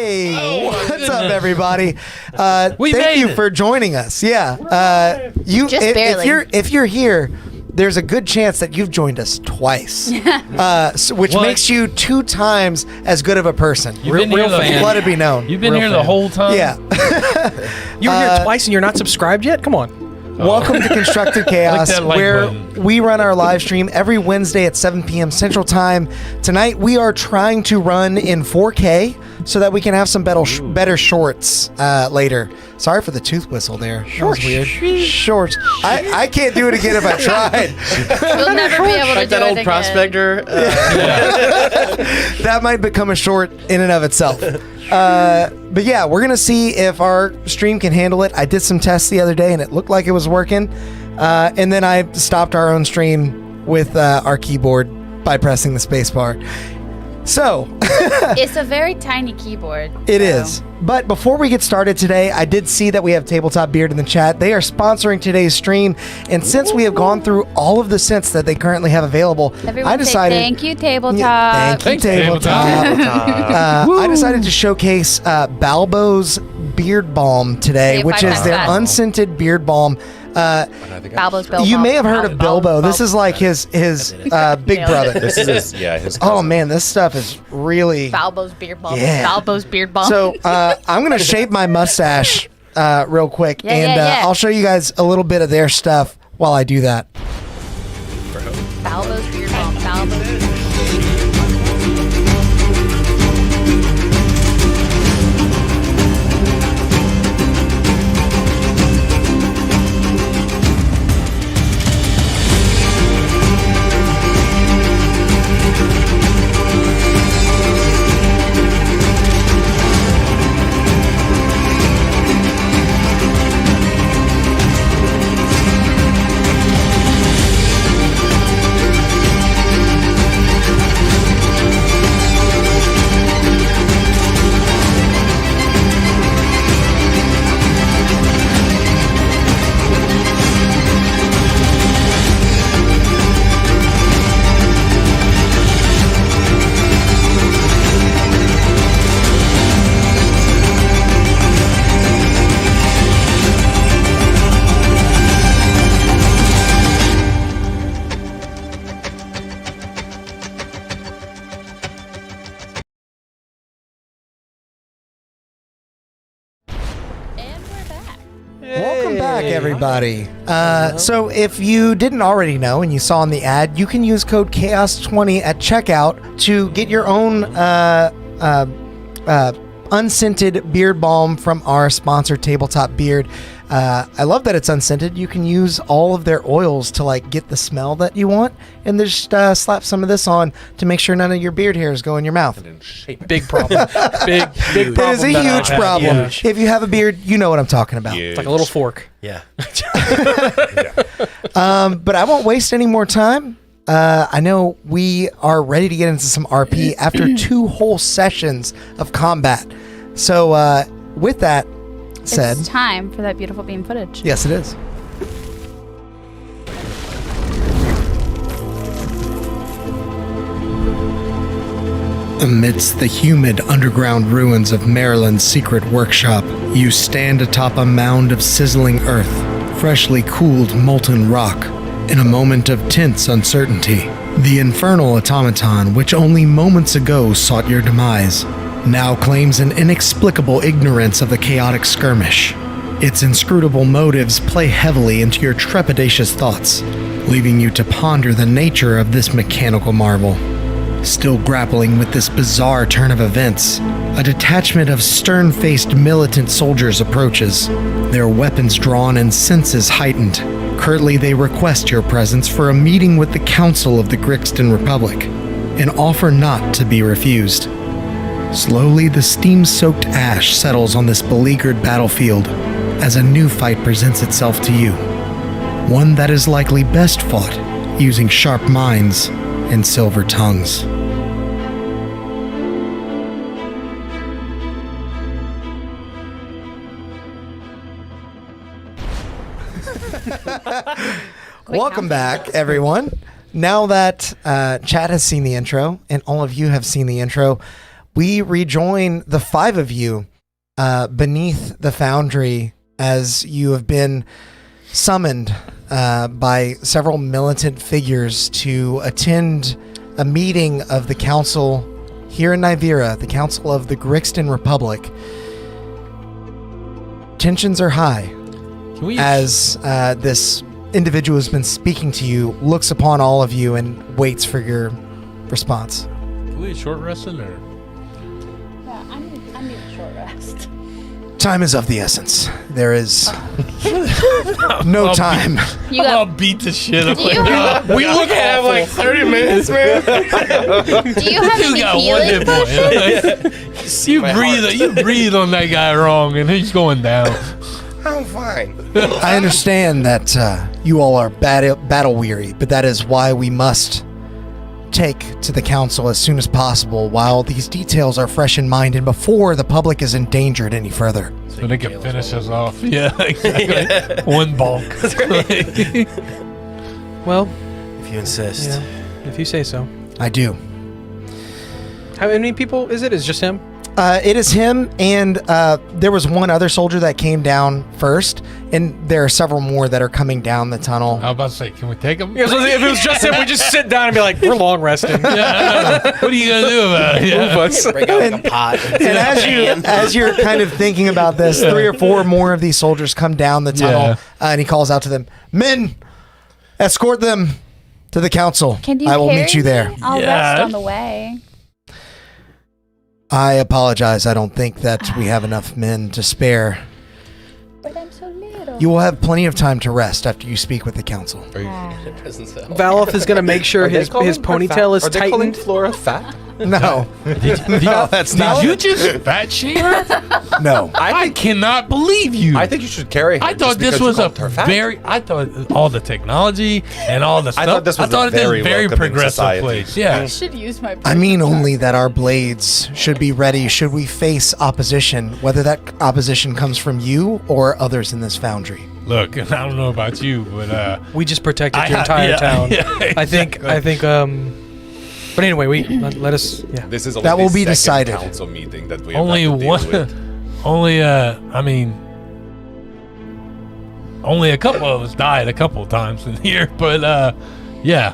Hey, what's up, everybody? We thank made you it. for joining us. Yeah, if you're here, there's a good chance that you've joined us twice, which What? makes you 2 times as good of a person. You've been here Let it be known. You've been here the whole time. Yeah. You were here twice and you're not subscribed yet? Come on. Welcome to Constructed Chaos, that like where button. we run our live stream every Wednesday at 7 p.m. Central Time. Tonight, we are trying to run in 4K so that we can have some better shorts later. Sorry for the tooth whistle there. That was weird. Shorts. I can't do it again if I tried. You'll never be able to Like do that it old again. prospector. That might become a short in and of itself. But yeah, we're going to see if our stream can handle it. I did some tests the other day and it looked like it was working. And then I stopped our own stream with our keyboard by pressing the space bar. So It's a very tiny keyboard. it is. But before we get started today, I did see that we have Tabletop Beard in the chat. They are sponsoring today's stream. And since we have gone through all of the scents that they currently have available, Everyone I decided... say thank you, Tabletop. Yeah, thank you, Thanks, Tabletop. I decided to showcase Balbo's Beard Balm today, Say it which 5 is times their fast. unscented beard balm. Balbo's Bill You Balm. may have heard of Bilbo. This is like his big brother. This is his. Oh man, this stuff is really. Balbo's Beard Balm. Yeah. Balbo's Beard Balm. So I'm gonna shave my mustache real quick, Yeah. I'll show you guys a little bit of their stuff while I do that. Balbo's Beard Balm. Balbo's. And we're back. Welcome back, everybody. So if you didn't already know and you saw in the ad, you can use code CHAOS20 at checkout to get your own unscented beard balm from our sponsor, Tabletop Beard. I love that it's unscented. You can use all of their oils to like get the smell that you want, and just slap some of this on to make sure none of your beard hairs go in your mouth. Big problem. Big It problem. is a that huge I've had. problem. Yeah. If you have a beard, you know what I'm talking about. It's like a little fork. Yeah. But I won't waste any more time. I know we are ready to get into some RP after 2 whole sessions of combat. So with that said, It's time for that beautiful beam footage. yes, it is. Amidst the humid underground ruins of Maryland's secret workshop, you stand atop a mound of sizzling earth, freshly cooled molten rock. In a moment of tense uncertainty, the infernal automaton, which only moments ago sought your demise, now claims an inexplicable ignorance of the chaotic skirmish. Its inscrutable motives play heavily into your trepidatious thoughts, leaving you to ponder the nature of this mechanical marvel. Still grappling with this bizarre turn of events, a detachment of stern-faced militant soldiers approaches, their weapons drawn and senses heightened. Curtly, they request your presence for a meeting with the Council of the Grixton Republic, an offer not to be refused. Slowly, the steam-soaked ash settles on this beleaguered battlefield as a new fight presents itself to you. One that is likely best fought using sharp minds and silver tongues. Welcome back, everyone. Now that Chad has seen the intro and all of you have seen the intro, we rejoin the 5 of you beneath the foundry as you have been summoned by several militant figures to attend a meeting of the council here in Nivira, the Council of the Grixton Republic. Tensions are high as this individual who's been speaking to you looks upon all of you and waits for your response. Can we short resting or? Yeah, I need a short rest. Time is of the essence. There is no time. I'll beat the shit out of Do you have, We look at him like 30 minutes, man. do you have You any got one healing hit potions? point. You breathe on that guy wrong, and he's going down. I'm fine. I understand that you all are battle weary, but that is why we must take to the council as soon as possible while these details are fresh in mind and before the public is endangered any further. So they can finish us off. Yeah, exactly. One bulk. Well, If you insist. yeah, if you say so. I do. How many people is it? Is it just him? It is him, and there was one other soldier that came down first, and there are several more that are coming down the tunnel. I was about to say, can we take him? Yeah, so if it was just him, we just sit down and be like, we're long resting. Yeah, what are you gonna do about it? Yeah. Move us. Break out like a pot. And as you're kind of thinking about this, 3 or 4 more of these soldiers come down the tunnel, Yeah. and he calls out to them, "Men, escort them to the council. Can you I will carry meet you there." me? I'll Yeah. rest on the way. I apologize. I don't think that we have enough men to spare. But I'm so little. You will have plenty of time to rest after you speak with the council. Valoff is going to make sure his ponytail is Are they calling tightened. Flora fat? No, No, that's Did you just fat shame her? no. I cannot believe you. I think you should carry her. I thought just this because you was a called her fat. I thought all the technology and all the stuff. thought this was a it very very welcoming progressive society. place. I Yeah. should use my. I mean only that our blades should be ready should we face opposition, whether that opposition comes from you or others in this foundry. Look, I don't know about you, but We just protected your I- entire yeah, town. yeah, I think, but anyway, let us, yeah. This is only That will the be second decided. council meeting that we have only had to deal one, with. only a couple of us died a couple of times in here, but yeah.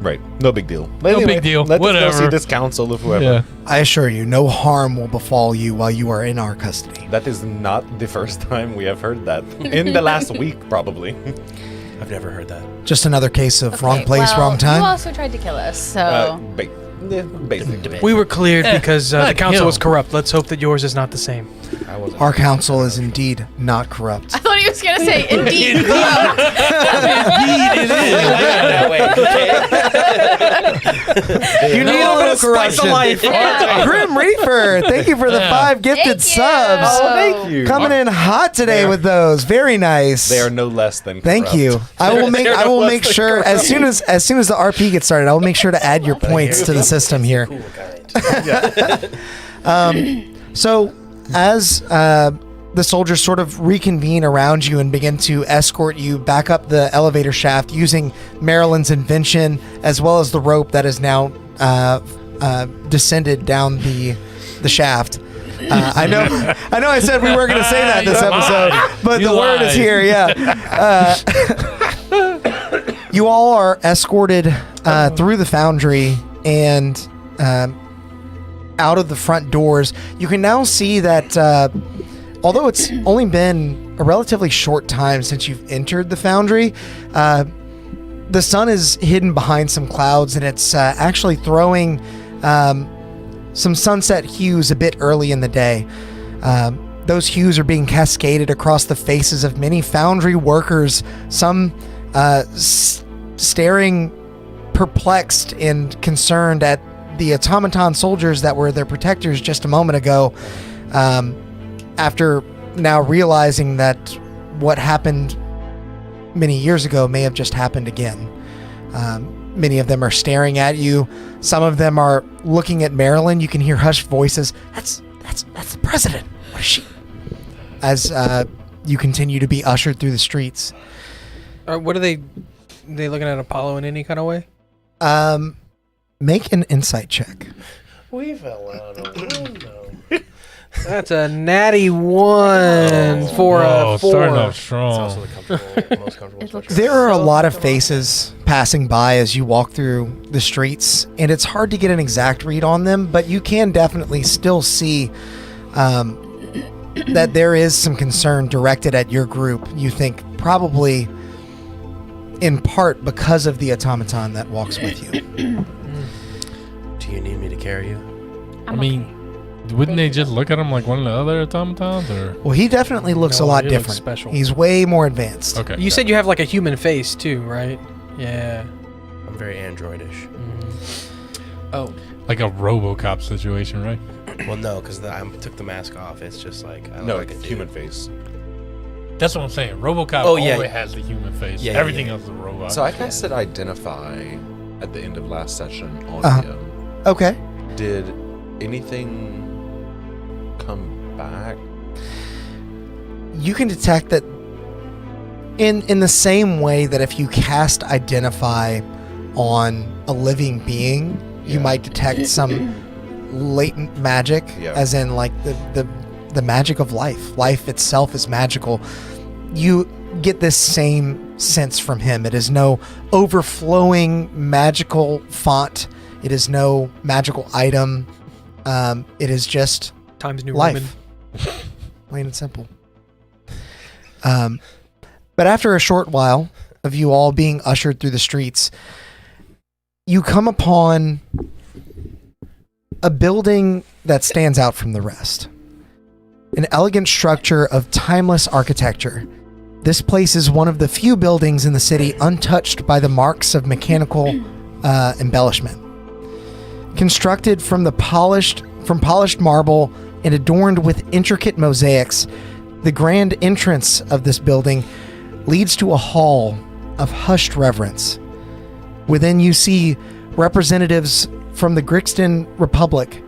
Right. No big deal. No big deal. Let us go Whatever. see this council of whoever. Yeah. I assure you, no harm will befall you while you are in our custody. That is not the first time we have heard that. In the last week, probably. I've never heard that. Just another case of wrong Okay, place, well, wrong You time. also tried to kill us, so. Basically. We were cleared because the not council kill. was corrupt. Let's hope that yours is not the same. Our council is indeed not corrupt. I thought he was gonna say indeed. Indeed, it is. You need a little spice of life. Grim Reaper, thank you for the 5 gifted Thank you. subs. Oh, thank you. Coming in hot today with those. Very nice. They are no less than Thank corrupt. you. I will make sure as soon as the RP gets started, I will make sure to add your points to the system here. So as the soldiers sort of reconvene around you and begin to escort you back up the elevator shaft using Marilyn's invention as well as the rope that is now descended down the shaft. I know I said we weren't going to say that this episode, but the word is here. Yeah. You all are escorted through the foundry and out of the front doors. You can now see that although it's only been a relatively short time since you've entered the foundry, the sun is hidden behind some clouds and it's actually throwing some sunset hues a bit early in the day. Those hues are being cascaded across the faces of many foundry workers, some staring perplexed and concerned at the automaton soldiers that were their protectors just a moment ago, after now realizing that what happened many years ago may have just happened again. Many of them are staring at you. Some of them are looking at Marilyn. You can hear hushed voices. That's the president. What is she? As you continue to be ushered through the streets. What are they looking at Apollo in any kind of way? Make an insight check. We fell out of window. That's a natty 1 for a 4. Starting off It's strong. also the most comfortable. It looks- There are a So lot of comfortable. faces passing by as you walk through the streets, and it's hard to get an exact read on them, but you can definitely still see that there is some concern directed at your group. You think probably in part because of the automaton that walks with you. Do you need me to carry you? I mean, wouldn't they just look at him like one of the other automatons? Or Well, he definitely looks a No, lot he looks different. special. He's way more advanced. okay, You said you have like a human face too, right? Yeah. I'm very androidish. Oh, like a RoboCop situation, right? Well, no, because I took the mask off. It's just like I look No, like a dude. human face. That's what I'm saying. RoboCop Oh, yeah. always has the human face. Yeah, Everything yeah. else is a robot. So I casted identify at the end of last session on Uh-huh. him. Okay. Did anything come back? You can detect that in the same way that if you cast identify on a living being, you Yeah. might detect some latent magic, Yeah. as in like the magic of life. Life itself is magical. You get this same sense from him. It is no overflowing magical font. It is no magical item. It is just Times New life. Roman. Plain and simple. But after a short while of you all being ushered through the streets, you come upon a building that stands out from the rest. An elegant structure of timeless architecture. This place is one of the few buildings in the city untouched by the marks of mechanical embellishment. Constructed from polished marble and adorned with intricate mosaics, the grand entrance of this building leads to a hall of hushed reverence. Within you see representatives from the Grixton Republic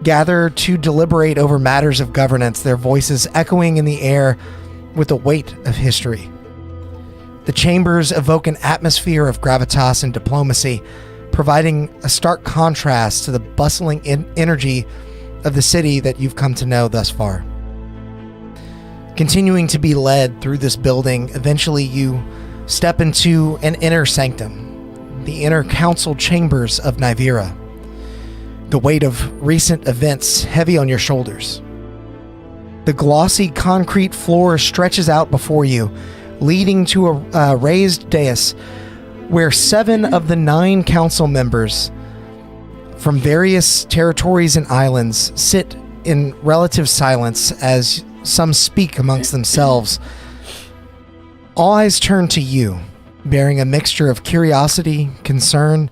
gather to deliberate over matters of governance, their voices echoing in the air with the weight of history. The chambers evoke an atmosphere of gravitas and diplomacy, providing a stark contrast to the bustling energy of the city that you've come to know thus far. Continuing to be led through this building, eventually you step into an inner sanctum, the inner council chambers of Nivira. The weight of recent events heavy on your shoulders. The glossy concrete floor stretches out before you, leading to a raised dais where 7 of the 9 council members from various territories and islands sit in relative silence as some speak amongst themselves. All eyes turn to you, bearing a mixture of curiosity, concern,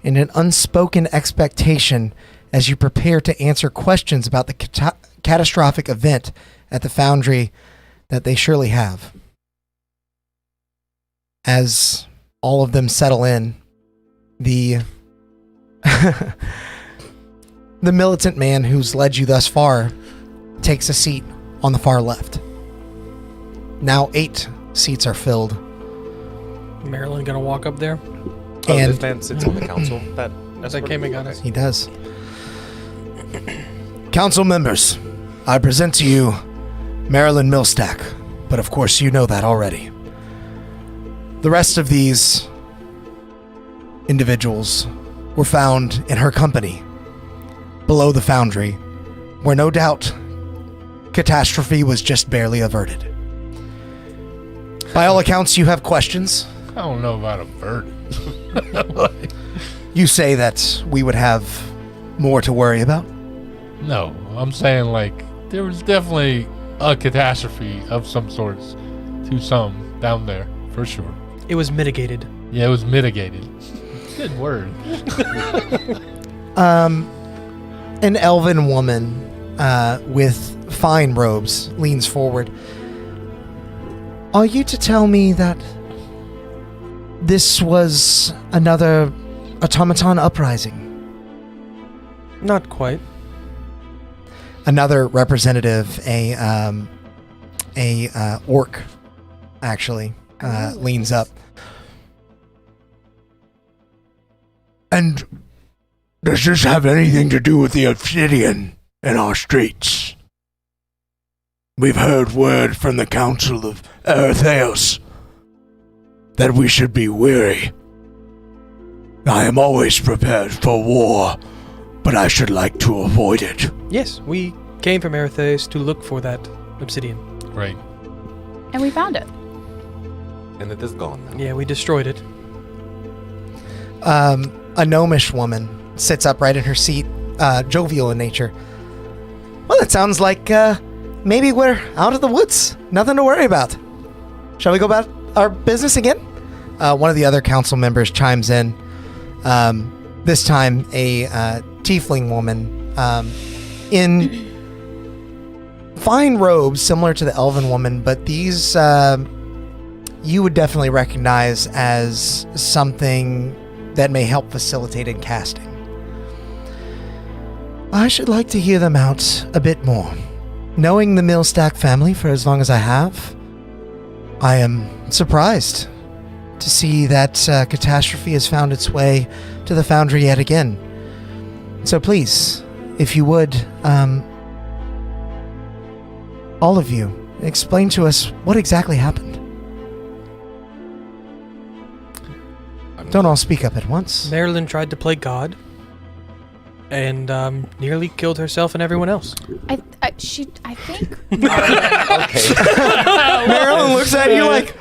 and an unspoken expectation as you prepare to answer questions about the catastrophic event at the foundry that they surely have. As all of them settle in, the the militant man who's led you thus far takes a seat on the far left. Now 8 seats are filled. Marilyn gonna walk up there. Oh, And- this man sits on the council. As I came and got us. He does. Council members, I present to you Marilyn Millstack, but of course you know that already. The rest of these individuals were found in her company, below the foundry, where no doubt catastrophe was just barely averted. By all accounts, you have questions. I don't know about a bird. You say that we would have more to worry about. No, I'm saying like there was definitely a catastrophe of some sorts to some down there for sure. It was mitigated. Yeah, it was mitigated. Good word. An elven woman with fine robes leans forward. Are you to tell me that this was another automaton uprising? Not quite. Another representative, a orc, actually, leans up. And Does this have anything to do with the obsidian in our streets? We've heard word from the Council of Eartheos that we should be wary. I am always prepared for war, but I should like to avoid it. Yes, we came from Eartheos to look for that obsidian. Right. And we found it. And it is gone now. Yeah, we destroyed it. A gnomish woman sits upright in her seat, jovial in nature. Well, it sounds like maybe we're out of the woods. Nothing to worry about. Shall we go about our business again? One of the other council members chimes in. This time, a tiefling woman in fine robes, similar to the elven woman, but these you would definitely recognize as something that may help facilitate in casting. I should like to hear them out a bit more. Knowing the Millstack family for as long as I have, I am surprised to see that catastrophe has found its way to the foundry yet again. So please, if you would, all of you, explain to us what exactly happened. Don't all speak up at once. Marilyn tried to play God and nearly killed herself and everyone else. I think. Okay. Marilyn looks at you like,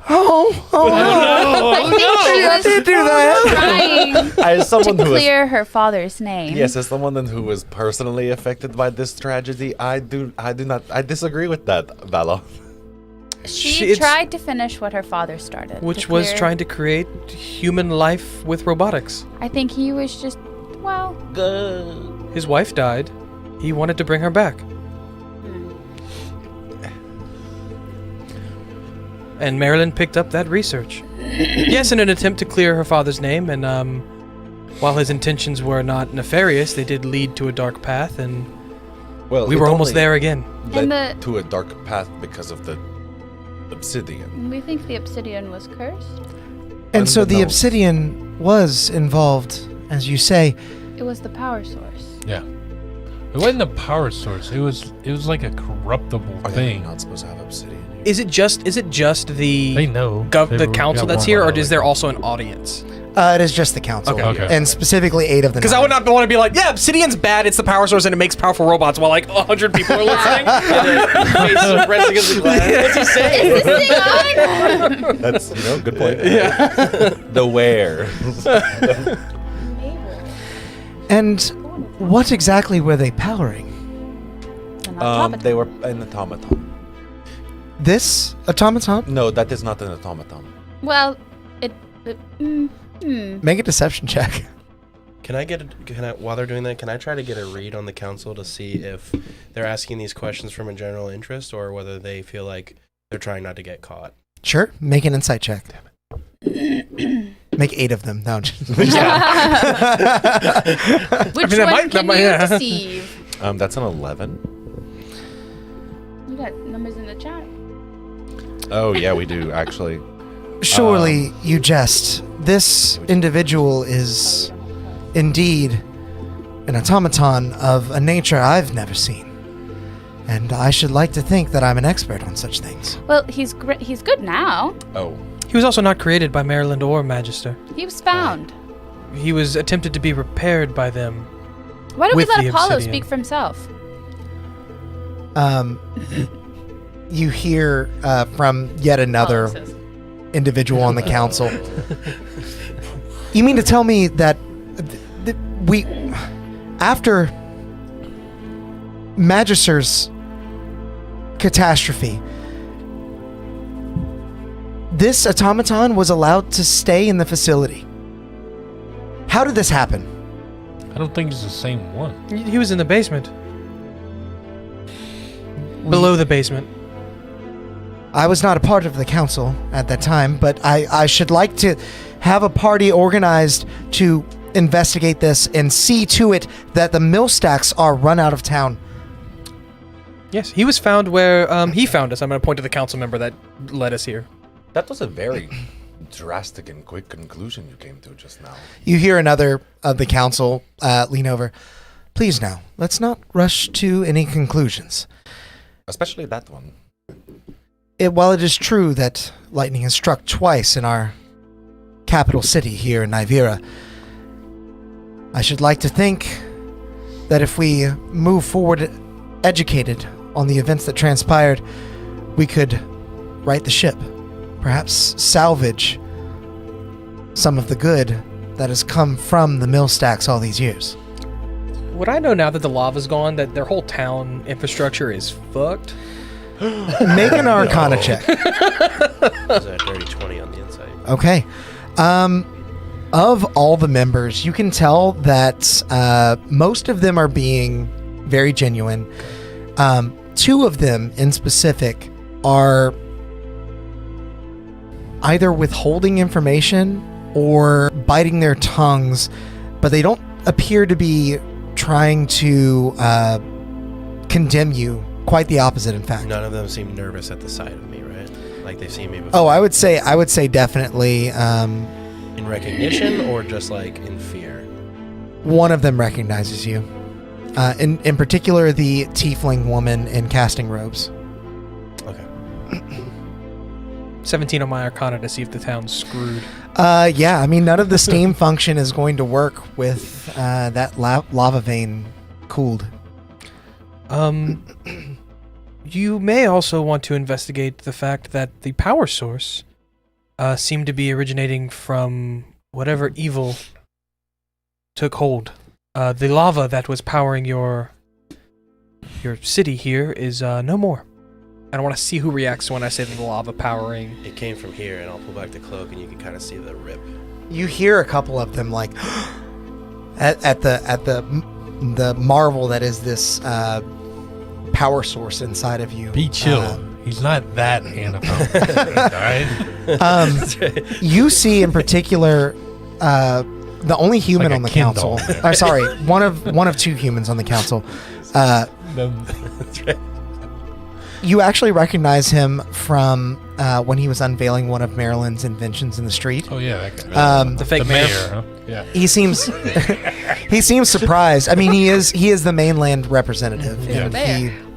oh no. I think I did do that. trying As someone to who is, clear her father's name. yes, as someone who was personally affected by this tragedy, I disagree with that, Vala. She tried to finish what her father started. Which was trying to create human life with robotics. I think he was just, well, His wife died. He wanted to bring her back. And Marilyn picked up that research. Yes, in an attempt to clear her father's name, and while his intentions were not nefarious, they did lead to a dark path, and Well, we it were almost only there again. led to a dark path because of the obsidian. we think the obsidian was cursed. And so the Unbeknownst. obsidian was involved, as you say. It was the power source. Yeah. It wasn't a power source. It was like a corruptible Are they thing. not supposed to have obsidian? Is it just They the know. the council that's here, or is there also an audience? It is just the council. Okay. And specifically 8 of the Because I would not want to be like, yeah, obsidian's bad, it's the power source, and it makes powerful robots, while like 100 people are listening. Face pressed against the glass. What's he saying? Is this thing on? That's, good point. Yeah. The where. And what exactly were they powering? They were an automaton. This automaton? No, that is not an automaton. Well, Make a deception check. Can I while they're doing that, can I try to get a read on the council to see if they're asking these questions from a general interest or whether they feel like they're trying not to get caught? Sure. Make an insight check. Make 8 of them. No, just- Which one can you yeah. deceive? That's an 11. You got numbers in the chat. Oh yeah, we do actually. Surely you jest. This individual is indeed an automaton of a nature I've never seen. And I should like to think that I'm an expert on such things. Well, he's good now. Oh. He was also not created by Maryland or Magister. He was found. He was attempted to be repaired by them. Why don't we with let the Apollo obsidian. speak for himself? You hear from yet another Apollo says. individual on the council. You mean to tell me that we, after Magister's catastrophe, this automaton was allowed to stay in the facility? How did this happen? I don't think it's the same one. He was in the basement. Below the basement. I was not a part of the council at that time, but I should like to have a party organized to investigate this and see to it that the mill stacks are run out of town. Yes, he was found where he found us. I'm going to point to the council member that led us here. That was a very drastic and quick conclusion you came to just now. You hear another of the council lean over. Please now, let's not rush to any conclusions. Especially that one. While it is true that lightning has struck twice in our capital city here in Nivira, I should like to think that if we move forward educated on the events that transpired, we could right the ship. Perhaps salvage some of the good that has come from the mill stacks all these years. Would I know now that the lava's gone that their whole town infrastructure is fucked? Make an Arcana check. There's a dirty 20 on the inside. Okay. Of all the members, you can tell that most of them are being very genuine. Two of them in specific are either withholding information or biting their tongues, but they don't appear to be trying to condemn you. Quite the opposite, in fact. None of them seem nervous at the sight of me, right? Like they've seen me before. Oh, I would say definitely. In recognition or just like in fear? One of them recognizes you. In particular, the tiefling woman in casting robes. Okay. 17 on my Arcana to see if the town's screwed. Yeah, I mean, none of the steam function is going to work with that lava vein cooled. You may also want to investigate the fact that the power source seemed to be originating from whatever evil took hold. The lava that was powering your city here is no more. And I want to see who reacts when I say the lava powering. It came from here, and I'll pull back the cloak, and you can kind of see the rip. You hear a couple of them like at the marvel that is this power source inside of you. Be chill. He's not that Annabelle. Alright? You see in particular the only human Like a on the Ken council. doll. Sorry, one of two humans on the council. You actually recognize him from when he was unveiling one of Maryland's inventions in the street. Oh yeah, that guy. The fake mayor, mayor. huh? Yeah. He seems he seems surprised. I mean, he is the mainland representative.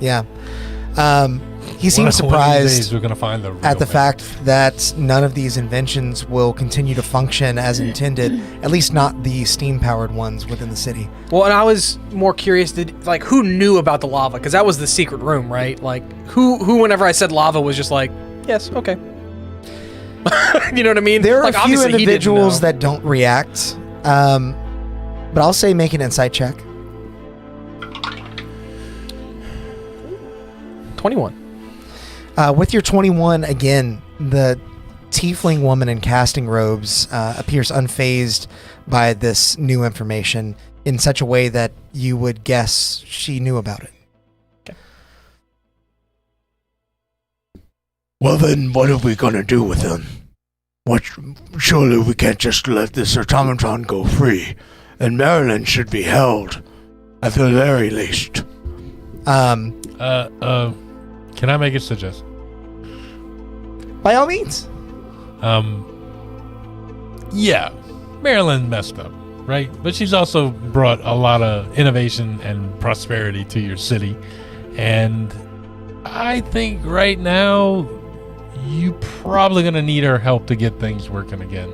Yeah. And he One seems of these surprised days we're gonna find the real at the mayor. fact that none of these inventions will continue to function as intended, at least not the steam-powered ones within the city. Well, and I was more curious, who knew about the lava? Because that was the secret room, right? Like, who whenever I said lava was just like, yes, okay. You know what I mean? There are like, a few obviously he didn't individuals know. that don't react, but I'll say make an insight check. 21. With your 21, again, the tiefling woman in casting robes appears unfazed by this new information in such a way that you would guess she knew about it. Well then, what are we gonna do with him? Surely we can't just let this automaton go free, and Maryland should be held, at the very least. Can I make a suggestion? By all means. Yeah, Maryland messed up, right? But she's also brought a lot of innovation and prosperity to your city. And I think right now, you probably going to need her help to get things working again.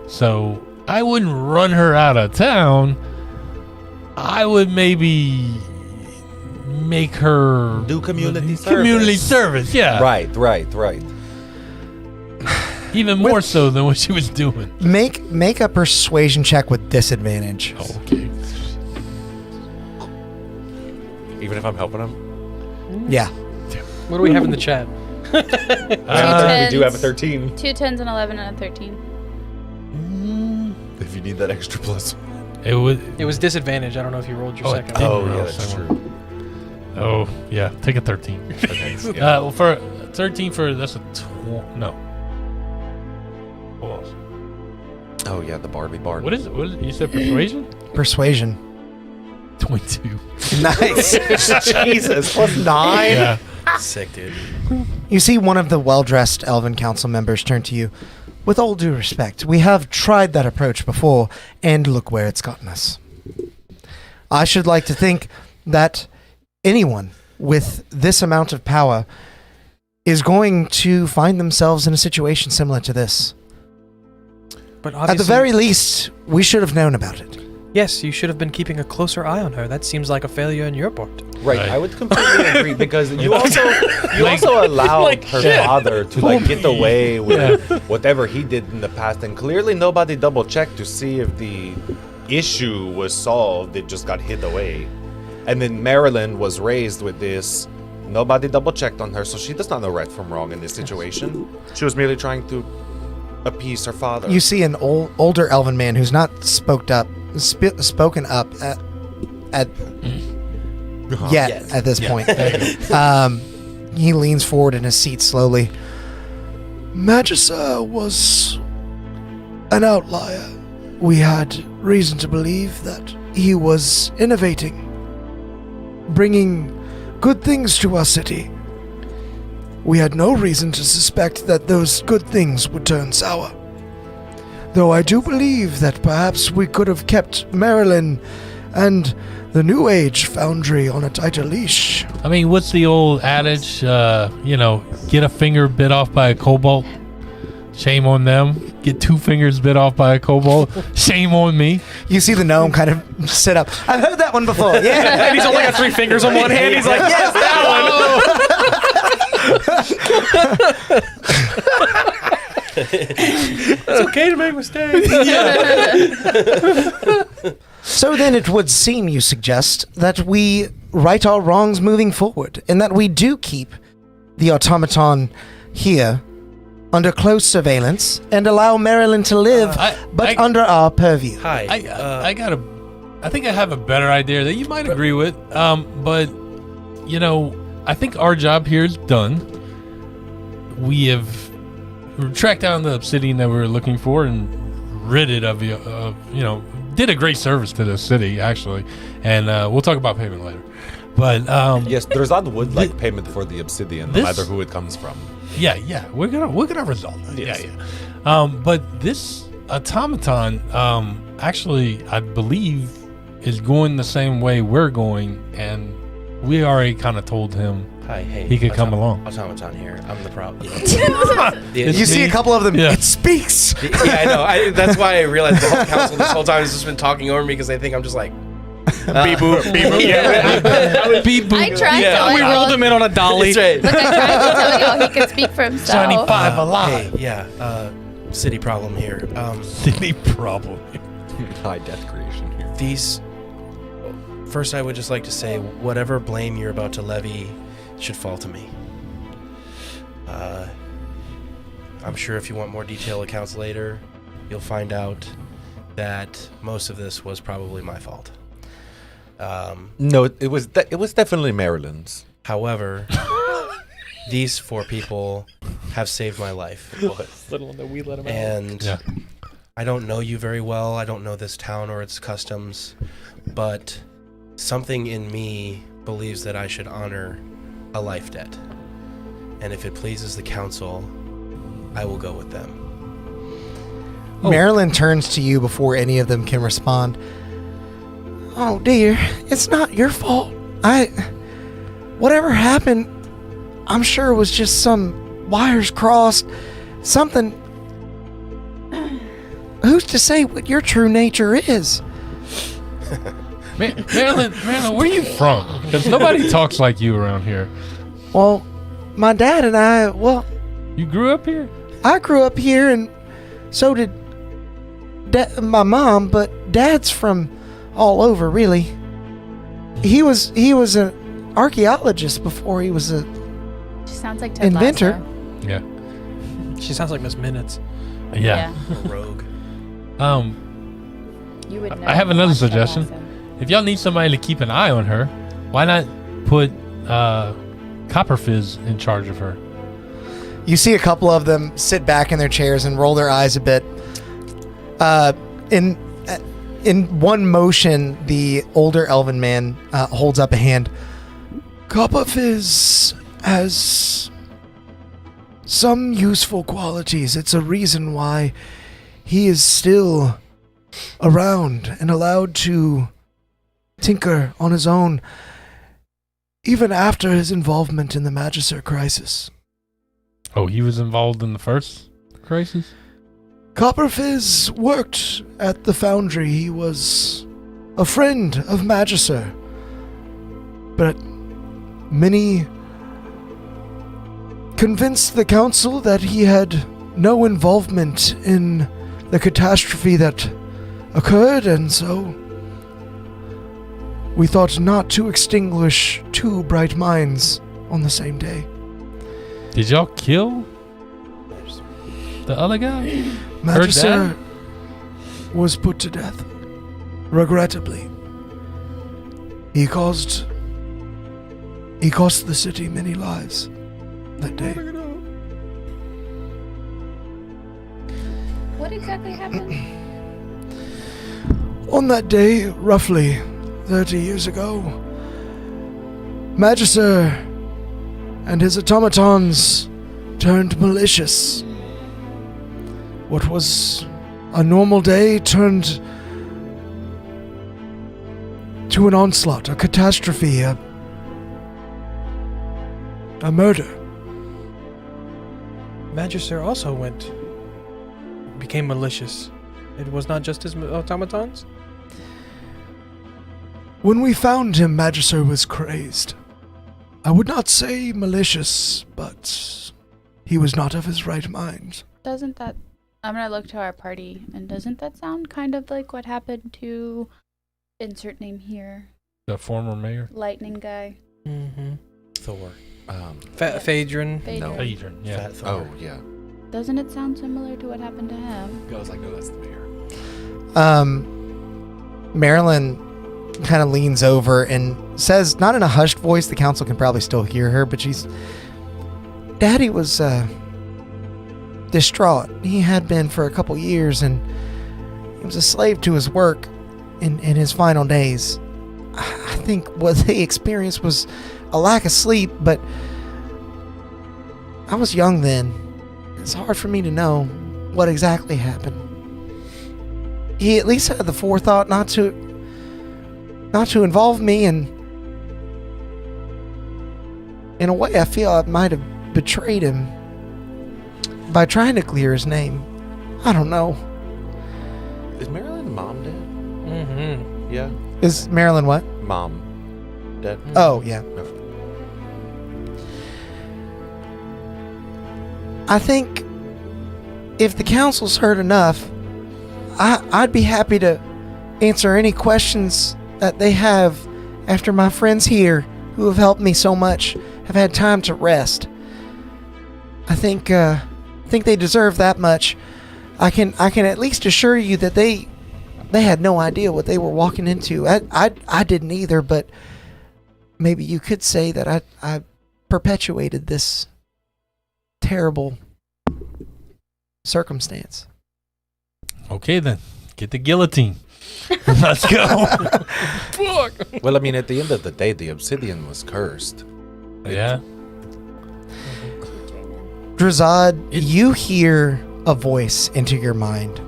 So I wouldn't run her out of town. I would maybe make her Do community service, yeah. Right. Even more so than what she was doing. Make a persuasion check with disadvantage. Okay. Even if I'm helping him? Yeah. What do we have in the chat? We do have a 13. 2 10s and 11 and a 13. If you need that extra plus. It was. It was disadvantage. I don't know if you rolled your Oh, it second. did. Oh, roll yeah, that's second. true. Oh, yeah. Take a 13. Okay. Well, for 13 for that's a no. Hold on. Oh, yeah, the Barbie barn. What is it? What is it? You said persuasion? Persuasion. 22. Nice. Jesus. Plus 9. Yeah. Sick, dude. You see one of the well-dressed elven council members turn to you. with all due respect, we have tried that approach before, and look where it's gotten us. I should like to think that anyone with this amount of power is going to find themselves in a situation similar to this. But At the very least, we should have known about it. yes, you should have been keeping a closer eye on her. That seems like a failure on your part. Right, I would completely agree because you also allowed her father to get away with whatever he did in the past, and clearly nobody double checked to see if the issue was solved. It just got hid away, and then Marilyn was raised with this. Nobody double checked on her, so she does not know right from wrong in this situation. She was merely trying to appease her father. You see an older elven man who's not spoken up yet at this point. He leans forward in his seat slowly. Magissa was an outlier. We had reason to believe that he was innovating, bringing good things to our city. We had no reason to suspect that those good things would turn sour. Though I do believe that perhaps we could have kept Marilyn and the New Age Foundry on a tighter leash. I mean, what's the old adage? Get a finger bit off by a kobold. Shame on them. Get 2 fingers bit off by a kobold. Shame on me. You see the gnome kind of sit up. I've heard that one before. Yeah. And he's only got 3 fingers on one hand. He's like, yes, that one. It's okay to make mistakes. So then it would seem you suggest that we right our wrongs moving forward, and that we do keep the automaton here under close surveillance and allow Marilyn to live, under our purview. Hi. I think I have a better idea that you might agree with. But I think our job here is done. We have tracked down the obsidian that we were looking for and rid it of did a great service to the city, actually. And we'll talk about payment later. But yes, there's not wood-like payment for the obsidian, no matter who it comes from. Yeah, we're gonna resolve that. Yes. Yeah. But this automaton, actually, I believe, is going the same way we're going, and we already kind of told him he could come along. Automaton here. I'm the problem. You see a couple of them. Yeah. It speaks. Yeah, I know. That's why I realized the whole council this whole time has just been talking over me because they think I'm just like. Beep boop, beep boop. Yeah. Beep boop. I tried to. We rolled him in on a dolly. That's right. Look, I tried to tell y'all he could speak for himself. 25 alive. Hey, yeah. City problem here. City problem. High death creation here. These. First, I would just like to say, whatever blame you're about to levy should fall to me. I'm sure if you want more detailed accounts later, you'll find out that most of this was probably my fault. No, it was definitely Marilyn's. However, these 4 people have saved my life. Little that we let him And I don't know you very well. I don't know this town or its customs, but something in me believes that I should honor a life debt. And if it pleases the council, I will go with them. Marilyn turns to you before any of them can respond. Oh dear, it's not your fault. Whatever happened, I'm sure it was just some wires crossed, something. Who's to say what your true nature is? Marilyn, where are you from? Because nobody talks like you around here. Well, my dad and I, You grew up here? I grew up here, and so did my mom, but Dad's from all over, really. He was an archaeologist before he was a She sounds like Ted inventor. Lasso. Yeah. She sounds like Miss Minutes. Yeah. A rogue. You would know. I have another Watch Ted suggestion. Lasso. If y'all need somebody to keep an eye on her, why not put Copperfizz in charge of her? You see a couple of them sit back in their chairs and roll their eyes a bit. In one motion, the older elven man holds up a hand. Copperfizz has some useful qualities. It's a reason why he is still around and allowed to tinker on his own, even after his involvement in the Magister crisis. Oh, he was involved in the first crisis? Copperfizz worked at the foundry. He was a friend of Magister. But many convinced the council that he had no involvement in the catastrophe that occurred, and so we thought not to extinguish two bright minds on the same day. Did y'all kill the other guy? Magister was put to death, regrettably. He cost the city many lives that day. What exactly happened? On that day, roughly 30 years ago, Magister and his automatons turned malicious. What was a normal day turned to an onslaught, a catastrophe, a murder. Magister also became malicious. It was not just his automatons? When we found him, Magister was crazed. I would not say malicious, but he was not of his right mind. Doesn't that... I'm gonna look to our party, and doesn't that sound kind of like what happened to... Insert name here. The former mayor? Lightning guy. Mm-hmm. Thor. Phaedron. Phaedron. Phaedron, yeah. Fat Thor. Oh, yeah. Doesn't it sound similar to what happened to him? I was like, no, that's the mayor. Marilyn kind of leans over and says, not in a hushed voice, the council can probably still hear her, but Daddy was distraught. He had been for a couple years, and he was a slave to his work in his final days. I think what they experienced was a lack of sleep, but I was young then. It's hard for me to know what exactly happened. He at least had the forethought not to involve me, and in a way I feel I might have betrayed him by trying to clear his name. I don't know. Is Marilyn's mom dead? Mm-hmm. Yeah. Is Marilyn what? Mom dead? Oh, yeah. I think if the council's heard enough, I'd be happy to answer any questions that they have after my friends here, who have helped me so much, have had time to rest. I think they deserve that much. I can at least assure you that they had no idea what they were walking into. I didn't either, but maybe you could say that I perpetuated this terrible circumstance. Okay, then. Get the guillotine. Let's go. Fuck. Well, I mean, at the end of the day, the obsidian was cursed. Yeah. Drazad, you hear a voice into your mind.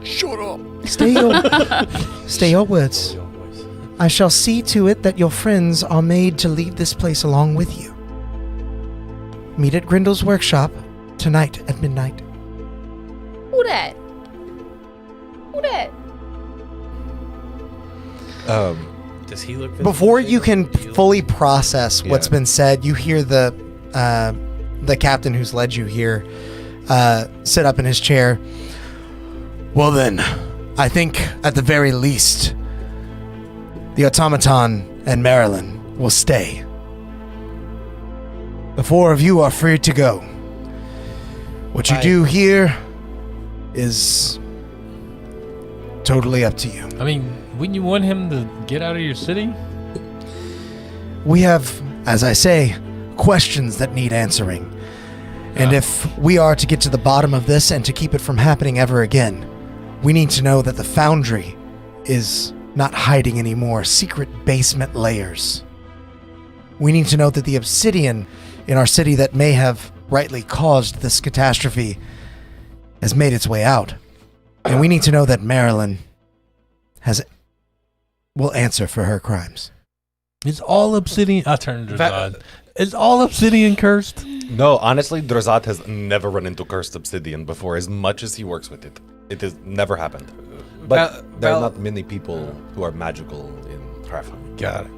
Shut up. Stay your words. I shall see to it that your friends are made to leave this place along with you. Meet at Grindel's workshop tonight at midnight. Who that? Who that? Does he look Before you can fully process what's been said, you hear the captain who's led you here sit up in his chair. Well then, I think at the very least, the automaton and Marilyn will stay. The four of you are free to go. What you do here is totally up to you. I mean, wouldn't you want him to get out of your city? We have, as I say, questions that need answering. And if we are to get to the bottom of this and to keep it from happening ever again, we need to know that the Foundry is not hiding any more secret basement layers. We need to know that the obsidian in our city that may have rightly caused this catastrophe has made its way out. And we need to know that Marilyn will answer for her crimes. Is all obsidian... I turned to Drazad. Is all obsidian cursed? No, honestly, Drazad has never run into cursed obsidian before, as much as he works with it. It has never happened. But there are not many people who are magical in Trafalgar. Got it.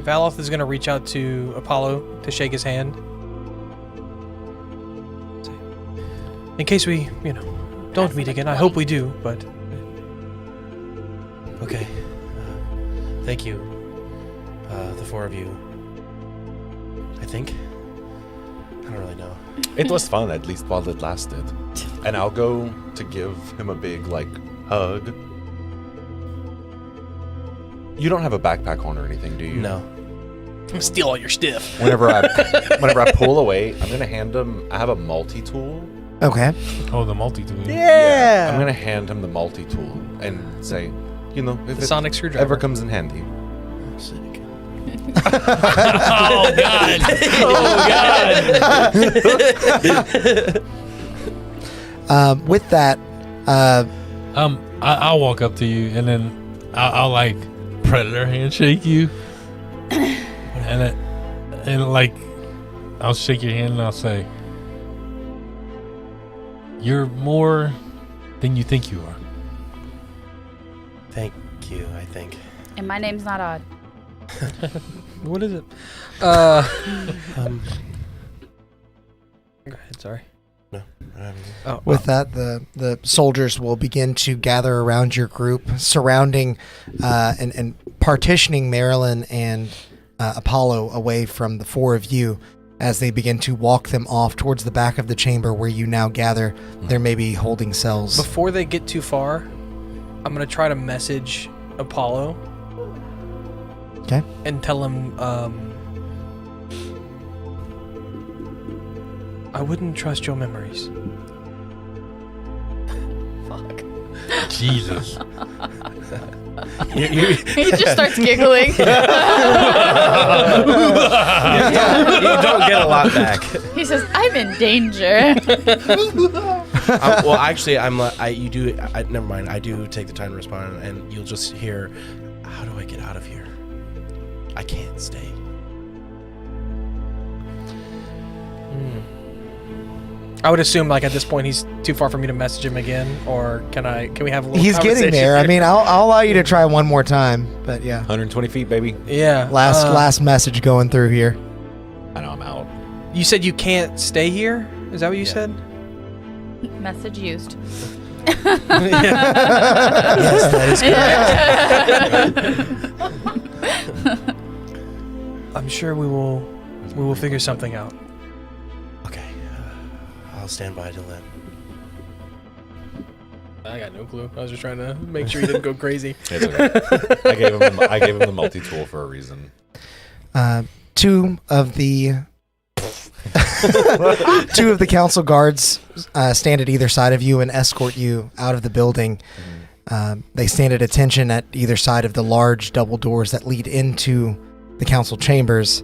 Valoth is going to reach out to Apollo to shake his hand. In case we, don't meet again. I hope we do, but... Okay. Thank you, the four of you. I think. I don't really know. It was fun, at least while it lasted. And I'll go to give him a big, hug. You don't have a backpack on or anything, do you? No. I'm going to steal all your stuff. Whenever I pull away, I'm going to hand him... I have a multi-tool. Okay. Oh, the multi-tool. Yeah. I'm going to hand him the multi-tool and say, if The it sonic screwdriver. ever comes in handy. Sick. Oh, God. With that, I'll walk up to you, and then I'll predator handshake you. and I'll shake your hand and I'll say, you're more than you think you are. Thank you, I think. And my name's not odd. What is it? Go ahead, sorry. No. with that, the soldiers will begin to gather around your group, surrounding and partitioning Marilyn and Apollo away from the four of you as they begin to walk them off towards the back of the chamber where you now gather. There may be holding cells. Before they get too far, I'm going to try to message Apollo. Okay. And tell him, I wouldn't trust your memories. Fuck. Jesus. He just starts giggling. You don't get a lot back. He says, I'm in danger. Well, actually, never mind. I do take the time to respond, and you'll just hear, how do I get out of here? I can't stay. I would assume, at this point, he's too far for me to message him again, or can we have a little He's getting conversation there. I mean, I'll allow you to try one more time, but yeah. 120 feet, baby. Yeah. Last message going through here. I know I'm out. You said you can't stay here? Is that what you said? Message used. Yes, that is correct. I'm sure we will figure something out. Okay. I'll stand by till then. I got no clue. I was just trying to make sure he didn't go crazy. It's okay. I gave him the multi-tool for a reason. Two of the council guards stand at either side of you and escort you out of the building. They stand at attention at either side of the large double doors that lead into the council chambers,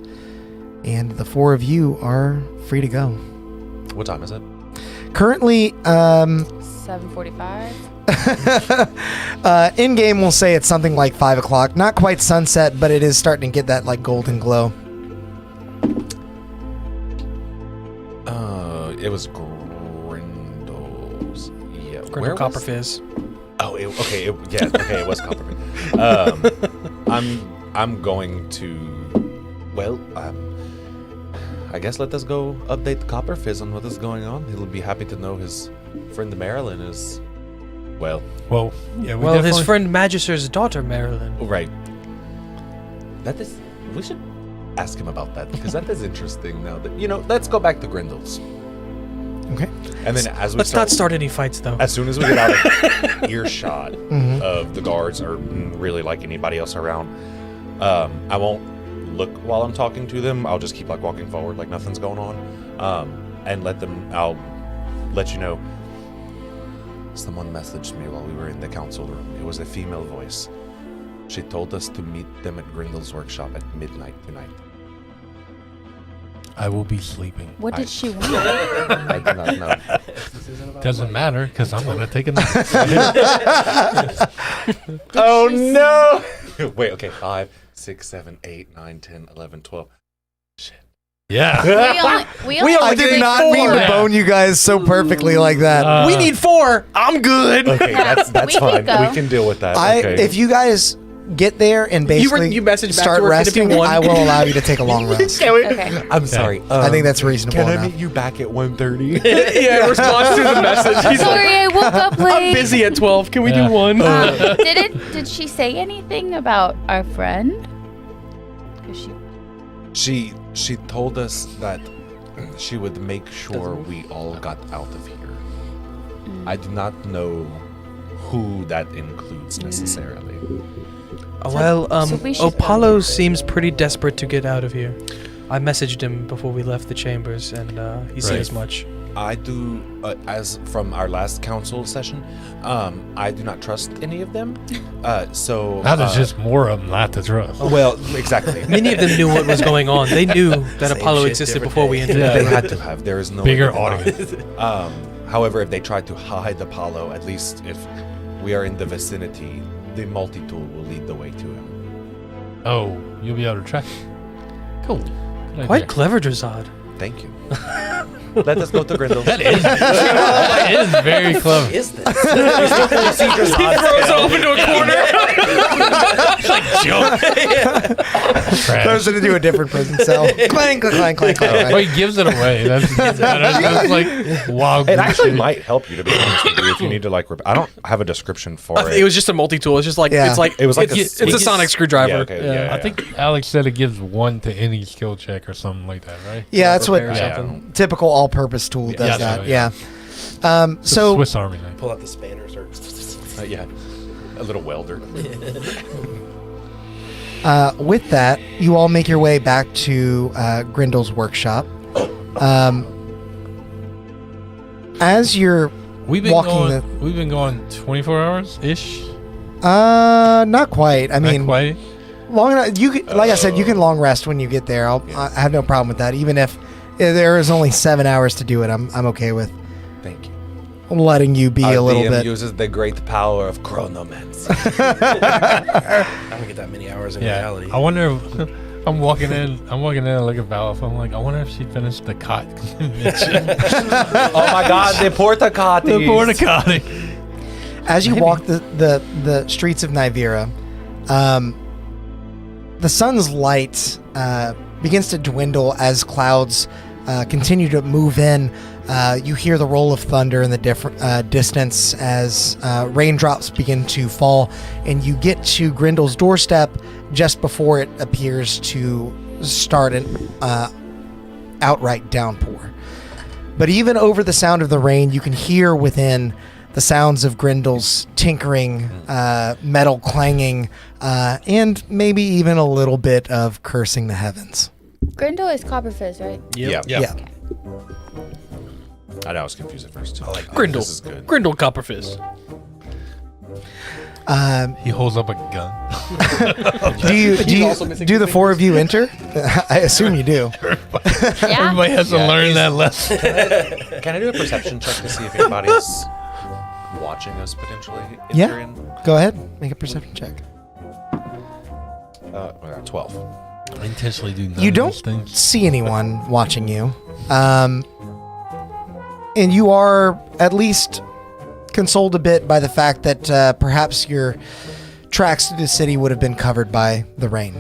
and the four of you are free to go. What time is it? Currently, 7:45. in game we'll say it's something like 5 o'clock. Not quite sunset, but it is starting to get that golden glow. It was Grindel's. Yeah, Grindel Copper Fizz. Oh, it was Copper Fizz. I'm going to. Well, I guess let us go update the Copper Fizz on what is going on. He'll be happy to know his friend Marilyn is. Well, yeah. Well, his friend Magister's daughter, Marilyn. Right. That is. We should ask him about that because that is interesting. Now that let's go back to Grindel's. Okay. And then Let's not start any fights, though. As soon as we get out of earshot of the guards or really anybody else around, I won't look while I'm talking to them. I'll just keep walking forward like nothing's going on, and I'll let you know. Someone messaged me while we were in the council room. It was a female voice. She told us to meet them at Grindel's workshop at midnight tonight. I will be sleeping. What did she want? I do not know. Doesn't matter because I'm gonna take a nap. Oh no! Wait, okay. 5, 6, 7, 8, 9, 10, 11, 12. Yeah. we only I did not mean to bone you guys so perfectly like that. We need 4. I'm good. Okay, that's We can fine. go. We can deal with that. I Okay. if you guys get there and basically you message back start to her, can it be resting, 1? I will allow you to take a long rest. Okay. I'm sorry. I think that's reasonable Can I enough. meet you back at 1:30? Yeah, in response to the message. He's like, Sorry, I woke up late. I'm busy at 12. Can we Yeah. do 1? Did she say anything about our friend? 'Cause she She told us that she would make sure we all got out of here. I do not know who that includes necessarily. Well, so we should- Apollo seems pretty desperate to get out of here. I messaged him before we left the chambers, and he said Right. as much. I do, as from our last council session, I do not trust any of them. So Now there's just more of them not to trust. well, exactly. Many of them knew what was going on. They knew that Same Apollo shit, existed different before we day. entered. Yeah. They had to have. There is no Bigger way they audience. did not. However, if they tried to hide Apollo, at least if we are in the vicinity, the multi-tool will lead the way to him. Oh, you'll be able to track. Cool. Good idea. Quite clever, Drazad. Thank you. Let us go to Grindel. That is very clever. Is this? He throws off into a corner. Throws it into a different prison cell. Clang, clang, clang, clang, clang. Well, he gives it away. That's like wild. It goose actually shit. might help you, to be honest with you, if you need to like. I don't have a description for it. It was just a multi-tool. It's just like Yeah. It was like it's a a sonic screwdriver. Yeah, okay, yeah, I think Alex said it gives 1 to any skill check or something like that, right? Yeah, that's what Repair or Yeah. something. typical all-purpose tool does Yeah, that. so, Yeah. It's a So Swiss Army knife. Pull out the spanners or. yeah, a little welder. with that, you all make your way back to Grindel's workshop. As you're We've been walking going 24 hours ish. not quite. I Not mean, quite. long enough. You can, like I said, you can long rest when you get there. I have no problem with that. Even if there is only 7 hours to do it, I'm okay with Thank you. letting you be a little DM bit. uses the great power of chronomancy. I don't get that many hours in Yeah. reality. I wonder if I'm walking in and look at Valif. I'm like, I wonder if she finished the cot convention. Oh my God, the porta cotties. The porta potty. As you walk the streets of Nivira, the sun's light begins to dwindle as clouds continue to move in. You hear the roll of thunder in the distance as raindrops begin to fall, and you get to Grindel's doorstep just before it appears to start an outright downpour. But even over the sound of the rain, you can hear within the sounds of Grindel's tinkering, metal clanging, and maybe even a little bit of cursing the heavens. Grindel is Copperfizz, right? Yeah. Yeah. I know I was confused at first. I like Grindel. This is good. Grindel Copperfizz. He holds up a gun. Do the four of you enter? I assume you do. Yeah. Everybody has to learn that lesson. Can I do a perception check to see if anybody's watching us potentially? Yeah. Enter in? Go ahead, make a perception check. 12. I intentionally do none You of don't those things. see anyone watching you, and you are at least consoled a bit by the fact that perhaps your tracks through the city would have been covered by the rain.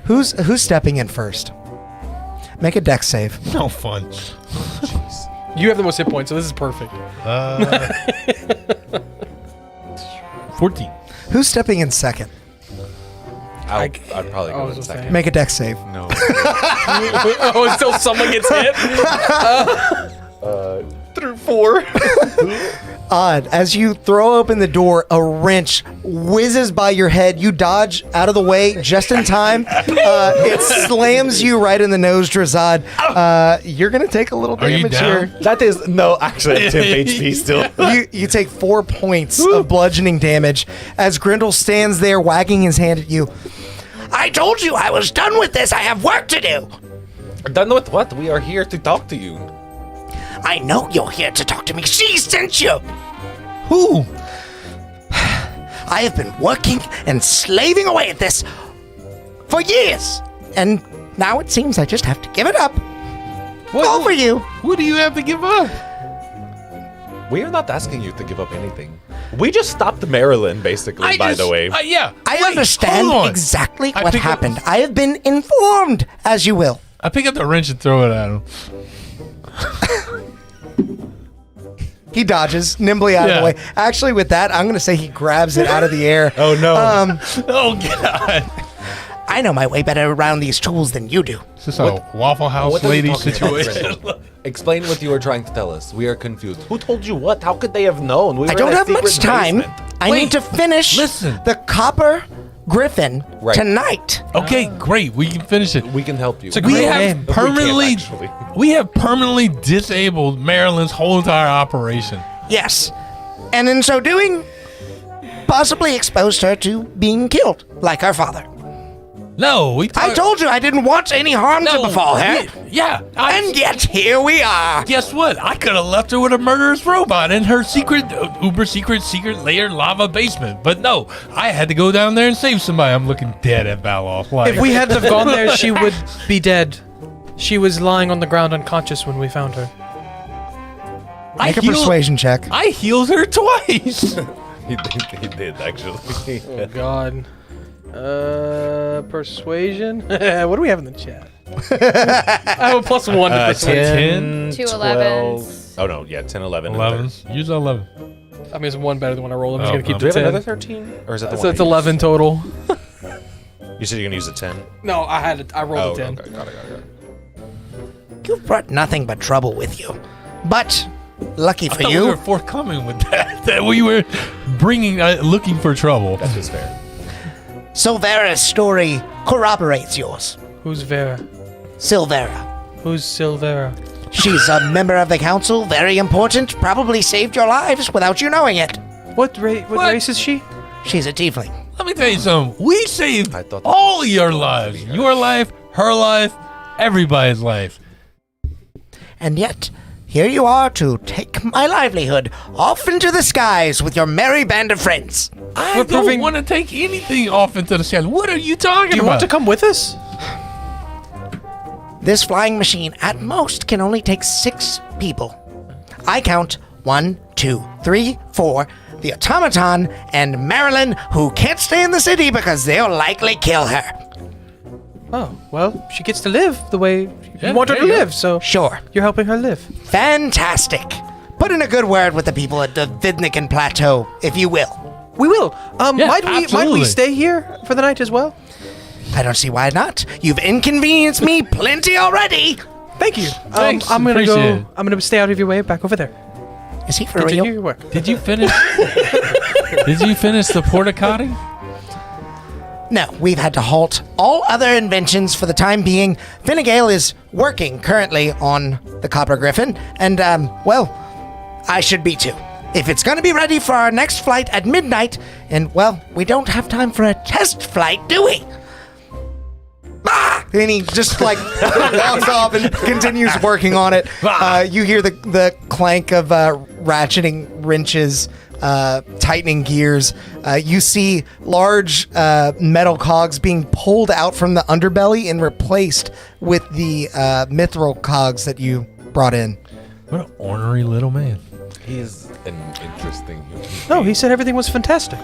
Who's stepping in first? Make a dex save. No fun. You have the most hit points, so this is perfect. 14. Who's stepping in second? I'd probably I go was in just second. saying. Make a dex save. No. Oh, until someone gets hit? Through 4. Odd. As you throw open the door, a wrench whizzes by your head. You dodge out of the way just in time. It slams you right in the nose, Drazad. You're going to take a little Are you damage down? here. That is, no, actually, I have 10 HP still. You take 4 points of bludgeoning damage as Grindel stands there wagging his hand at you. I told you I was done with this. I have work to do. Done with what? We are here to talk to you. I know you're here to talk to me. She sent you. Who? I have been working and slaving away at this for years. And now it seems I just have to give it up. All for you. What do you have to give up? We are not asking you to give up anything. We just stopped Marilyn, basically, by the way. Yeah. I Wait, understand hold on. exactly I what pick up- happened. I have been informed, as you will. I pick up the wrench and throw it at him. He dodges nimbly out of the Yeah. way. Actually, with that, I'm going to say he grabs it out of the air. Oh, no. Oh, God. I know my way better around these tools than you do. Is this a Waffle House What are you lady talking about, situation? Grendel? Explain what you were trying to tell us. We are confused. Who told you what? How could they have known? We I were don't in a have much secret time. basement. I Wait, need to finish listen. the Copper Griffin Right. tonight. Okay, great. We can finish it. We can help you. a We great have game. permanently, actually. we have permanently disabled Maryland's whole entire operation. Yes. And in so doing, possibly exposed her to being killed, like her father. No, I told you I didn't want any harm to befall her. Yeah, And yet, here we are. guess what? I could have left her with a murderous robot in her secret, uber secret layer lava basement. But no, I had to go down there and save somebody. I'm looking dead at Valoth. Like, If we hadn't have gone there, she would be dead. She was lying on the ground unconscious when we found her. Make a persuasion check. I healed her twice. He did, actually. Oh God. Persuasion. What do we have in the chat? I have a +1 to persuasion. 10, 2 12. 11s. Oh, no. Yeah, 10, 11. and 11s. Use 11. I mean, it's one better than when I rolled. I'm just Oh, gonna keep Do we the have 10. another 13? Or is that the So one? it's 11 total. You said you're going to use a 10? No, I rolled a 10. Okay. Got it. You've brought nothing but trouble with you. But, lucky I for thought you, we were forthcoming with that. That we were bringing, looking for trouble. That is fair. Silvera's story corroborates yours. Who's Vera? Silvera. Who's Silvera? She's a member of the council, very important, probably saved your lives without you knowing it. What race is she? She's a tiefling. Let me tell you something. We saved I thought all your lives. Your life, her life, everybody's life. And yet, here you are to take my livelihood off into the skies with your merry band of friends. I don't want to take anything off into the sky. What are you talking Do you about? want to come with us? This flying machine at most can only take 6 people. I count 1, 2, 3, 4, the automaton, and Marilyn, who can't stay in the city because they'll likely kill her. Oh, well, she gets to live the way Yeah, you want her there to you go. live, so Sure. you're helping her live. Fantastic. Put in a good word with the people at the Vidnikan Plateau, if you will. We will. Yeah, Might we absolutely. stay here for the night as well? I don't see why not. You've inconvenienced me plenty already. Thank you. Thanks, I'm gonna appreciate go. it. I'm gonna stay out of your way. Back over there. Is he for Continue real? your work. Did you finish? Did you finish the porticotti? No, we've had to halt all other inventions for the time being. Finnegan is working currently on the Copper Griffin, and, well, I should be too. If it's gonna be ready for our next flight at midnight, and, well, we don't have time for a test flight, do we? Ah! And he just, like, walks off and continues working on it. You hear the clank of ratcheting wrenches, tightening gears. You see large metal cogs being pulled out from the underbelly and replaced with the mithril cogs that you brought in. What an ornery little man. He's an interesting human. No, he said everything was fantastic.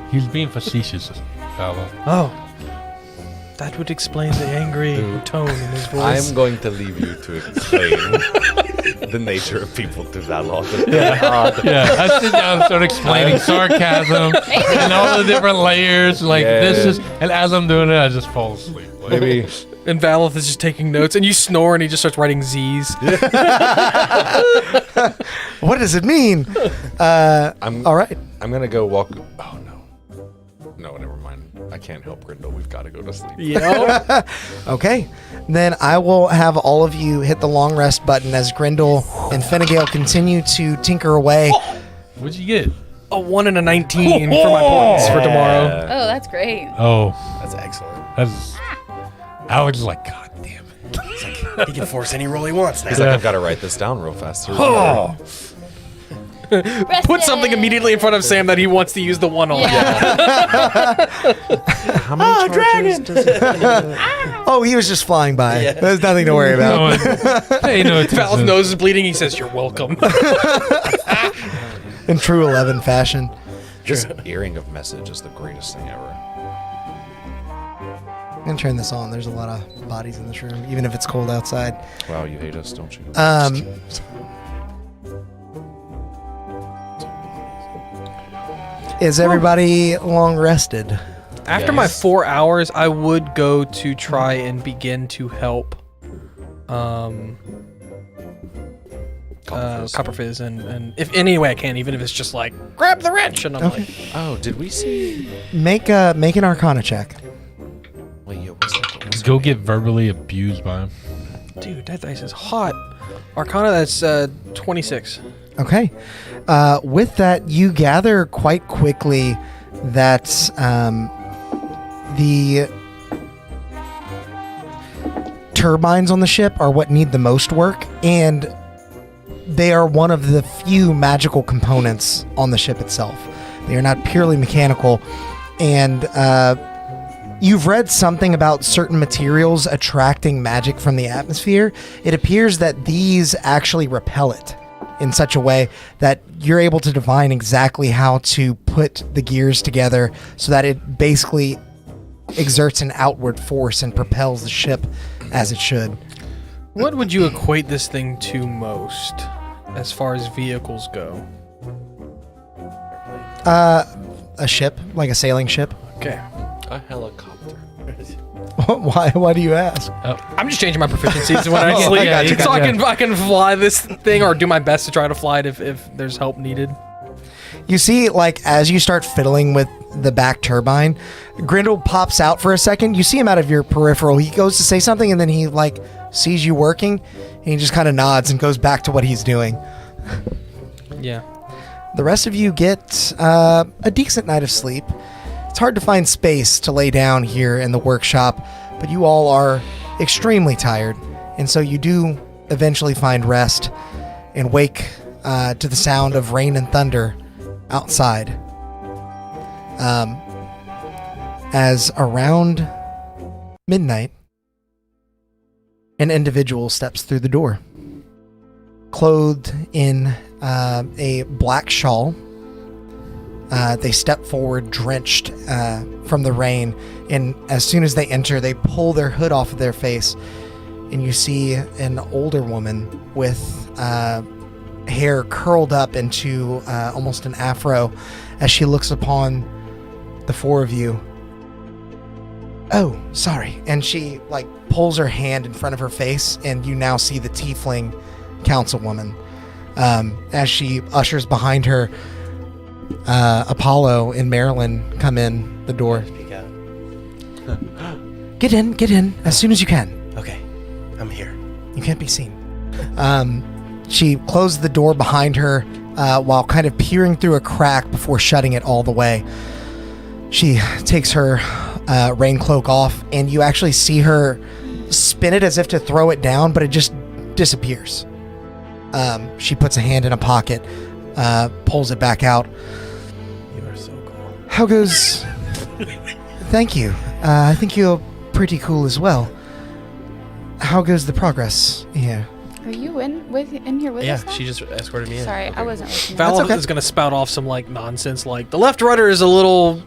He's being facetious, fella. Oh, that would explain the angry tone in his voice. I'm going to leave you to explain the nature of people to Valoth. Yeah. Yeah, I sit down and start explaining sarcasm and all the different layers. Like this is, and as I'm doing it, I just fall asleep. Like, Maybe. And Valoth is just taking notes, and you snore, and he just starts writing Z's. What does it mean? All right. I'm gonna go walk. Oh no, never mind. I can't help Grindel. We've got to go to sleep. Yeah. Okay. Then I will have all of you hit the long rest button as Grindel and Finnegan continue to tinker away. What'd you get? A 1 and a 19 for my points for tomorrow. Oh, that's great. Oh, That's excellent. I was like, God damn it. He can force any roll he wants now. He's like, I've got to write this down real fast. Oh. Put something immediately in front of Sam that he wants to use the one on. Yeah. How many charges does it Oh, he was just flying by. Yeah. There's nothing to worry about. Val's nose is bleeding. He says, "You're welcome." In true 11 fashion. This earring of message is the greatest thing ever. I'm going to turn this on. There's a lot of bodies in this room, even if it's cold outside. Wow, you hate us, don't you? Is everybody long rested? After my 4 hours, I would go to try and begin to help Copperfizz and if any way I can, even if it's just like grab the wrench and I'm like, Oh, did we see? Make an Arcana check. Wait, yo, what's that? Go get verbally abused by him. dude, that dice is hot. Arcana, that's 26. Okay. With that, you gather quite quickly that the turbines on the ship are what need the most work, and they are one of the few magical components on the ship itself. They are not purely mechanical, and you've read something about certain materials attracting magic from the atmosphere. It appears that these actually repel it in such a way that you're able to divine exactly how to put the gears together so that it basically exerts an outward force and propels the ship as it should. What would you equate this thing to most as far as vehicles go? A ship, like a sailing ship. Okay. A helicopter. Why do you ask? I'm just changing my proficiencies when I Oh, sleep, I got you, so got you. I can fly this thing or do my best to try to fly it if there's help needed. You see, like, as you start fiddling with the back turbine, Grindel pops out for a second. You see him out of your peripheral. He goes to say something, and then he, like, sees you working, and he just kind of nods and goes back to what he's doing. Yeah. The rest of you get a decent night of sleep. It's hard to find space to lay down here in the workshop, but you all are extremely tired, and so you do eventually find rest and wake to the sound of rain and thunder outside. As around midnight, an individual steps through the door, clothed in a black shawl. They step forward, drenched from the rain, and as soon as they enter, they pull their hood off of their face, and you see an older woman with hair curled up into almost an afro as she looks upon the four of you. Oh, sorry. And she, like, pulls her hand in front of her face, and you now see the tiefling councilwoman. As she ushers behind her, Apollo and Marilyn come in the door. Peek out. Get in, as soon as you can. Okay, I'm here. You can't be seen. She closed the door behind her while kind of peering through a crack before shutting it all the way. She takes her rain cloak off, and you actually see her spin it as if to throw it down, but it just disappears. She puts a hand in a pocket, pulls it back out. You are so cool. How goes... Thank you. I think you're pretty cool as well. How goes the progress here? Are you in here with Yeah, us now? she just escorted me in. Sorry, I wasn't listening. Val That's okay. is going to spout off some like nonsense like the left rudder is a little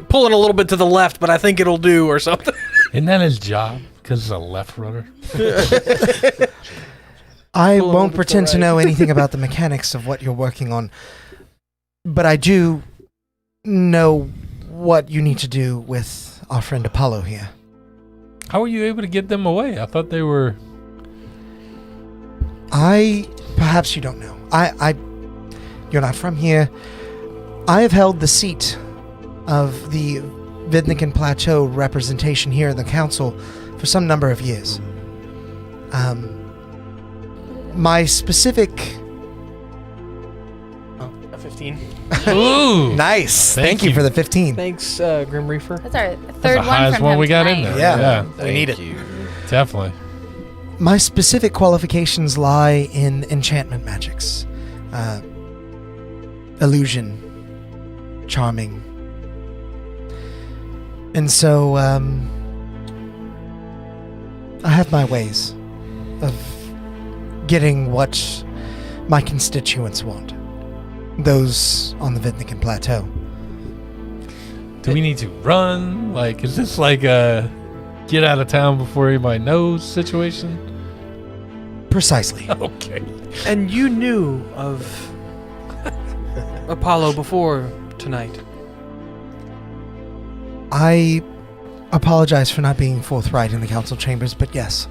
pulling a little bit to the left, but I think it'll do or something. Isn't that his job? Because it's a left rudder. I Pull a little won't bit to pretend the to right. know anything about the mechanics of what you're working on, but I do know what you need to do with our friend Apollo here. How were you able to get them away? I thought they were... Perhaps you don't know. You're not from here. I have held the seat of the Vidnikan Plateau representation here in the council for some number of years. My specific... Oh, a 15. 15. Ooh. Nice. Thank Thank you you. for the 15. Thanks, Grim Reaper. That's our That's third the highest one from one we him got in tonight. there. Yeah. Yeah. We need it. You. Definitely. My specific qualifications lie in enchantment magics, illusion, charming. And so, I have my ways of getting what my constituents want. Those on the Vitnikan Plateau. Do we need to run? Like, is this like a get out of town before anybody knows situation? Precisely. Okay. And you knew of Apollo before tonight. I apologize for not being forthright in the council chambers, but yes,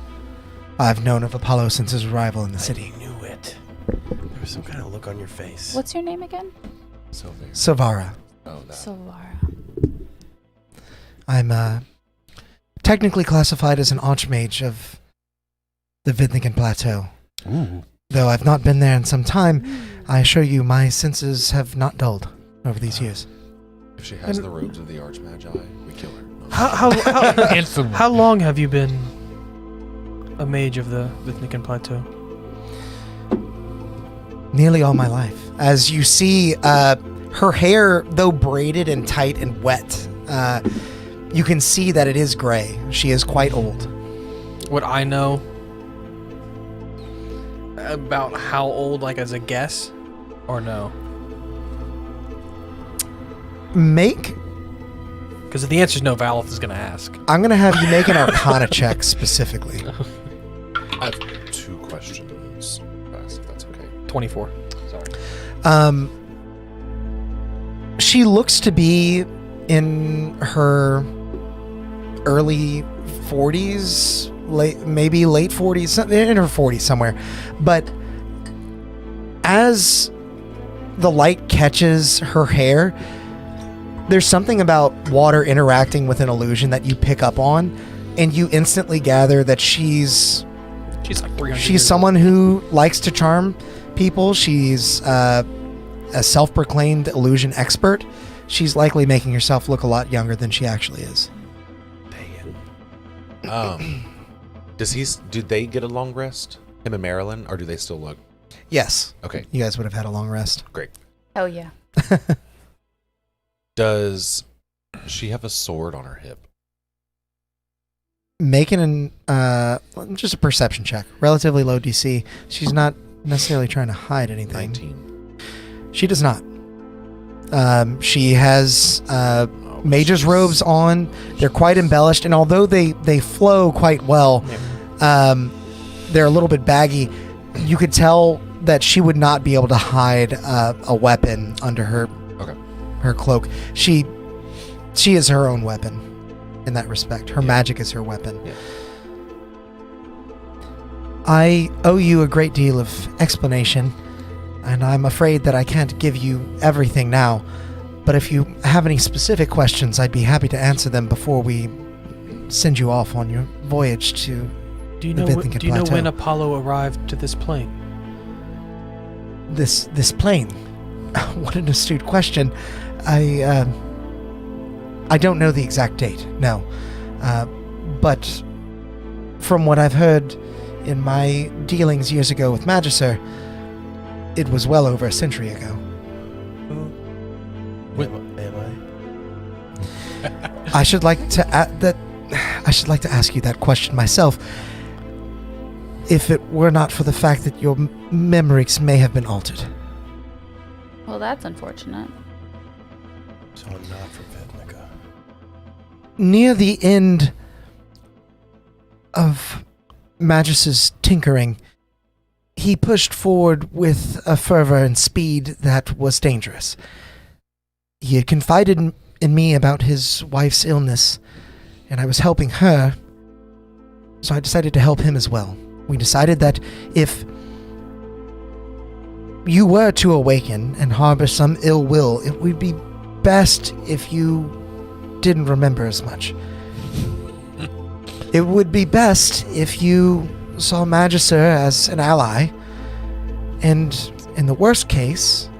I've known of Apollo since his arrival in the city. I knew it. There was some kind of look on your face. What's your name again? Sylvia. Savara. Oh, that. Solvara. I'm technically classified as an archmage of the Vitnikan Plateau. Ooh. Though I've not been there in some time, I assure you my senses have not dulled over these years. If she has the robes of the Archmagi, we kill her. No. How long have you been a mage of the Vitnikan Plateau? Nearly all my life. As you see, her hair, though braided and tight and wet, you can see that it is gray. She is quite old. Would I know about how old, like as a guess, or no? Make... Because if the answer's no, Valith is going to ask. I'm going to have you make an Arcana check specifically. I have 2 questions. Fast, if that's okay. 24. Sorry. She looks to be in her early 40s, maybe late 40s, in her 40s somewhere. But as the light catches her hair, there's something about water interacting with an illusion that you pick up on, and you instantly gather that she's like 300 she's years someone who likes to charm people. She's a self-proclaimed illusion expert. She's likely making herself look a lot younger than she actually is. Do they get a long rest? Him and Marilyn, or do they still look? Yes. Okay, You guys would have had a long rest. great. Oh yeah. Does she have a sword on her hip? Making just a perception check. Relatively low DC. She's not necessarily trying to hide anything. 19. She does not. She has mage's robes on. They're quite embellished, and although they flow quite well, they're a little bit baggy. You could tell that she would not be able to hide a weapon under her cloak. She is her own weapon in that respect. Her magic is her weapon. Yeah. I owe you a great deal of explanation, and I'm afraid that I can't give you everything now. But if you have any specific questions, I'd be happy to answer them before we send you off on your voyage to Do you the know? Vitnikan Do you know Plateau. when Apollo arrived to this plane? This plane. What an astute question. I don't know the exact date, no. But from what I've heard in my dealings years ago with Magister, it was well over a century ago. Am I? I should like to ask you that question myself. If it were not for the fact that your memories may have been altered. Well, that's unfortunate. So I'm not from Vednica. Near the end of Magus' tinkering, he pushed forward with a fervor and speed that was dangerous. He had confided in me about his wife's illness, and I was helping her, so I decided to help him as well. We decided that if you were to awaken and harbor some ill will, it would be best if you didn't remember as much. It would be best if you saw Magister as an ally, and in the worst case,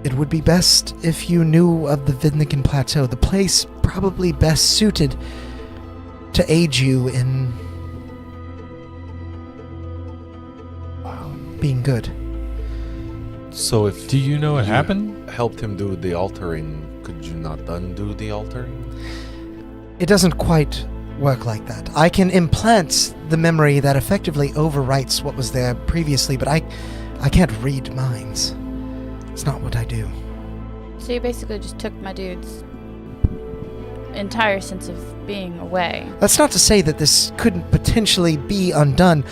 It would be best if you knew of the Vidnikin Plateau, the place probably best suited to aid you in being good. So if Do you know what you happened? helped him do the altering, could you not undo the altering? It doesn't quite work like that. I can implant the memory that effectively overwrites what was there previously, but I can't read minds. It's not what I do. So you basically just took my dude's entire sense of being away. That's not to say that this couldn't potentially be undone,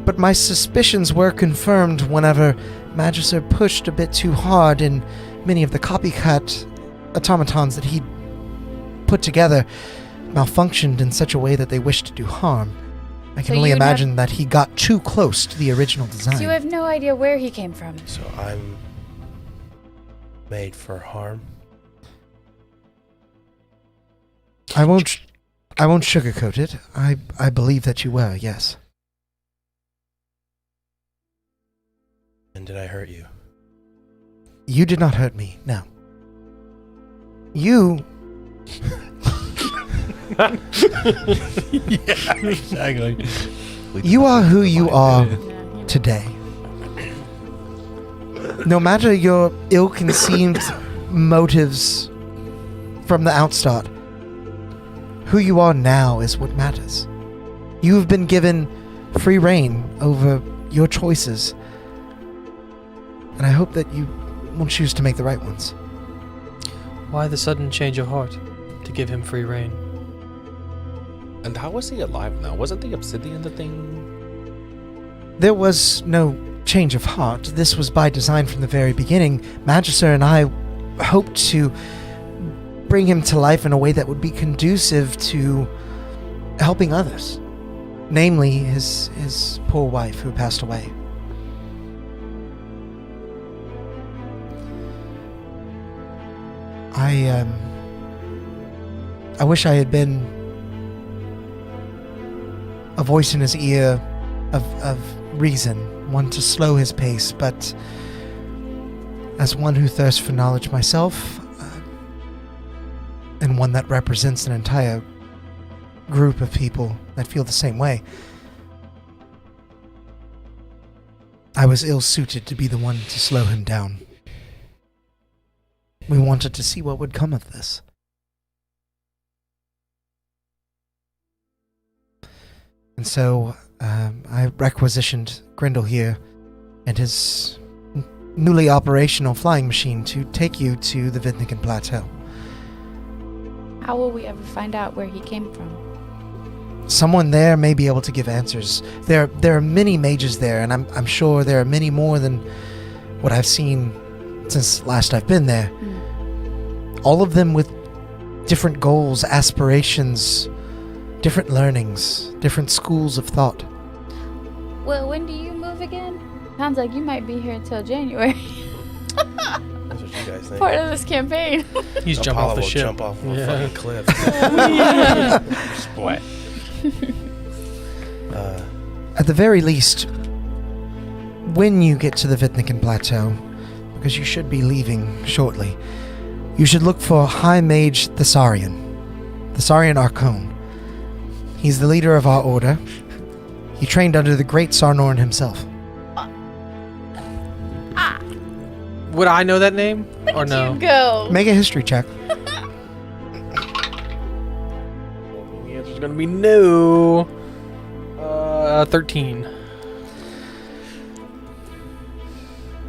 but my suspicions were confirmed whenever Magister pushed a bit too hard and many of the copycat automatons that he'd put together malfunctioned in such a way that they wished to do harm. I can So only you imagine that he got too close to the original design. So you have no idea where he came from. So I'm made for harm. I won't sugarcoat it. I believe that you were, yes. And did I hurt you? You did not hurt me, no. You Yeah, exactly. You are who you are today. No matter your ill-conceived motives from the outstart, who you are now is what matters. You have been given free reign over your choices, and I hope that you will choose to make the right ones. Why the sudden change of heart to give him free reign? And how was he alive now? Wasn't the obsidian the thing? There was no change of heart. This was by design from the very beginning. Magister and I hoped to bring him to life in a way that would be conducive to helping others. Namely, his poor wife who passed away. I wish I had been a voice in his ear of reason, one to slow his pace, but as one who thirsts for knowledge myself, and one that represents an entire group of people that feel the same way, I was ill-suited to be the one to slow him down. We wanted to see what would come of this. And so, I requisitioned Grindel here and his newly operational flying machine to take you to the Vidnikin Plateau. How will we ever find out where he came from? Someone there may be able to give answers. There are many mages there, and I'm sure there are many more than what I've seen since last I've been there. All of them with different goals, aspirations, different learnings, different schools of thought. Well, when do you move again? Sounds like you might be here until January. That's what you guys think. Part of this campaign. He's jump off the will ship. jump off of a Yeah. fucking cliff. Splat. At the very least, when you get to the Vidnikin Plateau, because you should be leaving shortly, you should look for High Mage Thessarian Archon. He's the leader of our order. He trained under the great Sonoran himself. Would I know that name? Or no? You go. Make a history check. The answer's gonna be no. 13.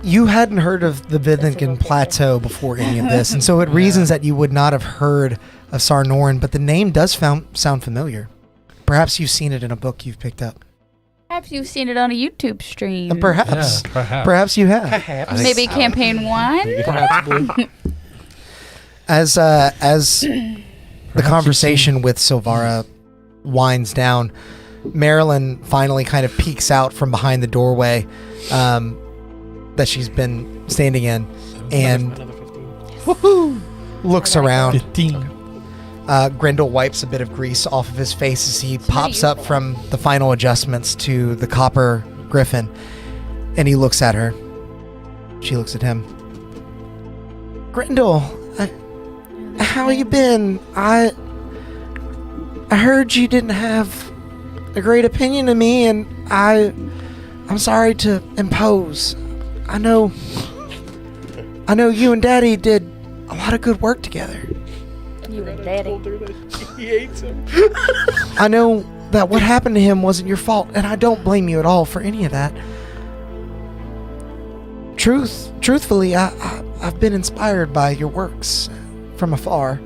You hadn't heard of the Vidnikin Plateau before any of this, and so it reasons that you would not have heard of Sonoran, but the name does sound familiar. Perhaps you've seen it in a book you've picked up. Perhaps you've seen it on a YouTube stream. Perhaps. Yeah, perhaps. Perhaps you have. I think Maybe campaign 1? As the conversation with Silvara winds down, Marilyn finally kind of peeks out from behind the doorway that she's been standing in and looks around. 15. Grindel wipes a bit of grease off of his face as he pops up from the final adjustments to the copper griffin, and he looks at her. She looks at him. Grendel, how you been? I heard you didn't have a great opinion of me, and I'm sorry to impose. I know you and Daddy did a lot of good work together. You and Daddy. He hates him. I know that what happened to him wasn't your fault, and I don't blame you at all for any of that. Truthfully, I've been inspired by your works from afar,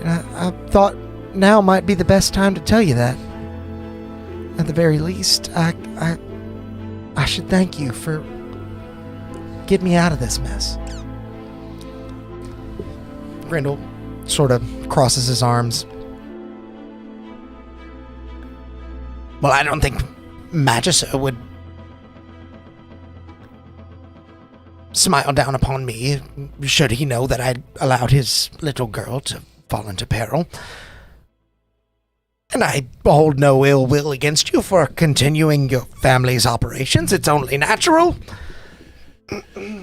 and I thought now might be the best time to tell you that. At the very least, I should thank you for getting me out of this mess. Grendel sort of crosses his arms. Well, I don't think Magissa would smile down upon me should he know that I'd allowed his little girl to fall into peril. And I hold no ill will against you for continuing your family's operations. It's only natural.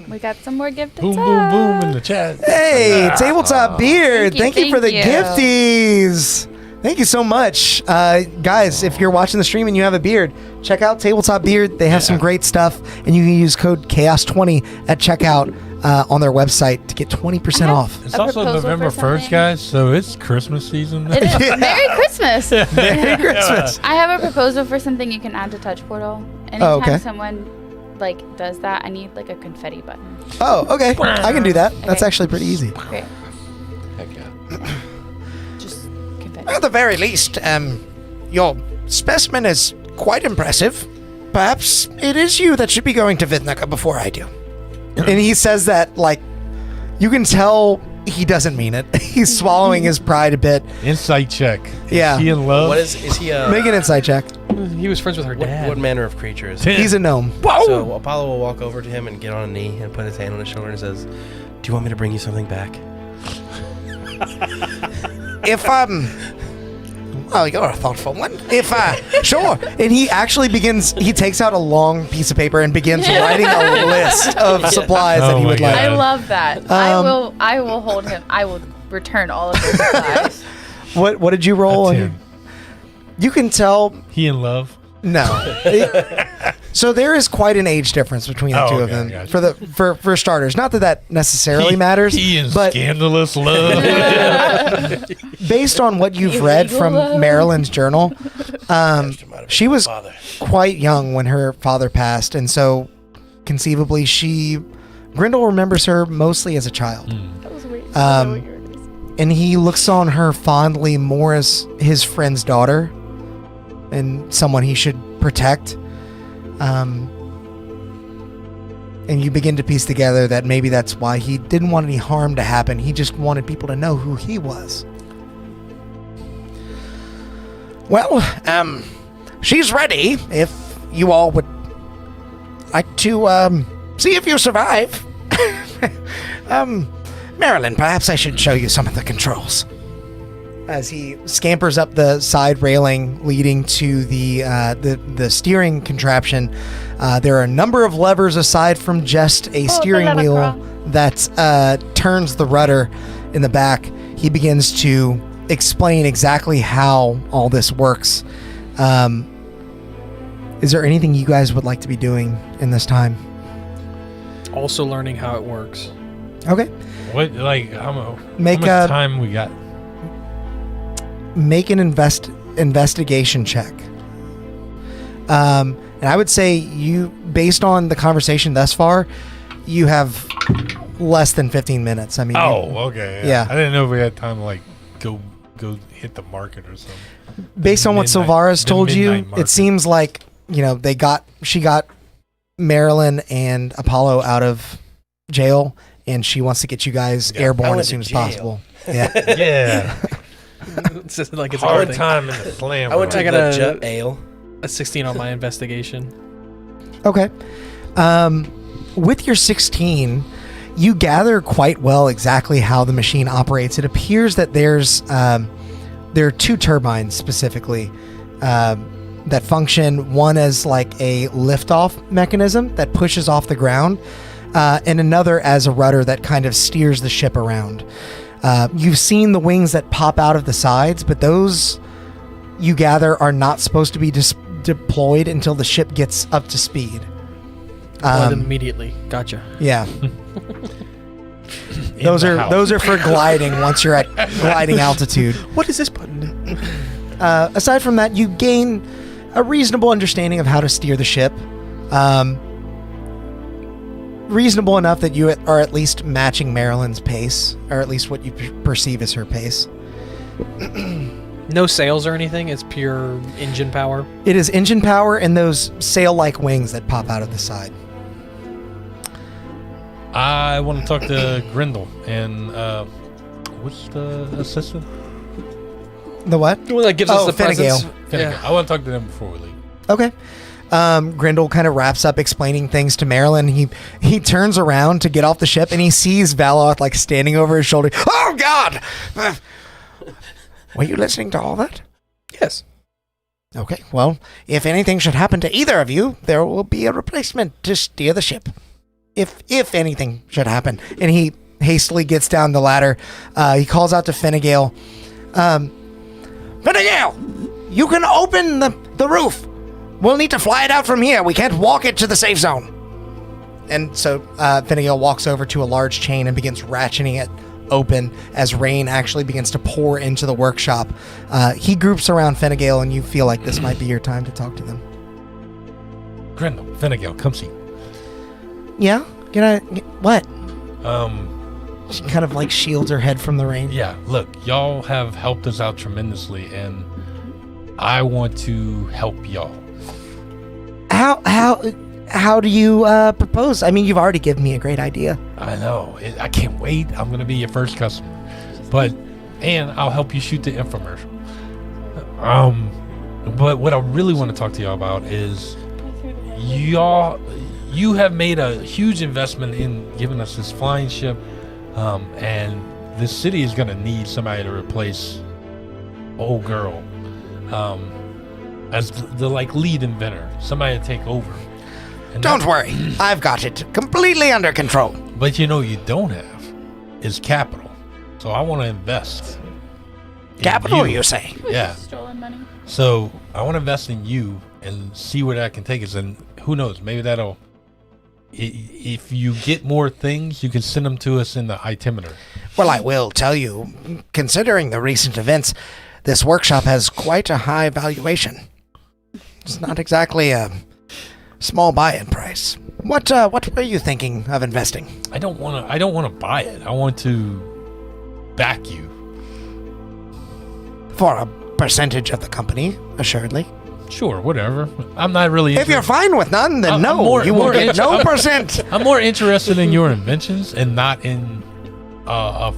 We got some more gifted Boom, boom, boom in the chat. Hey, Tabletop Beard. Thank you for the gifties. Thank you so much. Guys, if you're watching the stream and you have a beard, check out Tabletop Beard. They have some great stuff, and you can use code CHAOS20 at checkout on their website to get 20% off. It's also November 1st, guys, so it's Christmas season. It is. Merry Christmas. Merry Christmas. I have a proposal for something you can add to Touch Portal. Anytime someone does that, I need a confetti button. Oh, okay. I can do that. That's actually pretty easy. Great. Heck yeah. Just confetti. At the very least, your specimen is quite impressive. Perhaps it is you that should be going to Vidnaka before I do. And he says that, you can tell he doesn't mean it. He's swallowing his pride a bit. Insight check. Yeah. Is he in love? What is he? Make an insight check. He was friends with her dad. What manner of creature is he? 10. He's a gnome. So Apollo will walk over to him and get on a knee and put his hand on his shoulder and says, "Do you want me to bring you something back?" If well, you're a thoughtful one. Sure. And he actually he takes out a long piece of paper and begins writing a list of supplies that he would like. I love that. I will hold him. I will return all of those supplies. What did you roll? A 10. You can tell. He in love? No. So there is quite an age difference between the two of them. Gotcha. For starters. Not that necessarily matters. He in but scandalous love. based on what you've read from Marilyn's journal, she was quite young when her father passed, and so conceivably Grendel remembers her mostly as a child. That was weird. And he looks on her fondly more as his friend's daughter and someone he should protect. And you begin to piece together that maybe that's why he didn't want any harm to happen. He just wanted people to know who he was. Well, she's ready if you all would like to see if you survive. Marilyn, perhaps I should show you some of the controls. As he scampers up the side railing leading to the steering contraption, there are a number of levers aside from just a steering wheel that turns the rudder in the back. He begins to explain exactly how all this works. Is there anything you guys would like to be doing in this time? Also learning how it works. Okay. What, how Make much time we got? Make an investigation check. And I would say based on the conversation thus far, you have less than 15 minutes. I mean, okay. Yeah. I didn't know if we had time to go hit the market or something. Based on what Silvara's told you, midnight market. it seems like, she got Marilyn and Apollo out of jail, and she wants to get you guys airborne as soon as possible. Yeah. Yeah. It's just like it's Hard everything. time in the slam. I went to I got the a- Jet Ale. A 16 on my investigation. Okay. With your 16, you gather quite well exactly how the machine operates. It appears that there are two turbines specifically that function, one as like a liftoff mechanism that pushes off the ground, and another as a rudder that kind of steers the ship around. You've seen the wings that pop out of the sides, but those, you gather, are not supposed to be deployed until the ship gets up to speed. Immediately. Gotcha. Yeah. Those are for gliding once you're at gliding altitude. What is this button? Aside from that, you gain a reasonable understanding of how to steer the ship. Reasonable enough that you are at least matching Marilyn's pace, or at least what you perceive as her pace. No sails or anything? It's pure engine power? It is engine power and those sail-like wings that pop out of the side. I want to talk to Grindel and what's the assistant? The what? The one that gives us the Finnegan. presents. Yeah. I want to talk to them before we leave. Okay. Grindel kind of wraps up explaining things to Marilyn. He turns around to get off the ship and he sees Valoth like standing over his shoulder. Oh God! Were you listening to all that? Yes. Okay, well, if anything should happen to either of you, there will be a replacement to steer the ship. If anything should happen. And he hastily gets down the ladder. He calls out to Finnegan. Finnegan! You can open the roof! We'll need to fly it out from here. We can't walk it to the safe zone. And so Finnegan walks over to a large chain and begins ratcheting it open as rain actually begins to pour into the workshop. He groups around Finnegan, and you feel like this might be your time to talk to them. Grindel, Finnegan, come see. Yeah? What? Um, She kind of like shields her head from the rain. Yeah, look, y'all have helped us out tremendously, and I want to help y'all. How do you propose? I mean, you've already given me a great idea. I know. I can't wait. I'm going to be your first customer. And I'll help you shoot the infomercial. But what I really want to talk to y'all about is you have made a huge investment in giving us this flying ship, and this city is going to need somebody to replace old girl as the like lead inventor, somebody to take over. And Don't worry, I've got it completely under control. But you don't have is capital. So I want to invest. in Capital, you say? Yeah. Stolen money. So I want to invest in you and see where that can take us. And who knows, maybe that'll. If you get more things, you can send them to us in the itimeter. Well, I will tell you, considering the recent events, this workshop has quite a high valuation. It's not exactly a small buy-in price. What were you thinking of investing? I don't want to buy it. I want to back you. For a percentage of the company, assuredly. Sure, whatever. I'm not really. If you're fine with none, then you will get no percent. I'm more interested in your inventions and not in.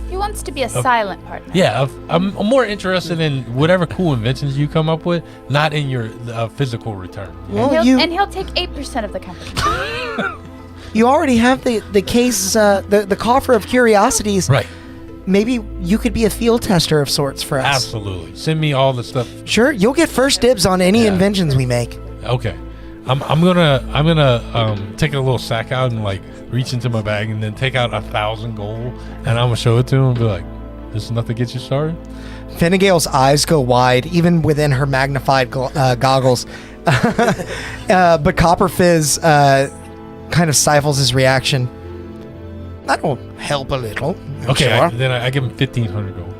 He wants to be a silent partner. Yeah, I'm more interested in whatever cool inventions you come up with, not in your physical return. Well, and he'll take 8% of the company. You already have the case, the coffer of curiosities. Right. Maybe you could be a field tester of sorts for us. Absolutely. Send me all the stuff. Sure, you'll get first dibs on any inventions we make. Okay. I'm gonna take a little sack out and like reach into my bag and then take out 1,000 gold and I'm gonna show it to him and be like, "This is enough to get you started." Finnegan's eyes go wide, even within her magnified goggles. But Copper Fizz kind of stifles his reaction. That'll help a little. Okay, sure. then I give him 1,500 gold.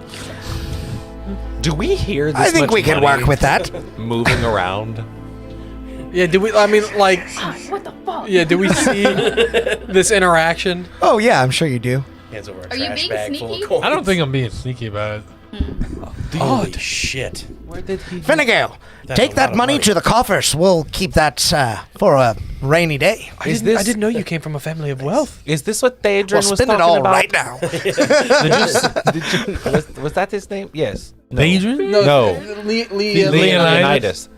Do we hear this I think much we can money work with that. moving around? Yeah, did we, I mean, like, What the fuck? yeah, did we see this interaction? Oh yeah, I'm sure you do. Hands over a Are you trash being bag full sneaky? of coins. I don't think I'm being sneaky about it. Holy shit. Where did he? Finnegan, That's take a that lot of money money. to the coffers. We'll keep that for a rainy day. I Is didn't, I this- didn't know you came from a family of wealth. Is this what Daedrin We'll was spend it talking all about? right now. Was that his name? Yes. No. Adrian? No. Leonidas.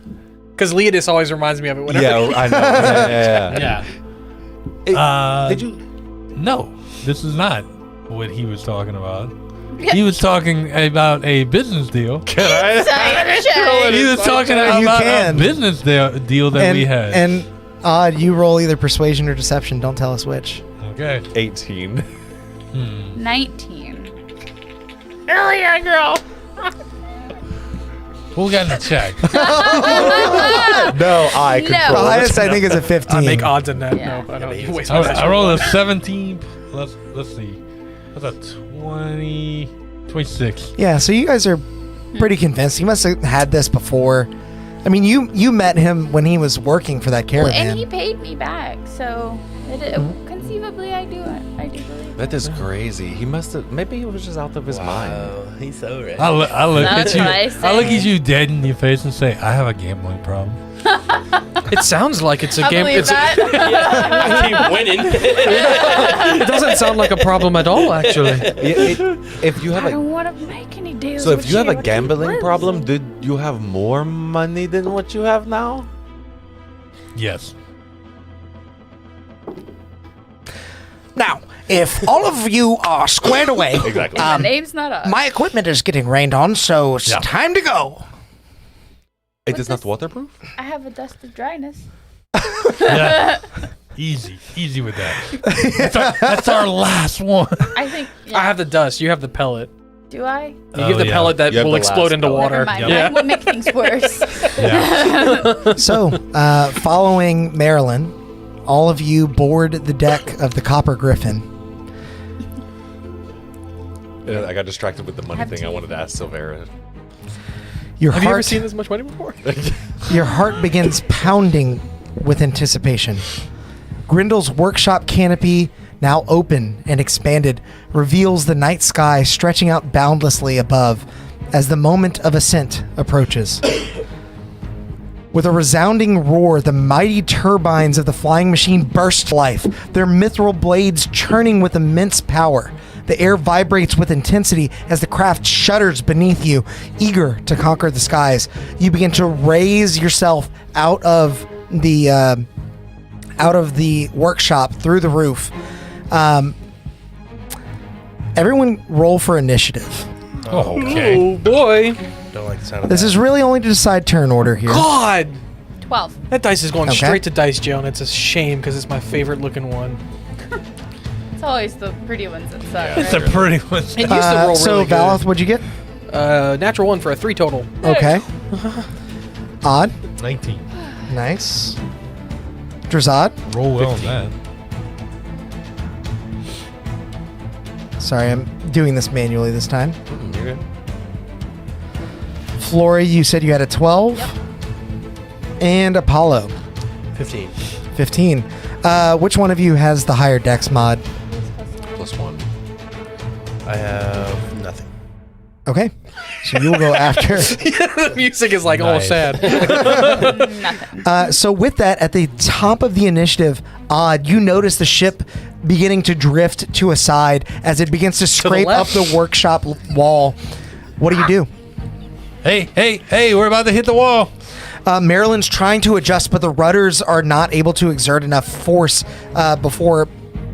Because Leonidas always reminds me of it whenever. Yeah, I know. Yeah. Yeah. Did you? No, this is not what he was talking about. He was talking about a business deal. Can I? He was talking You about can. a business deal that we had. And you roll either persuasion or deception. Don't tell us which. Okay. 18. 19. Hell yeah, girl. Who got in the chat? No, I No. The control it. highest I think is a 15. I make odds in that. Yeah. No, I don't waste I, my dice I on rolled that. a 17. Let's see. That's a 20. 26. Yeah, so you guys are pretty convinced. He must have had this before. I mean, you met him when he was working for that Well, caravan. and he paid me back, so conceivably I do believe. That is crazy. He must have. Maybe he was just out of his mind. He's so rich. I look That's at you. what I I look say. at you dead in your face and say, "I have a gambling problem." It sounds like it's a I game. believe that. I keep winning. It doesn't sound like a problem at all, actually. If you have I a don't want to make any deals. so if with you have a I keep gambling lives. problem, did you have more money than what you have now? Yes. Now, if all of you are squared away, Exactly. My name's not up. my equipment is getting rained on, so it's Yeah. time to go. It What's is not this? waterproof. I have a dust of dryness. Yeah. Easy with that. That's our last one. I think. I have the dust. You have the pellet. Do I? You Oh, give the yeah. pellet that You have will the explode last into pellet. water. Never mind. Yeah. Mine would make things worse. Yeah. So, following Marilyn, all of you board the deck of the Copper Griffin. I got distracted with the money Have thing. I teeth. wanted to ask Silvera. Your Have you ever heart, seen this much money before? your heart begins pounding with anticipation. Grindel's workshop canopy, now open and expanded, reveals the night sky stretching out boundlessly above as the moment of ascent approaches. With a resounding roar, the mighty turbines of the flying machine burst to life, their mithril blades churning with immense power. The air vibrates with intensity as the craft shudders beneath you, eager to conquer the skies. You begin to raise yourself out of the workshop through the roof. Everyone roll for initiative. Okay. Oh boy! Don't like the sound of This that. is really only to decide turn order here. God, 12. that dice is going Okay. straight to Dice Jail, and it's a shame because it's my favorite looking one. It's always the pretty ones that suck. It's a right? pretty one. It used to roll So, really Valath, good. what'd you get? Natural 1 for a 3 total. Okay. Odd. 19. Nice. Drazad. Roll well on that. Sorry, I'm doing this manually this time. You're good. Flora, you said you had a 12. Yep. And Apollo, 15. 15. Which one of you has the higher dex mod? +1. I have nothing. Okay. So you will go after. The music is like all Nice. sad. Nothing. So with that, at the top of the initiative, Odd, you notice the ship beginning to drift to a side as it begins to scrape up left. the workshop wall. What do you do? Hey, we're about to hit the wall. Marilyn's trying to adjust, but the rudders are not able to exert enough force before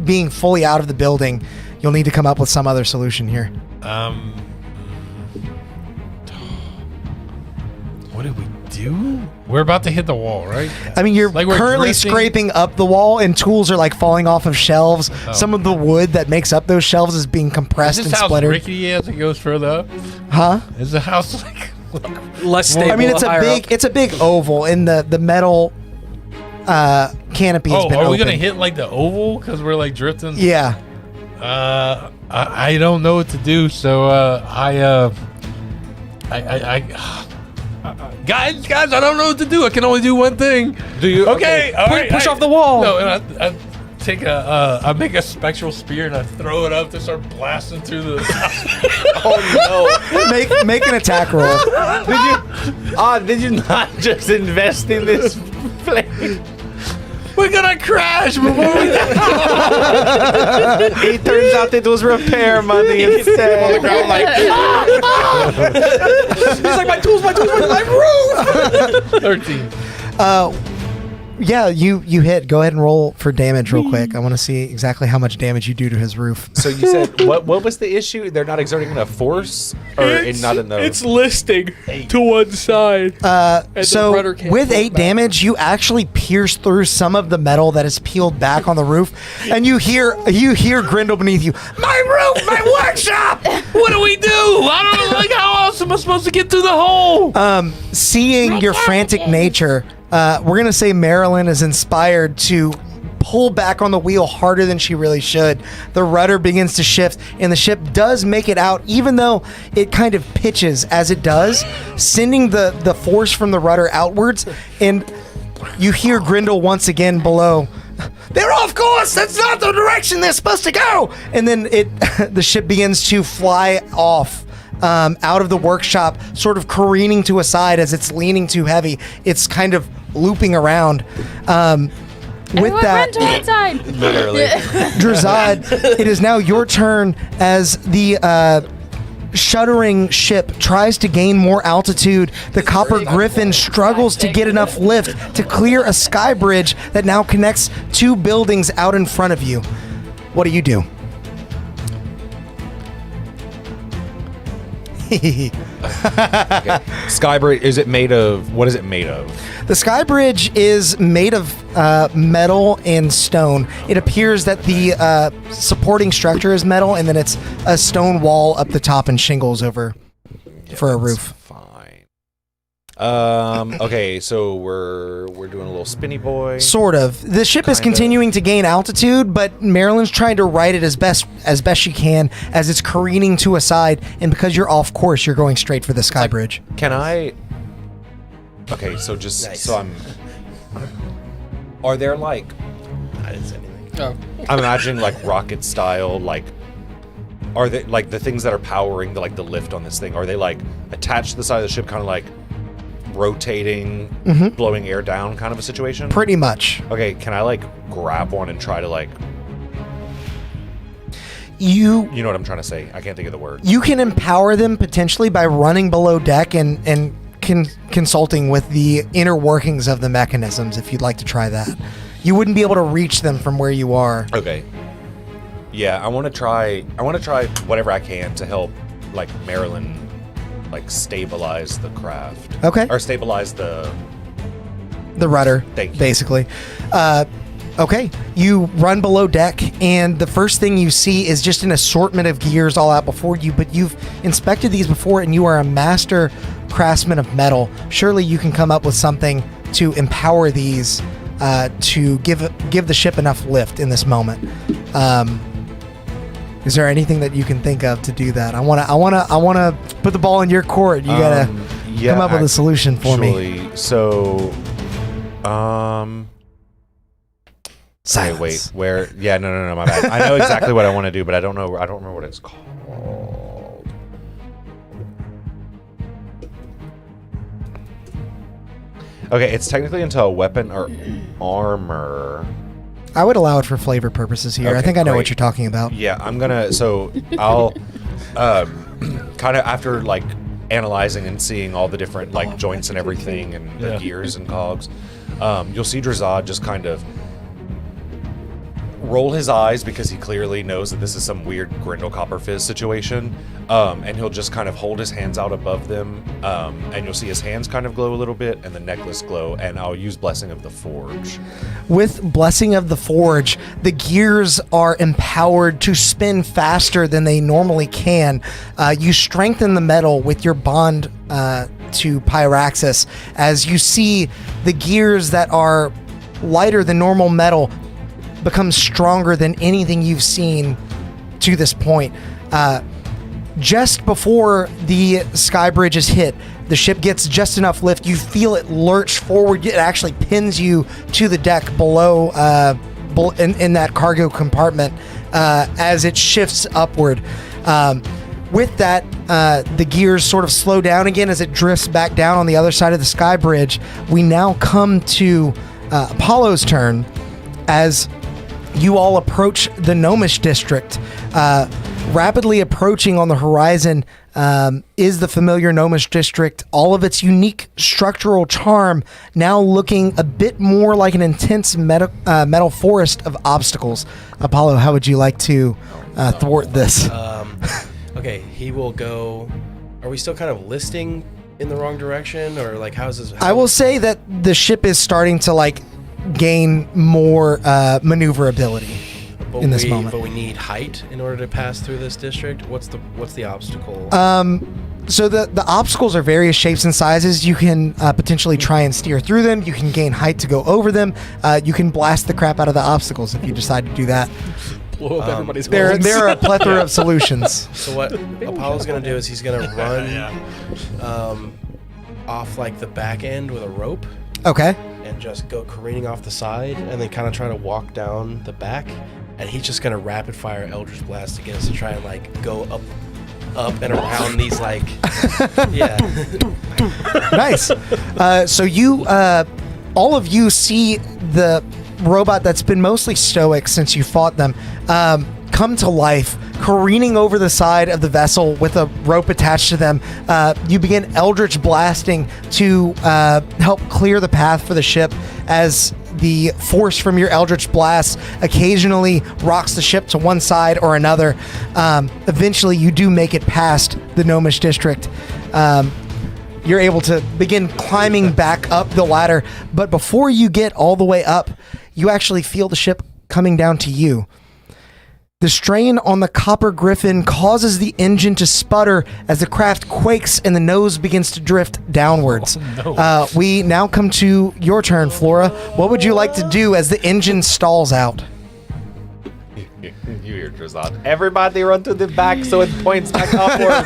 being fully out of the building. You'll need to come up with some other solution here. What did we do? We're about to hit the wall, right? I mean, you're Like we're currently drifting? scraping up the wall, and tools are like falling off of shelves. Oh. Some of the wood that makes up those shelves is being compressed Is and this house splintered. rickety as it goes further up? Huh? Is the house like Less stable. I mean, it's a higher big, up. it's a big oval, and the metal canopy has Oh, been are we opened. gonna hit like the oval because we're like drifting? Yeah. I don't know what to do, so guys, I don't know what to do. I can only do one thing. Do you? Okay, all right, push off the wall. No, and I take I make a spectral spear and I throw it up to start blasting through the. Oh Make an attack roll. no! Did you not just invest in this place? We're gonna crash before we. It turns out it was repair money instead. He's like, my tools, my roof! 13. Yeah, you hit. Go ahead and roll for damage real quick. I want to see exactly how much damage you do to his roof. So you said what was the issue? They're not exerting enough force, or not enough. It's listing to one side. So with 8 damage, you actually pierce through some of the metal that is peeled back on the roof, and you hear Grindel beneath you. My roof, my workshop. What do we do? I don't know. Like, how else am I supposed to get through the hole? Seeing your frantic nature, we're gonna say Marilyn is inspired to pull back on the wheel harder than she really should. The rudder begins to shift, and the ship does make it out, even though it kind of pitches as it does, sending the force from the rudder outwards. And you hear Grindel once again below. They're off course. That's not the direction they're supposed to go. And then the ship begins to fly off. Out of the workshop, sort of careening to a side as it's leaning too heavy. It's kind of looping around. With that, run to one side. Literally. Drazad, it is now your turn as the shuddering ship tries to gain more altitude. The Copper Griffin struggles to get enough lift to clear a sky bridge that now connects 2 buildings out in front of you. What do? Okay. Skybridge, is it made of? What is it made of? The sky bridge is made of metal and stone. It appears that the supporting structure is metal, and then it's a stone wall up the top and shingles over for a roof. Fine. Okay, so we're doing a little spinny boy. Sort of. The ship is continuing to gain altitude, but Marilyn's trying to right it as best she can as it's careening to a side. And because you're off course, you're going straight for the sky bridge. Can I? Okay, so just Nice. so I'm. Are there like? I didn't say anything. I'm imagining like rocket style, like. Are they like the things that are powering the lift on this thing? Are they like attached to the side of the ship, kind of like rotating, blowing air down, kind of a situation? Pretty much. Okay, can I like grab one and try to like? You know what I'm trying to say? I can't think of the word. You can empower them potentially by running below deck and consulting with the inner workings of the mechanisms if you'd like to try that. You wouldn't be able to reach them from where you are. Okay. Yeah, I want to try whatever I can to help like Marilyn like stabilize the craft. Okay. Or stabilize the rudder, Thank you. basically. Okay, you run below deck, and the first thing you see is just an assortment of gears all out before you, but you've inspected these before, and you are a master craftsman of metal. Surely you can come up with something to empower these to give the ship enough lift in this moment. Is there anything that you can think of to do that? I wanna put the ball in your court. You gotta come up with a solution for me. So, Silence. wait, where? Yeah, no, my bad. I know exactly what I want to do, but I don't remember what it's called. Okay, it's technically into a weapon or armor. I would allow it for flavor purposes here. I Okay, think I know great. what you're talking about. Yeah, I'll kind of after like analyzing and seeing all the different like joints and everything and the gears and cogs, you'll see Drazad just kind of roll his eyes because he clearly knows that this is some weird Grindel Copper Fizz situation, and he'll just kind of hold his hands out above them, and you'll see his hands kind of glow a little bit and the necklace glow, and I'll use Blessing of the Forge. With Blessing of the Forge, the gears are empowered to spin faster than they normally can. You strengthen the metal with your bond to Pyraxis as you see the gears that are lighter than normal metal become stronger than anything you've seen to this point. Just before the sky bridge is hit, the ship gets just enough lift. You feel it lurch forward. It actually pins you to the deck below in that cargo compartment as it shifts upward. With that, the gears sort of slow down again as it drifts back down on the other side of the sky bridge. We now come to Apollo's turn as you all approach the Gnomish district. Rapidly approaching on the horizon is the familiar Gnomish district. All of its unique structural charm now looking a bit more like an intense metal forest of obstacles. Apollo, how would you like to thwart this? Okay, he will go. Are we still kind of listing in the wrong direction, or like how's this? I will say that the ship is starting to like gain more maneuverability in this moment. But we need height in order to pass through this district. What's the obstacle? So the obstacles are various shapes and sizes. You can potentially try and steer through them. You can gain height to go over them. You can blast the crap out of the obstacles if you decide to do that. Blow up everybody's There homes. are a plethora of solutions. So what Apollo's gonna do is he's gonna run off like the back end with a rope Okay. and just go careening off the side, and then kind of try to walk down the back. And he's just gonna rapid fire Eldritch Blast again to try and like go up and around these like Nice. So you, all of you see the robot that's been mostly stoic since you fought them, come to life, careening over the side of the vessel with a rope attached to them. You begin Eldritch blasting to help clear the path for the ship as the force from your Eldritch Blast occasionally rocks the ship to one side or another. Eventually, you do make it past the Gnomish district. You're able to begin climbing back up the ladder, but before you get all the way up, you actually feel the ship coming down to you. The strain on the Copper Griffin causes the engine to sputter as the craft quakes and the nose begins to drift downwards. Oh, no. We now come to your turn, Flora. What would you like to do as the engine stalls out? You hear Drazad. Everybody run to the back so it points back upward.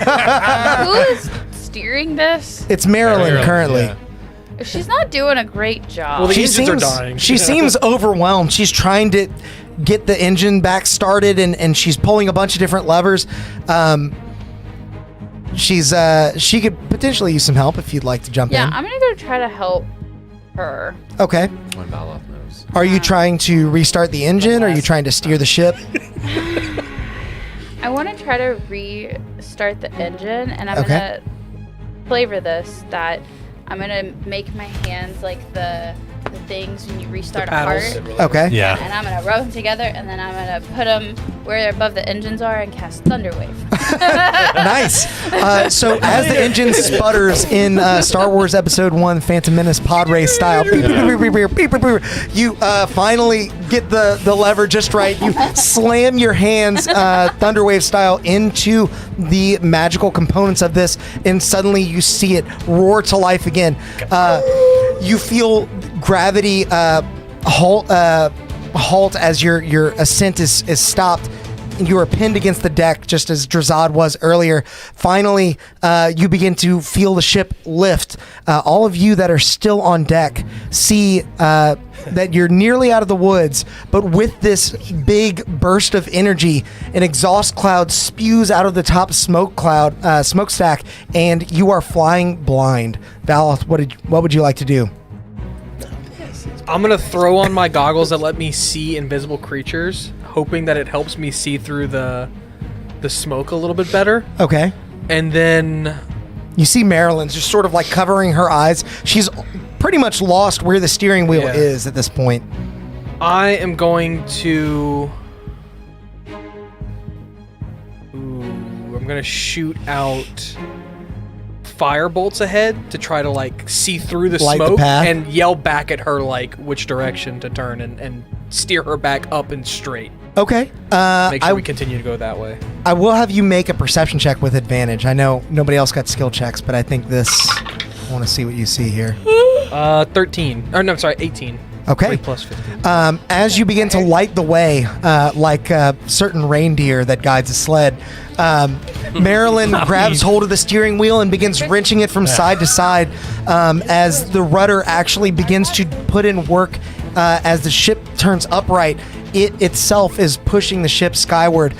Who is steering this? It's Marilyn currently. Yeah. She's not doing a great job. Well, the She engines are seems, dying. she seems overwhelmed. She's trying to get the engine back started, and she's pulling a bunch of different levers. She could potentially use some help if you'd like to jump Yeah, in. I'm gonna go try to help her. Okay. When Baloth knows. Are you trying to restart the engine? Or are you trying to steer the ship? I want to try to restart the engine, and I'm Okay. gonna flavor this that I'm gonna make my hands like the things when you restart a paddles. part. Okay. Yeah. And I'm gonna rub them together, and then I'm gonna put them where they're above the engines are and cast Thunderwave. Nice. So as the engine sputters in Star Wars Episode 1 Phantom Menace pod race style, beep, beep, beep, beep, beep, beep, beep, you finally get the lever just right. You slam your hands Thunderwave style into the magical components of this, and suddenly you see it roar to life again. You feel gravity halt as your ascent is stopped. You are pinned against the deck just as Drazad was earlier. Finally, you begin to feel the ship lift. All of you that are still on deck see that you're nearly out of the woods, but with this big burst of energy, an exhaust cloud spews out of the top smokestack, and you are flying blind. Valoth, what would you like to do? I'm gonna throw on my goggles that let me see invisible creatures, hoping that it helps me see through the smoke a little bit better. Okay. And then You see Marilyn's just sort of like covering her eyes. She's pretty much lost where the steering wheel is at this point. I am going to... I'm gonna shoot out fire bolts ahead to try to like see through the Light the smoke path? and yell back at her like which direction to turn and steer her back up and straight. Okay. Make sure we continue to go that way. I will have you make a perception check with advantage. I know nobody else got skill checks, but I think this... I want to see what you see here. 13. Or no, I'm sorry, 18. Okay. 3 plus 15. As you begin to light the way, like a certain reindeer that guides a sled, Marilyn grabs hold of the steering wheel and begins wrenching it from side to side as the rudder actually begins to put in work as the ship turns upright. It itself is pushing the ship skyward.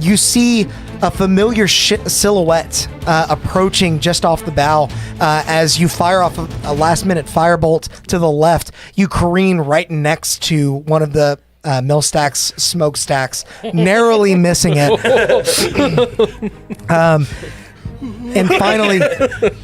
You see a familiar silhouette approaching just off the bow as you fire off a last-minute firebolt to the left. You careen right next to one of the mill stacks, smokestacks, narrowly missing it. And finally,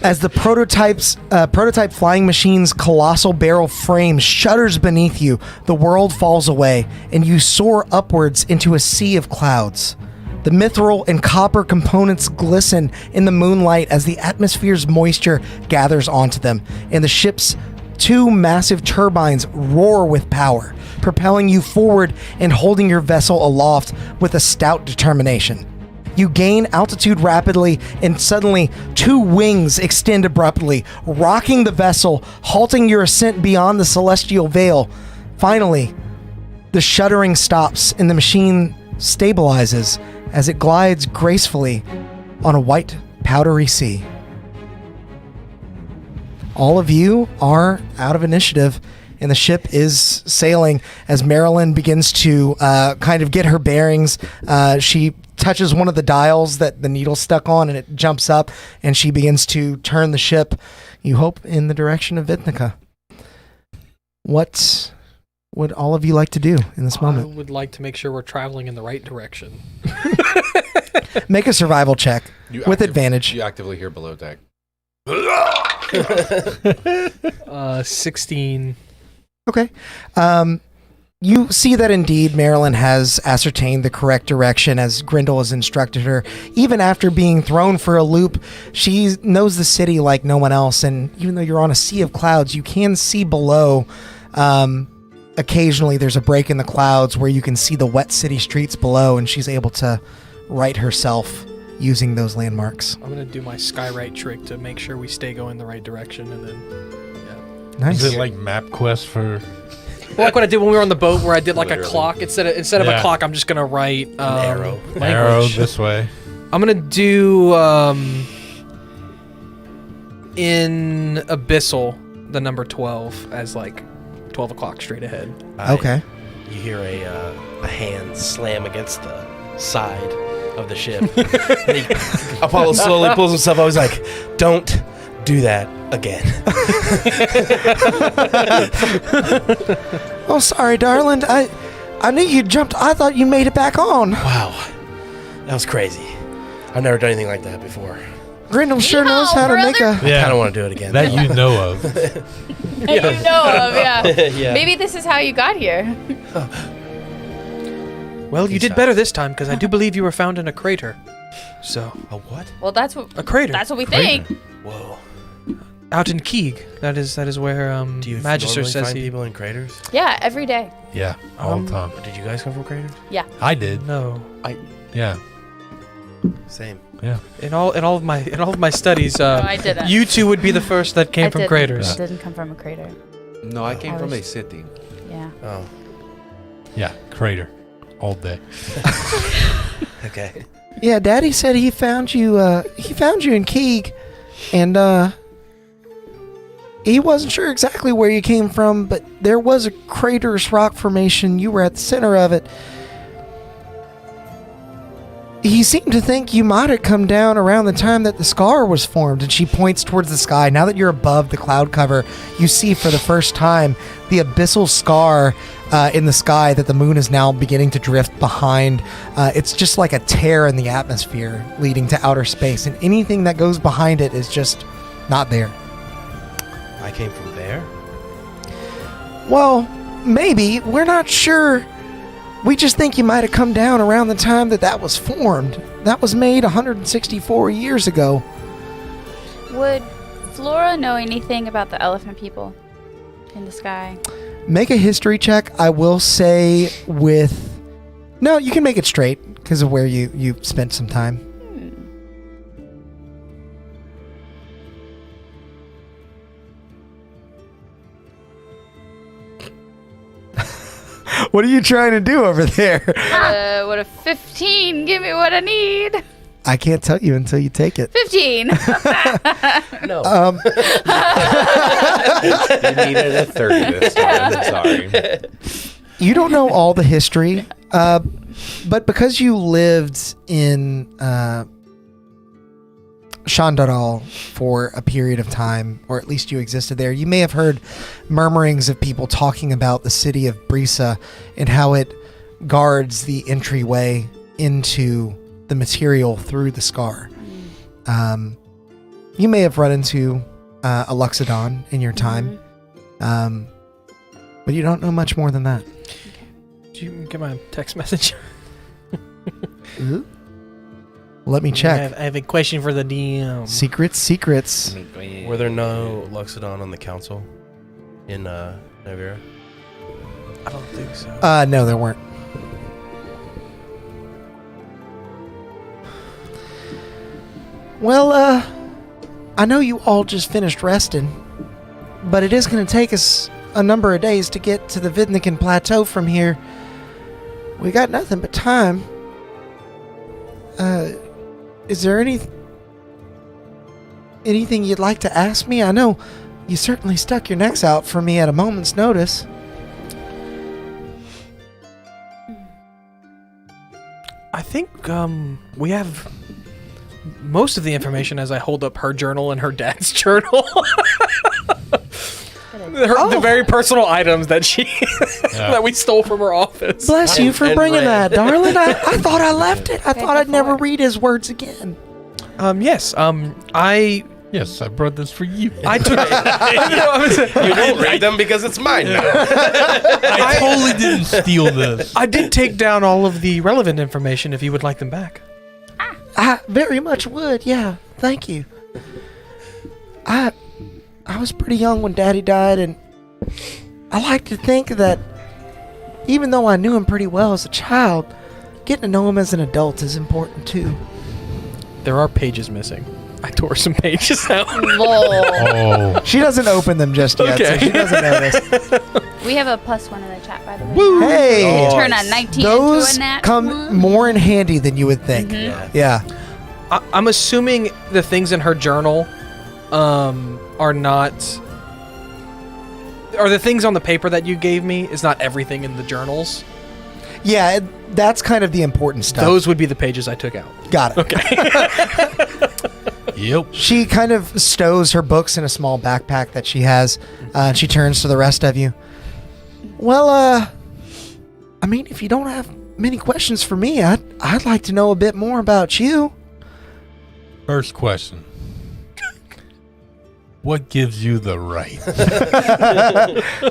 as the prototype flying machine's colossal barrel frame shudders beneath you, the world falls away, and you soar upwards into a sea of clouds. The mithril and copper components glisten in the moonlight as the atmosphere's moisture gathers onto them, and the ship's 2 massive turbines roar with power, propelling you forward and holding your vessel aloft with a stout determination. You gain altitude rapidly, and suddenly 2 wings extend abruptly, rocking the vessel, halting your ascent beyond the celestial veil. Finally, the shuddering stops and the machine stabilizes as it glides gracefully on a white, powdery sea. All of you are out of initiative, and the ship is sailing as Marilyn begins to kind of get her bearings. She touches one of the dials that the needle's stuck on, and it jumps up, and she begins to turn the ship, you hope, in the direction of Vithnica. What would all of you like to do in this moment? I would like to make sure we're traveling in the right direction. Make a survival check with advantage. You actively hear below deck. 16. Okay. You see that indeed Marilyn has ascertained the correct direction as Grindel has instructed her. Even after being thrown for a loop, she knows the city like no one else, and even though you're on a sea of clouds, you can see below. Occasionally there's a break in the clouds where you can see the wet city streets below, and she's able to right herself using those landmarks. I'm going to do my skywrite trick to make sure we stay going the right direction, and then, Nice. Is it like MapQuest for... Well, like what I did when we were on the boat, where I did like Literally. a clock. Instead of a clock, I'm just going to write An arrow. arrow language. this way? I'm going to do in Abyssal, the number 12, as like 12 o'clock straight ahead. Okay. You hear a hand slam against the side of the ship. And Apollo slowly pulls himself out. He's like, "Don't do that again." Oh, sorry, darling. I knew you jumped. I thought you made it back on. Wow, that was crazy. I've never done anything like that before. Grindel sure Yeehaw, knows how to make a... I kind of want to do it again. That you know of. That you know of, yeah. Yeah. Maybe this is how you got here. Well, you did better this time, because I do believe you were found in a crater. So, A what? Well, that's what a crater. that's what we think. Whoa. Out in Keeg. That is where Do you Magister normally says find he... people in craters? Yeah, every day. Yeah, all the time. Did you guys come from craters? I did. No. Yeah. Same. In all of my studies, No, I didn't. you two would be the first that came I from didn't. craters. I didn't come from a crater. No, I came I from was- a city. Yeah. Oh, Yeah, crater. All day. okay. Yeah, Daddy said he found you in Keeg, and he wasn't sure exactly where you came from, but there was a craterous rock formation. You were at the center of it. He seemed to think you might have come down around the time that the scar was formed, and she points towards the sky. Now that you're above the cloud cover, you see for the first time the abyssal scar in the sky that the moon is now beginning to drift behind. It's just like a tear in the atmosphere leading to outer space, and anything that goes behind it is just not there. I came from there. Well, maybe. We're not sure. We just think you might have come down around the time that was formed. That was made 164 years ago. Would Flora know anything about the elephant people in the sky? Make a history check, I will say, with... No, you can make it straight because of where you spent some time. What are you trying to do over there? What a 15? Give me what I need. I can't tell you until you take it. 15. No. You needed a 30 this time. Sorry. You don't know all the history, but because you lived in Shandaral for a period of time, or at least you existed there, you may have heard murmurings of people talking about the city of Brisa and how it guards the entryway into the material through the scar. You may have run into a Luxodon in your time, but you don't know much more than that. Did you get my text message? Let me check. I have a question for the DM. Secrets. Were there no Luxodon on the council in Navira? I don't think so. No, there weren't. Well, I know you all just finished resting, but it is going to take us a number of days to get to the Vidnikin Plateau from here. We got nothing but time. Is there anything you'd like to ask me? I know you certainly stuck your necks out for me at a moment's notice. I think we have most of the information as I hold up her journal and her dad's journal. The very personal items that that we stole from her office. Bless you for And bringing red. that, darling. I thought I left it. I thought I'd never read his words again. Yes. Yes, I brought this for you. I took. You don't read them because it's mine now. I totally didn't steal this. I did take down all of the relevant information. If you would like them back. I very much would, yeah. Thank you. I was pretty young when Daddy died, and I like to think that even though I knew him pretty well as a child, getting to know him as an adult is important too. There are pages missing. I tore some pages out. Oh. She doesn't open them just yet, so she doesn't notice. We have a +1 in the chat, by the way. Hey! Turn a 19 Those into a nat come 1. more in handy than you would think. Yeah. I'm assuming the things in her journal are not. Or the things on the paper that you gave me is not everything in the journals. Yeah, that's kind of the important stuff. Those would be the pages I took out. Got it. Yep. She kind of stows her books in a small backpack that she has. And she turns to the rest of you. Well, I mean, if you don't have many questions for me, I'd like to know a bit more about you. First question. What gives you the right? Who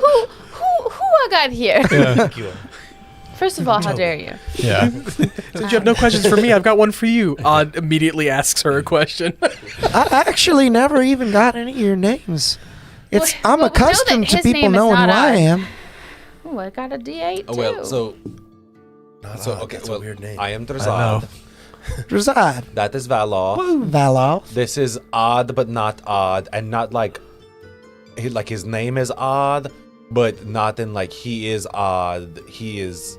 I got here? Yeah. First of all, how dare you? Yeah. Since you have no questions for me, I've got one for you. Odd immediately asks her a question. I actually never even got any of your names. I'm we know accustomed that to his people name is knowing who not I Odd. am. Oh, I got a D8 Oh too. well, so Okay, that's a weird name. I am I know. Drazad. Drazad. That is Valar. Valal. This is odd, but not odd, and not like his name is odd, but not in like he is odd. He is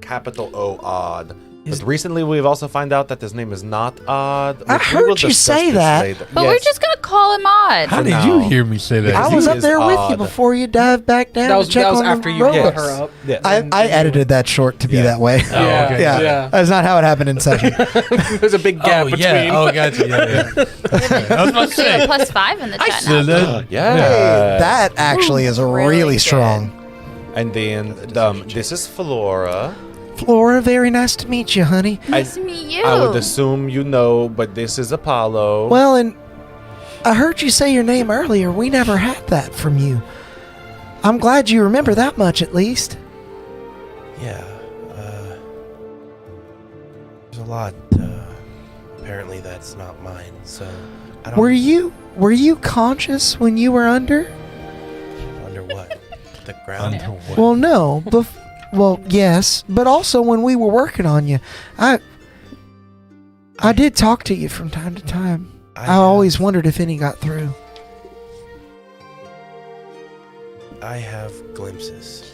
capital O odd. But recently, we've also found out that his name is not odd. I which we heard will you discuss say this that. later. But we're just gonna call him Odd. How For did now. you hear me say that? I was he up is there with you odd. before you dived back down That was, to check that was on after the you brought robots. her up. Yes. I edited that short to be that way. Oh, okay. Yeah. That's not how it happened in session. There's a big gap Oh, between. yeah. Oh, gotcha. Yeah. I was about to We have say. a +5 in the I chat said now. that. Yeah. That actually is really really good. strong. And then this is Flora. Flora, very nice to meet you, honey. Nice to meet you. I would assume you know, but this is Apollo. Well, and I heard you say your name earlier. We never had that from you. I'm glad you remember that much, at least. Yeah. There's a lot. Apparently, that's not mine. So, I don't. Were you conscious when you were under? Under what? The ground. Well, no. Well, yes, but also when we were working on you, I did talk to you from time to time. I always wondered if any got through. I have glimpses,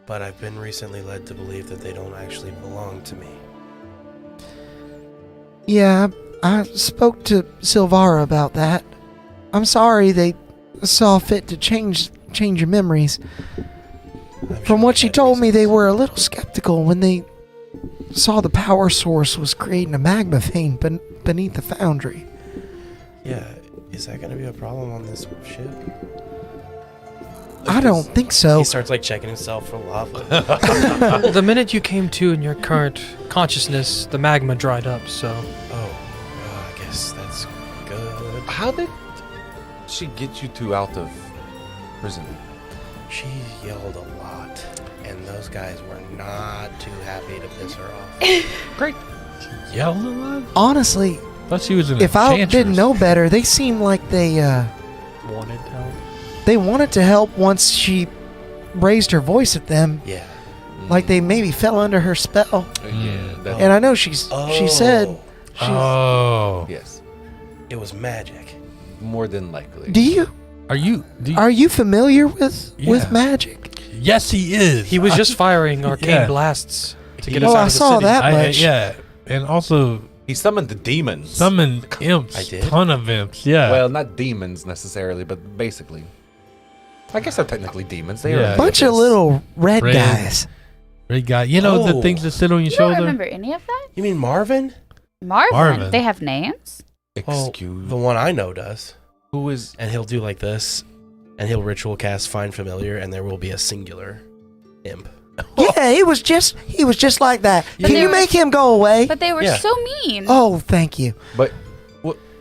but I've been recently led to believe that they don't actually belong to me. Yeah, I spoke to Silvara about that. I'm sorry they saw fit to change your memories. I'm From sure what she that told me, they reasons. were a little skeptical when they saw the power source was creating a magma vein beneath the foundry. Yeah, is that gonna be a problem on this ship? I don't think so. He starts like checking himself for lava. The minute you came to in your current consciousness, the magma dried up, so... I guess that's good. How did she get you two out of prison? She yelled a lot, and those guys were not too happy to piss her off. Great. Yelled a lot? Honestly, Thought she was in if I didn't know better, they seemed like they Wanted help. they wanted to help once she raised her voice at them. Yeah. Like they maybe fell under her spell. Yeah. That, And I know she said Oh. yes. It was magic. More than likely. Do you Are are you familiar with Yeah. magic? Yes, he is. He was just firing arcane Yeah. blasts to get Oh, us out I of the saw city. that much. Yeah. And also He summoned the demons. summoned imps. I did? Ton of imps. Yeah. Well, not demons necessarily, but basically. I guess they're technically demons. They Yeah. are Bunch of little red Red. guys. Great guy. You know the Oh. things that sit on your You don't shoulder? remember any of that? You mean Marvin? Marvin. They have names? Excuse. The one I know does. Who is? And he'll do like this, and he'll ritual cast Find Familiar, and there will be a singular imp. Yeah, he was just like that. But Can they you were- make him go away? But they were Yeah. so mean. Oh, thank you. But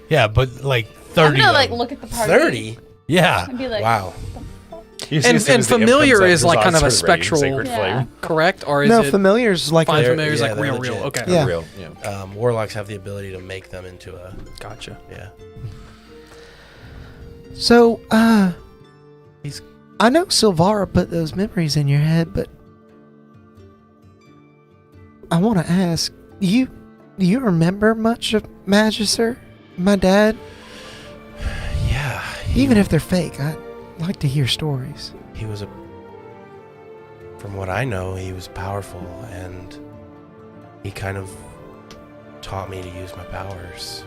Yeah, but like I'm 30. gonna of like them. look at the party 30? Yeah. and be like, Wow. And familiar is like kind of a spectral, Sacred Yeah. flame. correct? Or is No, it familiar's like Find a, Familiar is yeah, like they're real? legit. Okay. Yeah. Real. Yeah. Warlocks have the ability to make them into a. Gotcha. Yeah. So, I know Silvara put those memories in your head, but I want to ask you: do you remember much of Magister, my dad? Yeah. Even if they're fake, I'd like to hear stories. He was from what I know, he was powerful, and he kind of taught me to use my powers.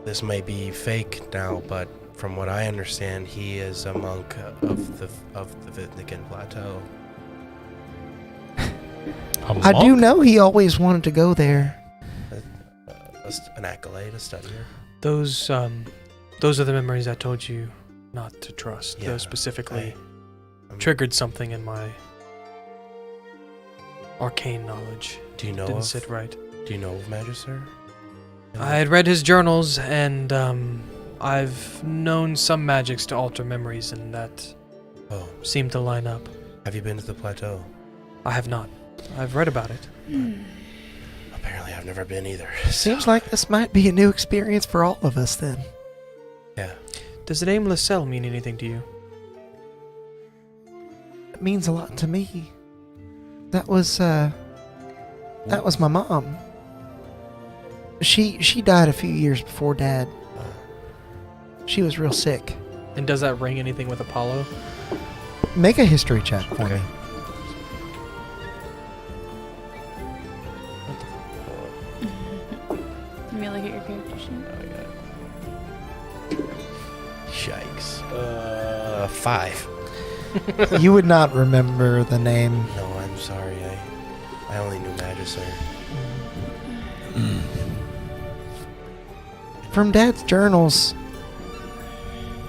This may be fake now, but from what I understand, he is a monk of the Vitnikan Plateau. I do know he always wanted to go there. An accolade, a studier. Those are the memories I told you not to trust. Yeah, Those specifically I'm- triggered something in my arcane knowledge. Do you know Didn't of? sit right. Do you know of Magister? I had read his journals, and I've known some magics to alter memories, and that Oh, seemed to line up. have you been to the plateau? I have not. I've read about it. Apparently, I've never been either. Seems like this might be a new experience for all of us then. Yeah. Does the name Lascelles mean anything to you? It means a lot to me. That was my mom. She died a few years before Dad. She was real sick. And does that ring anything with Apollo? Make a history check for me. let me look at your character sheet. Yikes. 5. You would not remember the name. No, I'm sorry. I only knew Magister. From Dad's journals,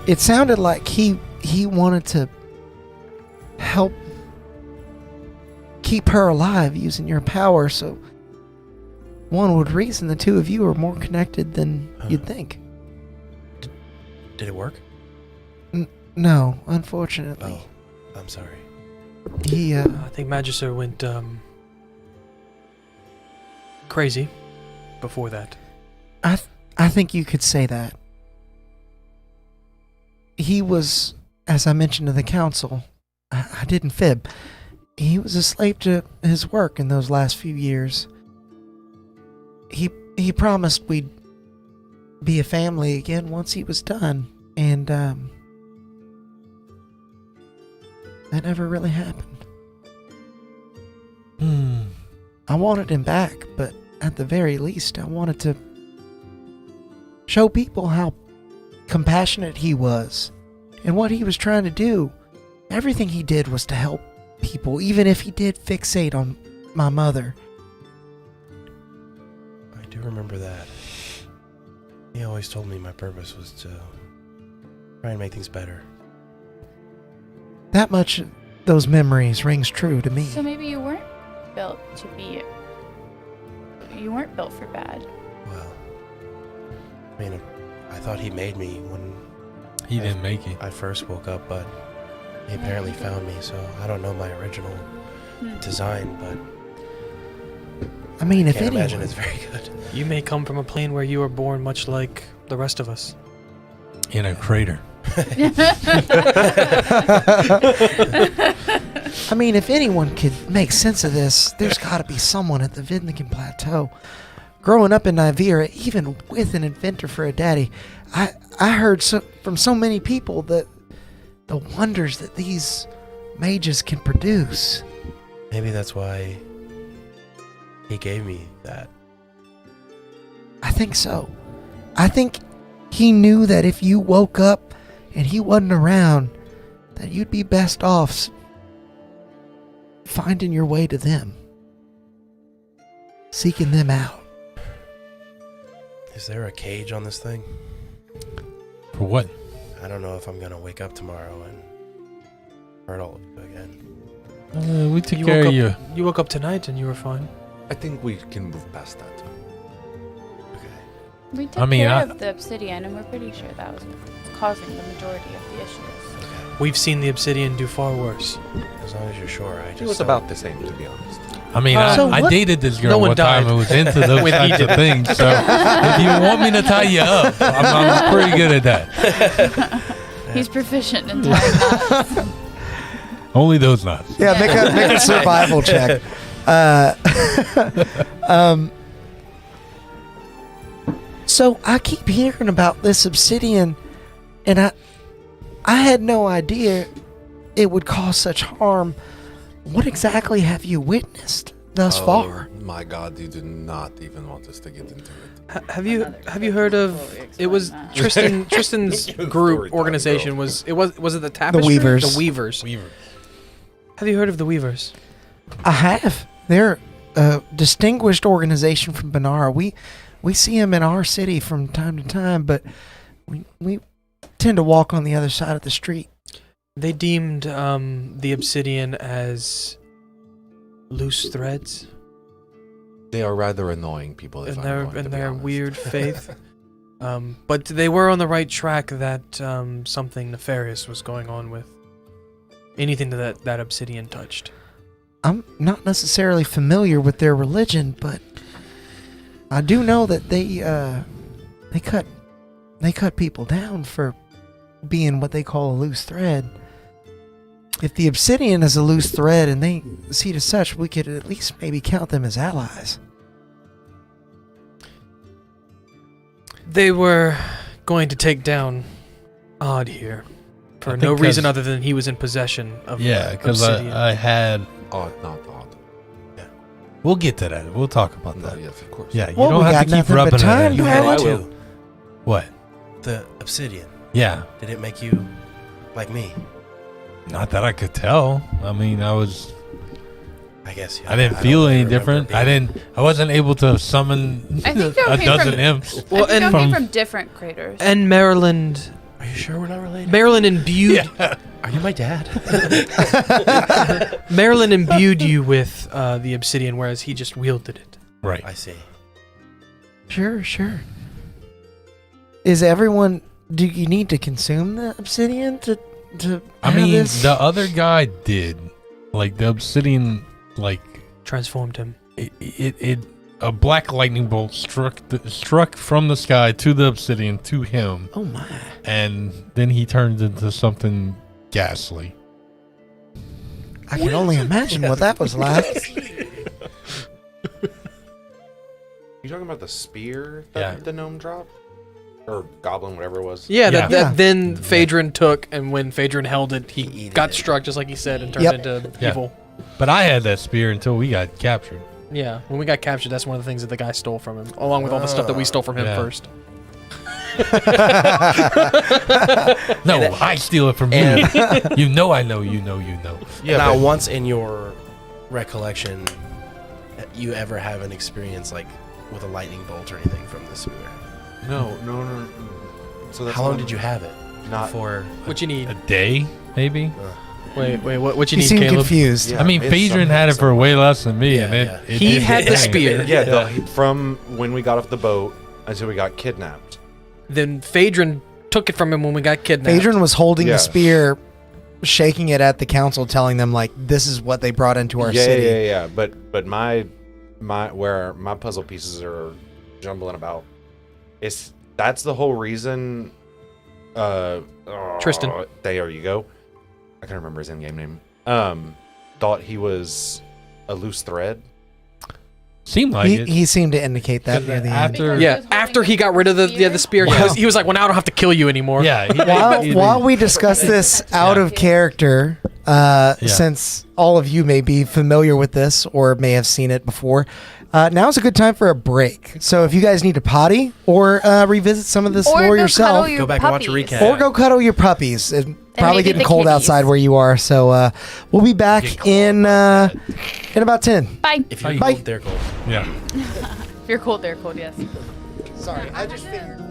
it sounded like he wanted to help keep her alive using your power, so one would reason the two of you are more connected than you'd think. Did it work? No, unfortunately. Oh, I'm sorry. He, I think Magister went crazy before that. I think you could say that. He was, as I mentioned to the council, I didn't fib. He was a slave to his work in those last few years. He promised we'd be a family again once he was done, and that never really happened. I wanted him back, but at the very least, I wanted to show people how compassionate he was And what he was trying to do, everything he did was to help people, even if he did fixate on my mother. I do remember that. He always told me my purpose was to try and make things better. That much of those memories rings true to me. So maybe you weren't built to be. You weren't built for bad. Well, I mean, I thought he made me when He didn't make it. I first woke up, but he apparently found me, so I don't know my original design, but I mean, I if can't anyone, imagine it's very good. You may come from a plane where you were born much like the rest of us. In a crater. I mean, if anyone could make sense of this, there's got to be someone at the Vidnikin Plateau. Growing up in Nivira, even with an inventor for a daddy, I heard from so many people that the wonders that these mages can produce. Maybe that's why he gave me that. I think so. I think he knew that if you woke up and he wasn't around, that you'd be best off finding your way to them, seeking them out. Is there a cage on this thing? For what? I don't know if I'm gonna wake up tomorrow and hurt all of you again. We took You care woke of you. up, you woke up tonight and you were fine. I think we can move past that. Okay. We took I mean, care I- of the obsidian, and we're pretty sure that was causing the majority of the issues. We've seen the obsidian do far worse. As long as you're sure, I just It was don't- about the same, to be honest. I mean, So I what- dated this girl No one one time died. and was into those When he types did of things. So if you want me to tie you up, I'm pretty good at that. He's proficient in tying knots. Only those knots. Yeah, make a survival check. So I keep hearing about this obsidian, and I had no idea it would cause such harm. What exactly have you witnessed thus far? My God, you do not even want us to get into it. Have you heard of it was Tristan's group organization was it the Tapestry? Weavers. The Weavers. Have you heard of the Weavers? I have. They're a distinguished organization from Banara. We see them in our city from time to time, but we tend to walk on the other side of the street. They deemed the obsidian as loose threads They are rather annoying people. If in I'm their going to be their honest. weird faith. But they were on the right track that something nefarious was going on with anything that obsidian touched. I'm not necessarily familiar with their religion, but I do know that they cut people down for being what they call a loose thread. If the obsidian is a loose thread and they see it as such, we could at least maybe count them as allies. They were going to take down Odd here for I no think reason 'cause- other than he was in possession of Yeah, because obsidian. I had. Odd, not odd. We'll get to that. We'll talk about No, that. yes, of course. Yeah, you Well, don't we have got to keep nothing but rubbing time it to in. have I it. will. What? The obsidian. Yeah. Did it make you like me? Not that I could tell. I mean, I guess. Yeah, I didn't don't feel any remember different. being- I wasn't able to summon I think y'all a came dozen from- imps. Well, I think and I came from- from different craters. and Maryland Are you sure we're not related? Maryland imbued Are you my dad? Maryland imbued you with the obsidian, whereas he just wielded it. Right. I see. Sure. Is everyone? Do you need to consume the obsidian to? I have mean, this? the other guy did. Like, the obsidian, like, Transformed him. it a black lightning bolt struck from the sky to the obsidian to him, Oh my! and then he turned into something ghastly. I can only imagine what that was like. You talking about the spear Yeah. that the gnome dropped? Or goblin, whatever it was? Yeah, Yeah. that then Phaedron took, and when Phaedron held it, he He got ate it. struck just like he said and turned Yep. into Yeah. evil. But I had that spear until we got captured. Yeah, when we got captured, that's one of the things that the guy stole from him, along with all the stuff that we stole from him Yeah. first. No, I steal it from you. You know I know, you know. Yeah, not once in your recollection you ever have an experience like with a lightning bolt or anything from the spear. No. So that's How long did you have it? Not Before. What you need? A day, maybe? Wait, what you He need, seemed Caleb? confused. Yeah, I mean, it's Phaedron had it for way less than me, Yeah, and yeah. He had the spear. From when we got off the boat until we got kidnapped. Then Phaedron took it from him when we got kidnapped. Phaedron was holding the Yeah. spear, shaking it at the council, telling them like, "This is what they brought into our city." Yeah. But my where my puzzle pieces are jumbling about, that's the whole reason. Tristan. There you go. I can't remember his in-game name. Thought he was a loose thread. Seemed like it. He seemed to indicate that near the end. Because Yeah, he was after holding he got rid of the spear, Wow. he was like, "Well, now I don't have to kill you anymore." Yeah. While we discuss this out of character, since all of you may be familiar with this or may have seen it before, now's a good time for a break. So if you guys need to potty or revisit some of this Or lore go yourself, cuddle your Go back and watch a puppies. recap. or go cuddle your puppies. It's probably maybe getting the cold kitties. outside where you are. So we'll be back in about 10. Bye. If you're Bye. cold, they're cold. Yeah. If you're cold, they're cold, yes. Sorry, I just figured.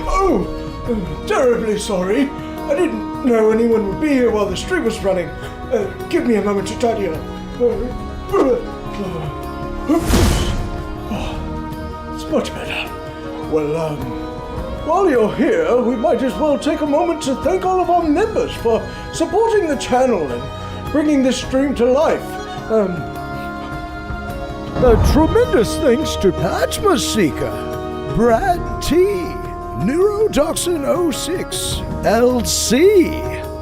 Oh, terribly sorry. I didn't know anyone would be here while the stream was running. Give me a moment to tidy up. It's much better. Well, while you're here, we might as well take a moment to thank all of our members for supporting the channel and bringing this stream to life. Tremendous thanks to Patchma Seeker, Brad T, Neurotoxin 06, LC,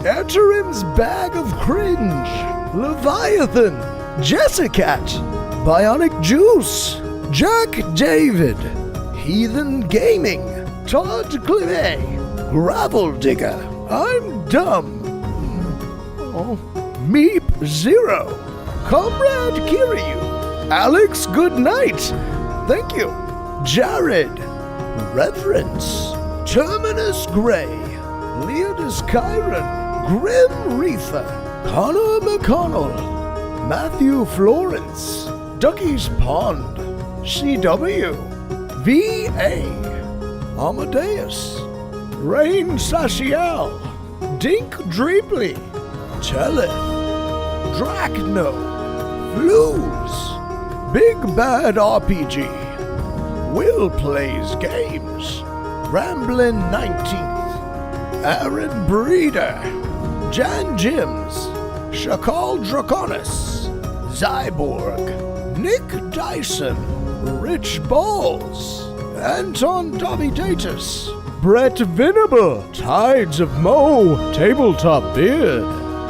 Eterim's Bag of Cringe, Leviathan, Jessicat, Bionic Juice, Jack David, Heathen Gaming, Todd Clement, Gravel Digger, I'm Dumb, Meep Zero, Comrade Kiryu, Alex Goodnight, thank you, Jared, Reverence, Terminus Gray, Leodus Chiron, Grim Reether, Connor McConnell, Matthew Florence, Ducky's Pond, CW, VA, Amadeus, Rain Sasiel, Dink Dreeply, Telleth, Drachno, Flues, Big Bad RPG, Will Plays Games, Ramblin' 19th, Aaron Breeder, Jan Jims, Shakal Draconis, Zyborg, Nick Dyson, Rich Balls, Anton Davidatus, Brett Venable, Tides of Mo, Tabletop Beard,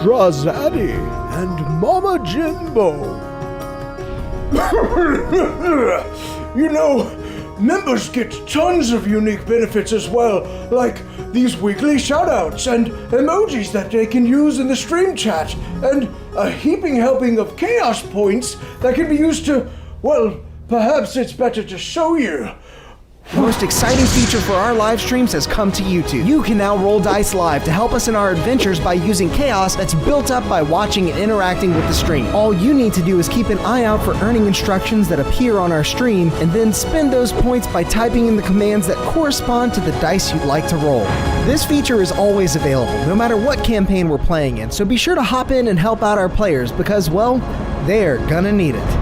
Drazaddy, and Mama Jimbo. You know, members get tons of unique benefits as well, like these weekly shoutouts and emojis that they can use in the stream chat, and a heaping helping of chaos points that can be used to, well, perhaps it's better to show you. The most exciting feature for our live streams has come to YouTube. You can now roll dice live to help us in our adventures by using chaos that's built up by watching and interacting with the stream. All you need to do is keep an eye out for earning instructions that appear on our stream, and then spend those points by typing in the commands that correspond to the dice you'd like to roll. This feature is always available, no matter what campaign we're playing in, so be sure to hop in and help out our players because, well, they're gonna need it.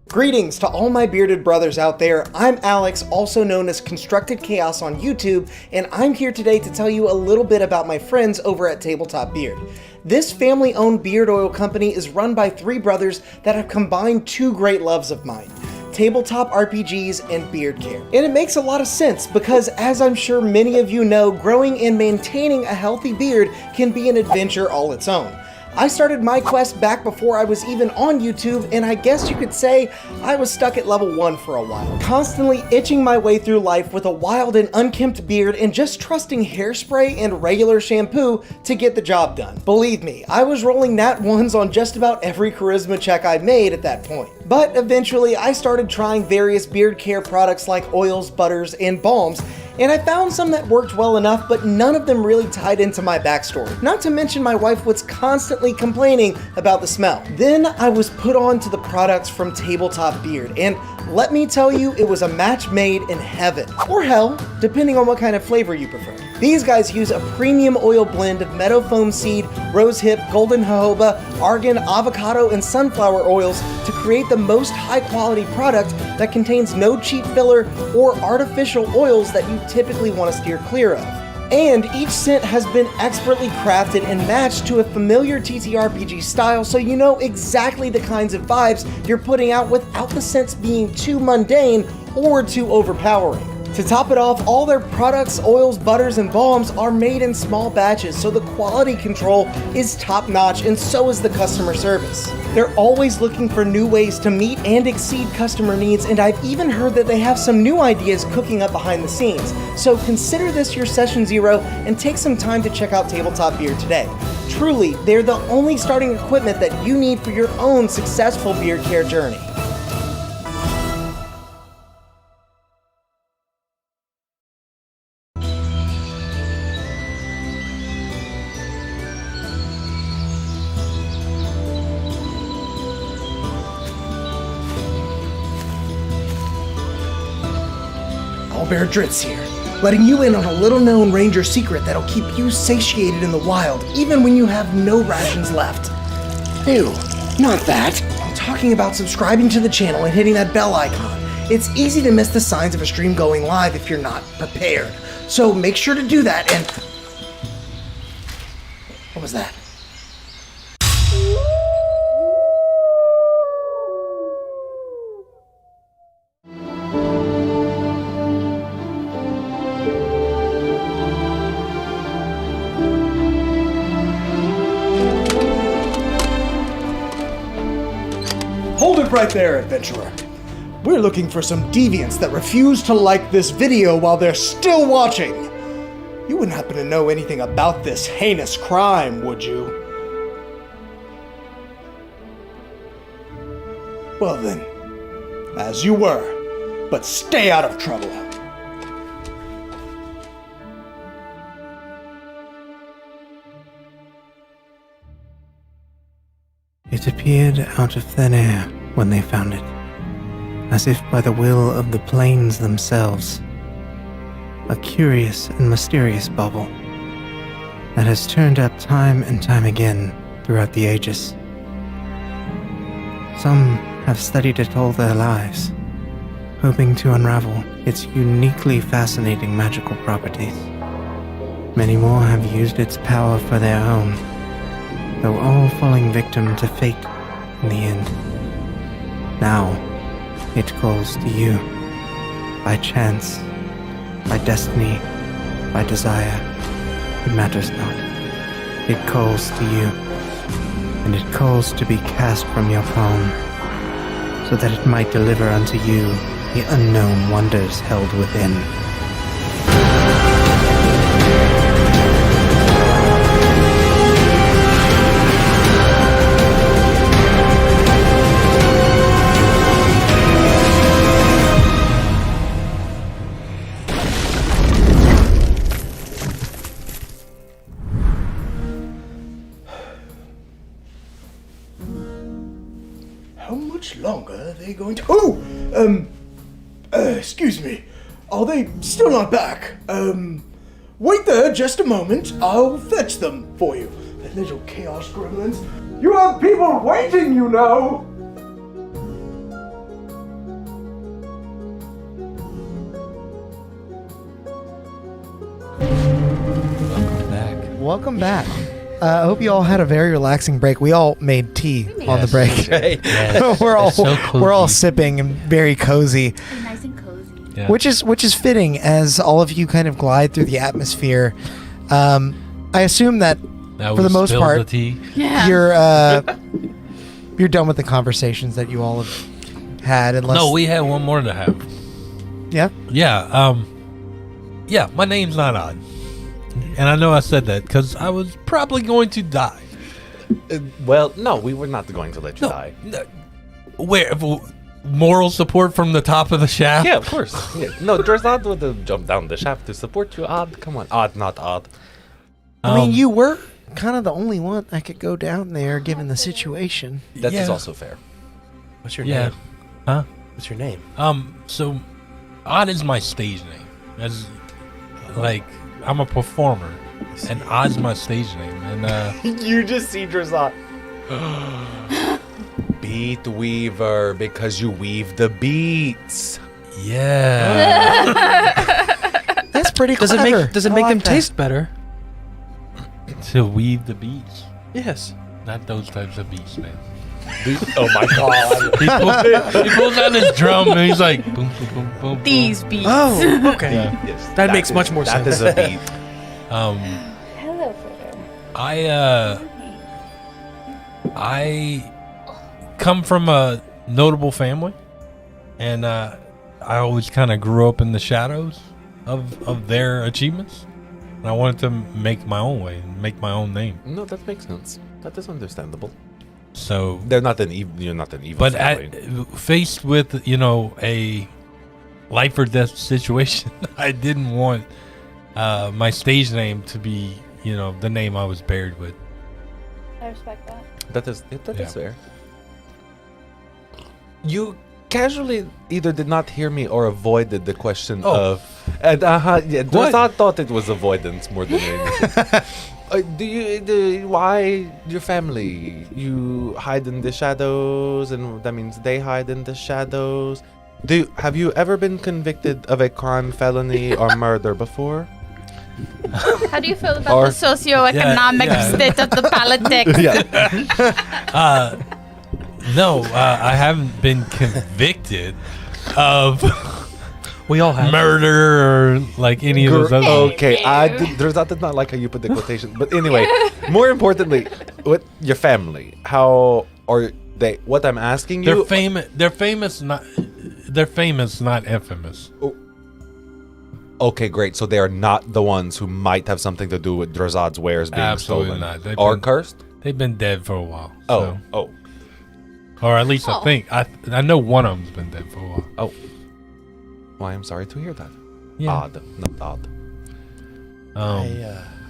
Greetings to all my bearded brothers out there. I'm Alex, also known as Constructed Chaos on YouTube, and I'm here today to tell you a little bit about my friends over at Tabletop Beard. This family-owned beard oil company is run by three brothers that have combined two great loves of mine. tabletop RPGs, and beard care. And it makes a lot of sense because, as I'm sure many of you know, growing and maintaining a healthy beard can be an adventure all its own. I started my quest back before I was even on YouTube, and I guess you could say I was stuck at level 1 for a while, constantly itching my way through life with a wild and unkempt beard and just trusting hairspray and regular shampoo to get the job done. Believe me, I was rolling nat 1s on just about every charisma check I made at that point. But eventually I started trying various beard care products like oils, butters, and balms, and I found some that worked well enough, but none of them really tied into my backstory. Not to mention my wife was constantly complaining about the smell. Then I was put on to the products from Tabletop Beard, and let me tell you, it was a match made in heaven. Or hell, depending on what kind of flavor you prefer. These guys use a premium oil blend of meadow foam seed, rosehip, golden jojoba, argan, avocado, and sunflower oils to create the most high-quality product that contains no cheap filler or artificial oils that you typically want to steer clear of. And each scent has been expertly crafted and matched to a familiar TTRPG style, so you know exactly the kinds of vibes you're putting out without the scents being too mundane or too overpowering. To top it off, all their products, oils, butters, and balms are made in small batches, so the quality control is top-notch, and so is the customer service. They're always looking for new ways to meet and exceed customer needs, and I've even heard that they have some new ideas cooking up behind the scenes. So consider this your session 0 and take some time to check out Tabletop Beard today. Truly, they're the only starting equipment that you need for your own successful beard care journey. Bear Dritz here, letting you in on a little-known ranger secret that'll keep you satiated in the wild, even when you have no rations left. Ew, not that. I'm talking about subscribing to the channel and hitting that bell icon. It's easy to miss the signs of a stream going live if you're not prepared. So make sure to do that and... What was that? Hold it right there, adventurer. We're looking for some deviants that refuse to like this video while they're still watching. You wouldn't happen to know anything about this heinous crime, would you? Well then, as you were, but stay out of trouble. It appeared out of thin air when they found it, as if by the will of the plains themselves. A curious and mysterious bauble that has turned up time and time again throughout the ages. Some have studied it all their lives, hoping to unravel its uniquely fascinating magical properties. Many more have used its power for their own, though all falling victim to fate in the end. Now, it calls to you. By chance, by destiny, by desire, it matters not. It calls to you, and it calls to be cast from your palm, so that it might deliver unto you the unknown wonders held within. How much longer are they going to... excuse me. Are they still not back? Wait there just a moment. I'll fetch them for you. The little chaos gremlins. You have people waiting, you know! Welcome back. I hope you all had a very relaxing break. We all made tea on the break. Yeah. we're all It's so cozy. we're all sipping and very cozy, Nice and cozy. Yeah. which is fitting as all of you kind of glide through the atmosphere. I assume that Now for we the most spilled part, the tea. Yeah. you're done with the conversations that you all have had. Unless No, we had one more to have. yeah. Yeah, my name's not Odd. And I know I said that because I was probably going to die. Well, no, we were not going to let you die. Where? Moral support from the top of the shaft? Yeah, of course. Yeah. No, Drazad would have jumped down the shaft to support you. Odd, come on. Odd, not odd. I mean, you were kind of the only one that could go down there given the situation. That is Yeah. also fair. What's your Yeah. name? Huh? What's your name? So Odd is my stage name. That's like I'm a performer, and Odd's my stage name. And You just see Drazad. Beat weaver, because you weave the beats. yeah, That's pretty Does clever. it make I them like that. taste better? to weave the beats, Yes. not those types of beats, man. Oh my god. He pulls out his drum and he's like, boom, boom, boom, boom. boom. These beats. Oh, okay. Yeah. Yes, That makes much more That sense. is a beat. Hello, Frodo. I come from a notable family, and I always kind of grew up in the shadows of their achievements. And I wanted to make my own way and make my own name. No, that makes sense. That is understandable. So, They're not an evil. You're not an evil. but family. faced with a life or death situation, I didn't want my stage name to be the name I was buried with. I respect that. That is Yeah. fair. You casually either did not hear me or avoided the question of. And Drazad thought it was avoidance more than anything. Why your family? You hide in the shadows, and that means they hide in the shadows. Have you ever been convicted of a crime, felony, or murder before? How do you feel about the socioeconomic state of the politics? No, I haven't been convicted of We all have. murder or like any of those other. Okay, Drazad did not like how you put the quotation, but anyway, more importantly, what your family? How are they? What I'm asking you? They're famous. They're famous. They're famous, not infamous. Okay, great. So they are not the ones who might have something to do with Drazad's wares being Absolutely stolen not. They've or been- cursed. They've been dead for a while. Oh, so- or at least I think. I know one of them's been dead for a while. oh. Well, I'm sorry to hear that. Yeah. Odd, not odd. I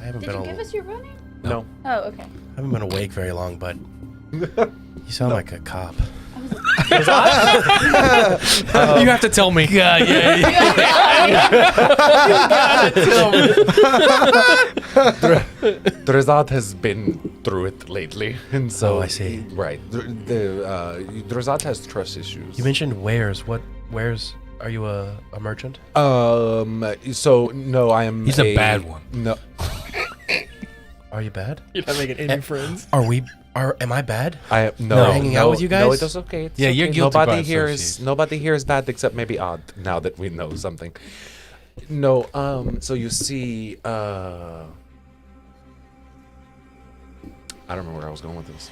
haven't Did been you give us your real name? No. Oh, okay. I haven't been awake very long, but you sound like a cop. You have to tell me. God, yeah. Drazad has been through it lately, and so I see. Right. Drazad has trust issues. You mentioned wares. What wares? Are you a merchant? So no, I am. He's a bad one. No. Are you bad? You're not making any friends. Am I bad? I no. Hanging out with you No, guys? it is okay. It's Yeah, you're okay. guilty by Nobody here is bad except maybe Odd. Now that we know something. No. So you see. I don't remember where I was going with this.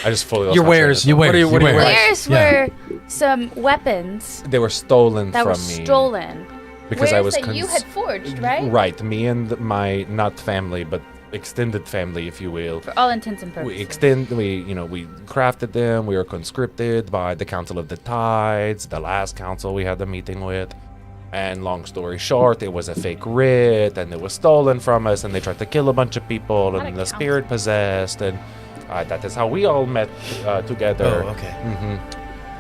I just fully lost Your my train of wares. thought. Your wares. What are Your your wares. wares? Where's were some weapons They were stolen that from were me stolen? because I Wares was that you had forged, right? Right, me and my not family but extended family, if you will. For all intents and purposes. We crafted them. We were conscripted by the Council of the Tides, the last council we had a meeting with. And long story short, it was a fake writ, and it was stolen from us, and they tried to kill a bunch of people, Not and a the spirit possessed, and that is how we all met together. Oh, okay.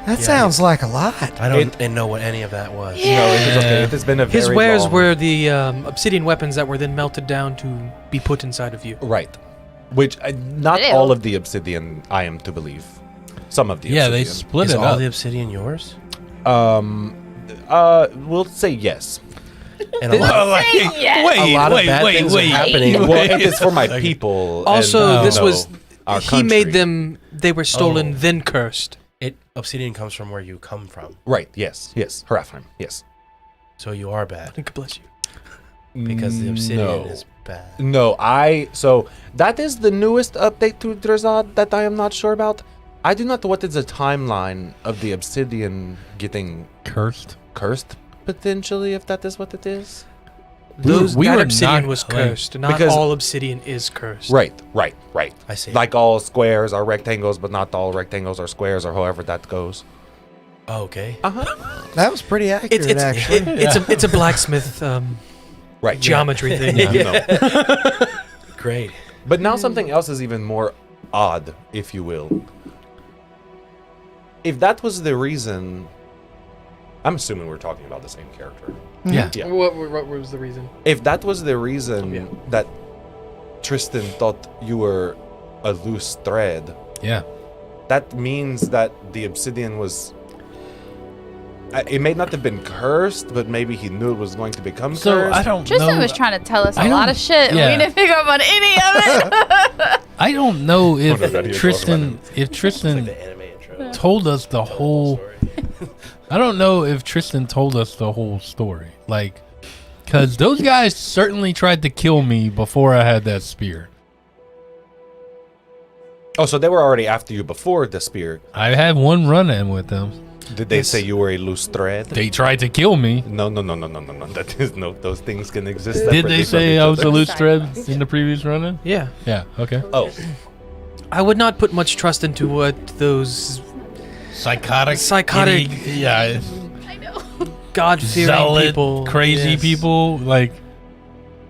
That sounds like a lot. I don't know what any of that was. No, it is okay. It has been a very His wares long- were the obsidian weapons that were then melted down to be put inside of you. Right. Which, not Ew. all of the obsidian, I am to believe. Some of the Yeah, they obsidian. split Is it all up. the obsidian yours? We'll say yes. And a lot, Yes. a lot of bad things are happening. Well, if it's for my people. Also, and, this was our he made country. them. They were stolen, Oh. then cursed. Obsidian comes from where you come from, Right. Yes. Harafheim. Yes. so you are bad God bless you. because the obsidian No. is bad. No, so that is the newest update to Drazad that I am not sure about. I do not know what is the timeline of the obsidian getting Cursed. cursed, potentially, if that is what it is. That were obsidian not, was like- cursed. Not because- all obsidian is cursed. Right. I see. Like all squares are rectangles, but not all rectangles are squares, or however that goes. Oh, okay. That was pretty accurate, It's actually. it's a blacksmith Right. geometry thing. You know. Great. But now something else is even more odd, if you will. If that was the reason, I'm assuming we're talking about the same character. Yeah. Yeah. What was the reason? If that was the reason Yeah. that Tristan thought you were a loose thread, Yeah. that means that the obsidian was. It may not have been cursed, but maybe he knew it was going to become So cursed. I don't Tristan know. was trying to tell us I a lot don't- of shit. yeah. We didn't pick up on any of it. I don't know if Wonder if he was Tristan It's like the anime intro. told us the whole. Story. I don't know if Tristan told us the whole story. Like, because those guys certainly tried to kill me before I had that spear. Oh, so they were already after you before the spear. I had one run in with them. Did they say you were a loose thread? They tried to kill me. No. That is no. Those things can exist. Did separately they from say each I was a other. loose Sorry. thread in the previous run in? Yeah. Yeah, okay. Oh, I would not put much trust into what those Psychotic. Psychotic- Yeah. I know. God-fearing Zealot, people, crazy yes. people. Like,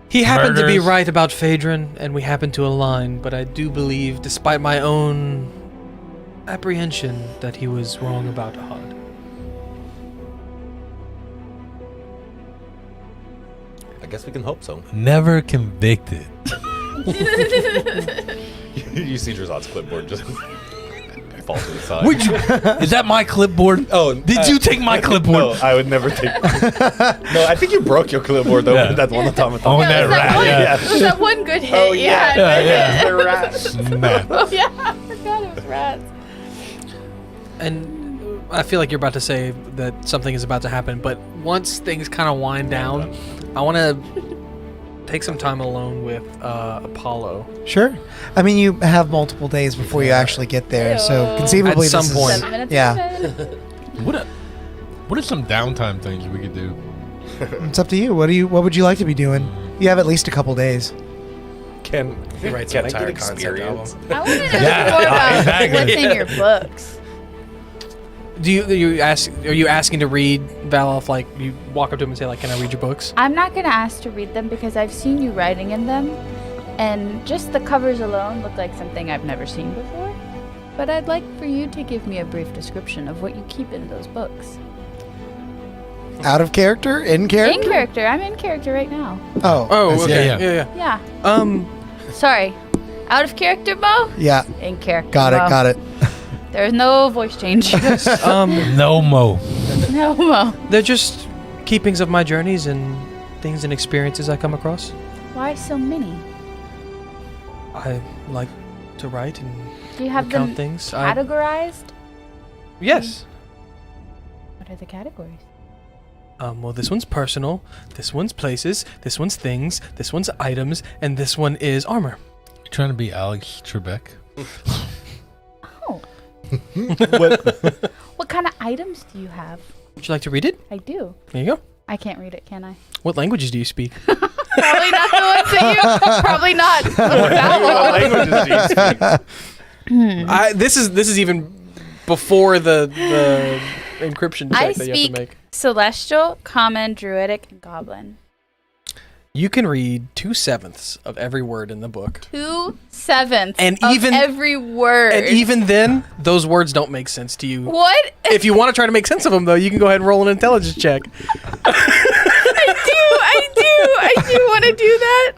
He happened to be murders. right about Phaedron, and we happened to align. But I do believe, despite my own apprehension, that he was wrong about Ahad. I guess we can hope so. never convicted. You see Drazad's clipboard just fall to the side. Would you? Is that my clipboard? Oh, Did you take my clipboard? No, I would never take. No, I think you broke your clipboard though. Yeah. With that one automaton. Oh, Yeah, that it was rat, one, yeah. it was that one good hit. Oh, yeah. Yeah. The rat. Snap. Oh yeah, I forgot it was rats. And I feel like you're about to say that something is about to happen, but once things kind of wind down, I want to take some time alone with Apollo. Sure. I mean, you have multiple days before you actually get there, so Ew. conceivably At some this is- point. 7 minutes. Yeah. What are some downtime things we could do? It's up to you. What would you like to be doing? You have at least a couple days. Can He writes can an I entire get concept experience? album. I want to know Yeah, more about exactly. what's in your books. Are you asking to read Valoff? Like you walk up to him and say, like, "Can I read your books?" I'm not gonna ask to read them because I've seen you writing in them, and just the covers alone look like something I've never seen before. But I'd like for you to give me a brief description of what you keep in those books. Out of character? In character? In character. I'm in character right now. Oh. Oh, I see. okay. Yeah, Yeah. Yeah. Sorry. Out of character, Mo? Yeah. In character. Got it. Mo. Got it. There's no voice change. No mo. No, Mo. They're just keepings of my journeys and things and experiences I come across. Why so many? I like to write and Do you have recount them things. categorized? Yes. What are the categories? Well, this one's personal, this one's places, this one's things, this one's items, and this one is armor. You trying to be Alex Trebek? Oh. What? What kind of items do you have? Would you like to read it? I do. There you go. I can't read it, can I? What languages do you speak? Probably not the ones that you. Probably not. That one. This is even before the encryption check I that you have speak to make. Celestial, Common, Druidic, and Goblin. You can read 2/7 of every word in the book. 2/7 And of even- every word. And even then, those words don't make sense to you. What? If you want to try to make sense of them, though, you can go ahead and roll an intelligence check. I do want to do that.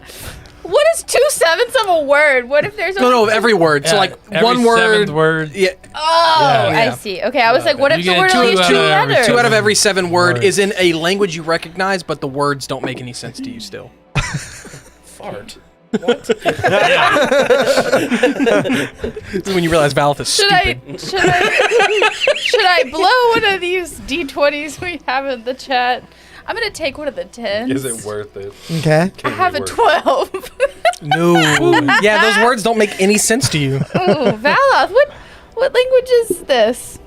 What is seventh of a word. What if there's No, every word. So like every one word. seventh word. Yeah. Oh, Yeah. I see. Okay, I was like, what if You the get word two only has out two of every letters? 2 out of every 7 word Words. is in a language you recognize, but the words don't make any sense to you still. Fart. This is when you realize Valith is stupid. Should I blow one of these D20s we have in the chat? I'm gonna take one of the 10s. Is it worth it? Okay. I have a 12. No. Yeah, those words don't make any sense to you. Ooh, Valoth, what language is this?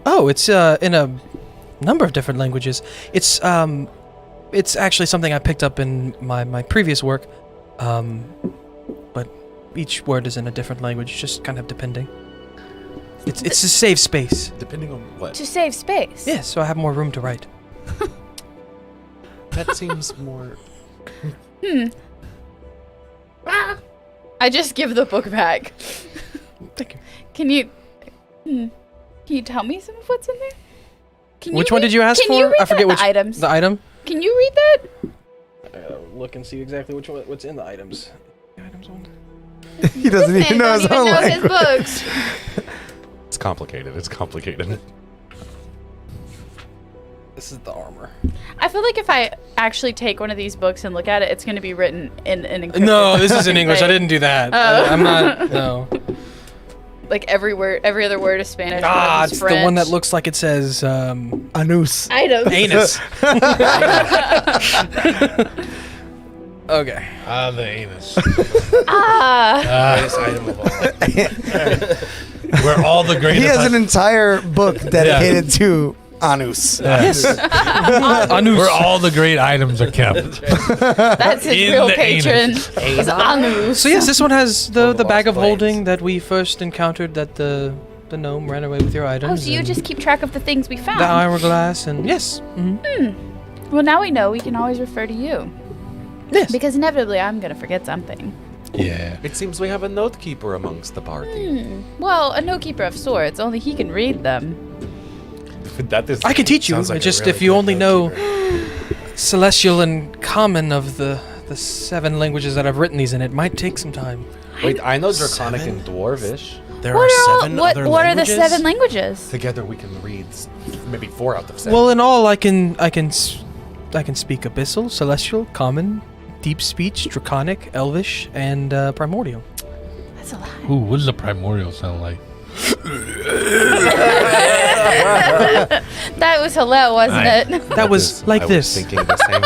Oh, it's in a number of different languages. It's actually something I picked up in my previous work. But each word is in a different language, just kind of depending. It's to save space. Depending on what. To save space. Yeah, so I have more room to write. That seems more. I just give the book back. Thank you. Can you tell me some of what's in there? Which one did you ask can for? You read I forget the which items. The item. Can you read that? I gotta look and see exactly what's in the items. He doesn't This even man know his don't own even know his language. books. It's complicated. It's complicated. This is the armor. I feel like if I actually take one of these books and look at it, it's going to be written in encrypted. No, this is in English. I thing. didn't do that. Oh. I'm not. No. Like every other word is Spanish. one of Ah, them's it's French. the one that looks like it says Anus. Items. anus. Okay. Ah, the anus. Greatest item of all. Where all the He greatest. has an entire book dedicated to Anus. Yes. Anus. Where all the great items are kept. That's his In real the patron. Is Anu. So yes, this one has the the bag of lost blades. holding that we first encountered that the gnome ran away with your items. Oh, so you and just keep track of the things we found. the hourglass and yes. Well, now we know we can always refer to you. Yes. Because inevitably I'm going to forget something. Yeah. It seems we have a note keeper amongst the party. Well, a no-keeper of sorts. Only he can read them. That is. I can teach you. Sounds like It's a just really if you good only know note-keeper. celestial and common of the 7 languages that I've written these in, it might take some time. Wait, I know Draconic 7? and Dwarvish. There What are are all, 7 what other what are the languages? 7 languages? Together we can read maybe 4 out of 7. Well, in all, I can speak abyssal, celestial, common, deep speech, draconic, elvish, and primordial. That's a lot. Ooh, what does the primordial sound like? That was hello, wasn't it? That was like I this. Was thinking the same.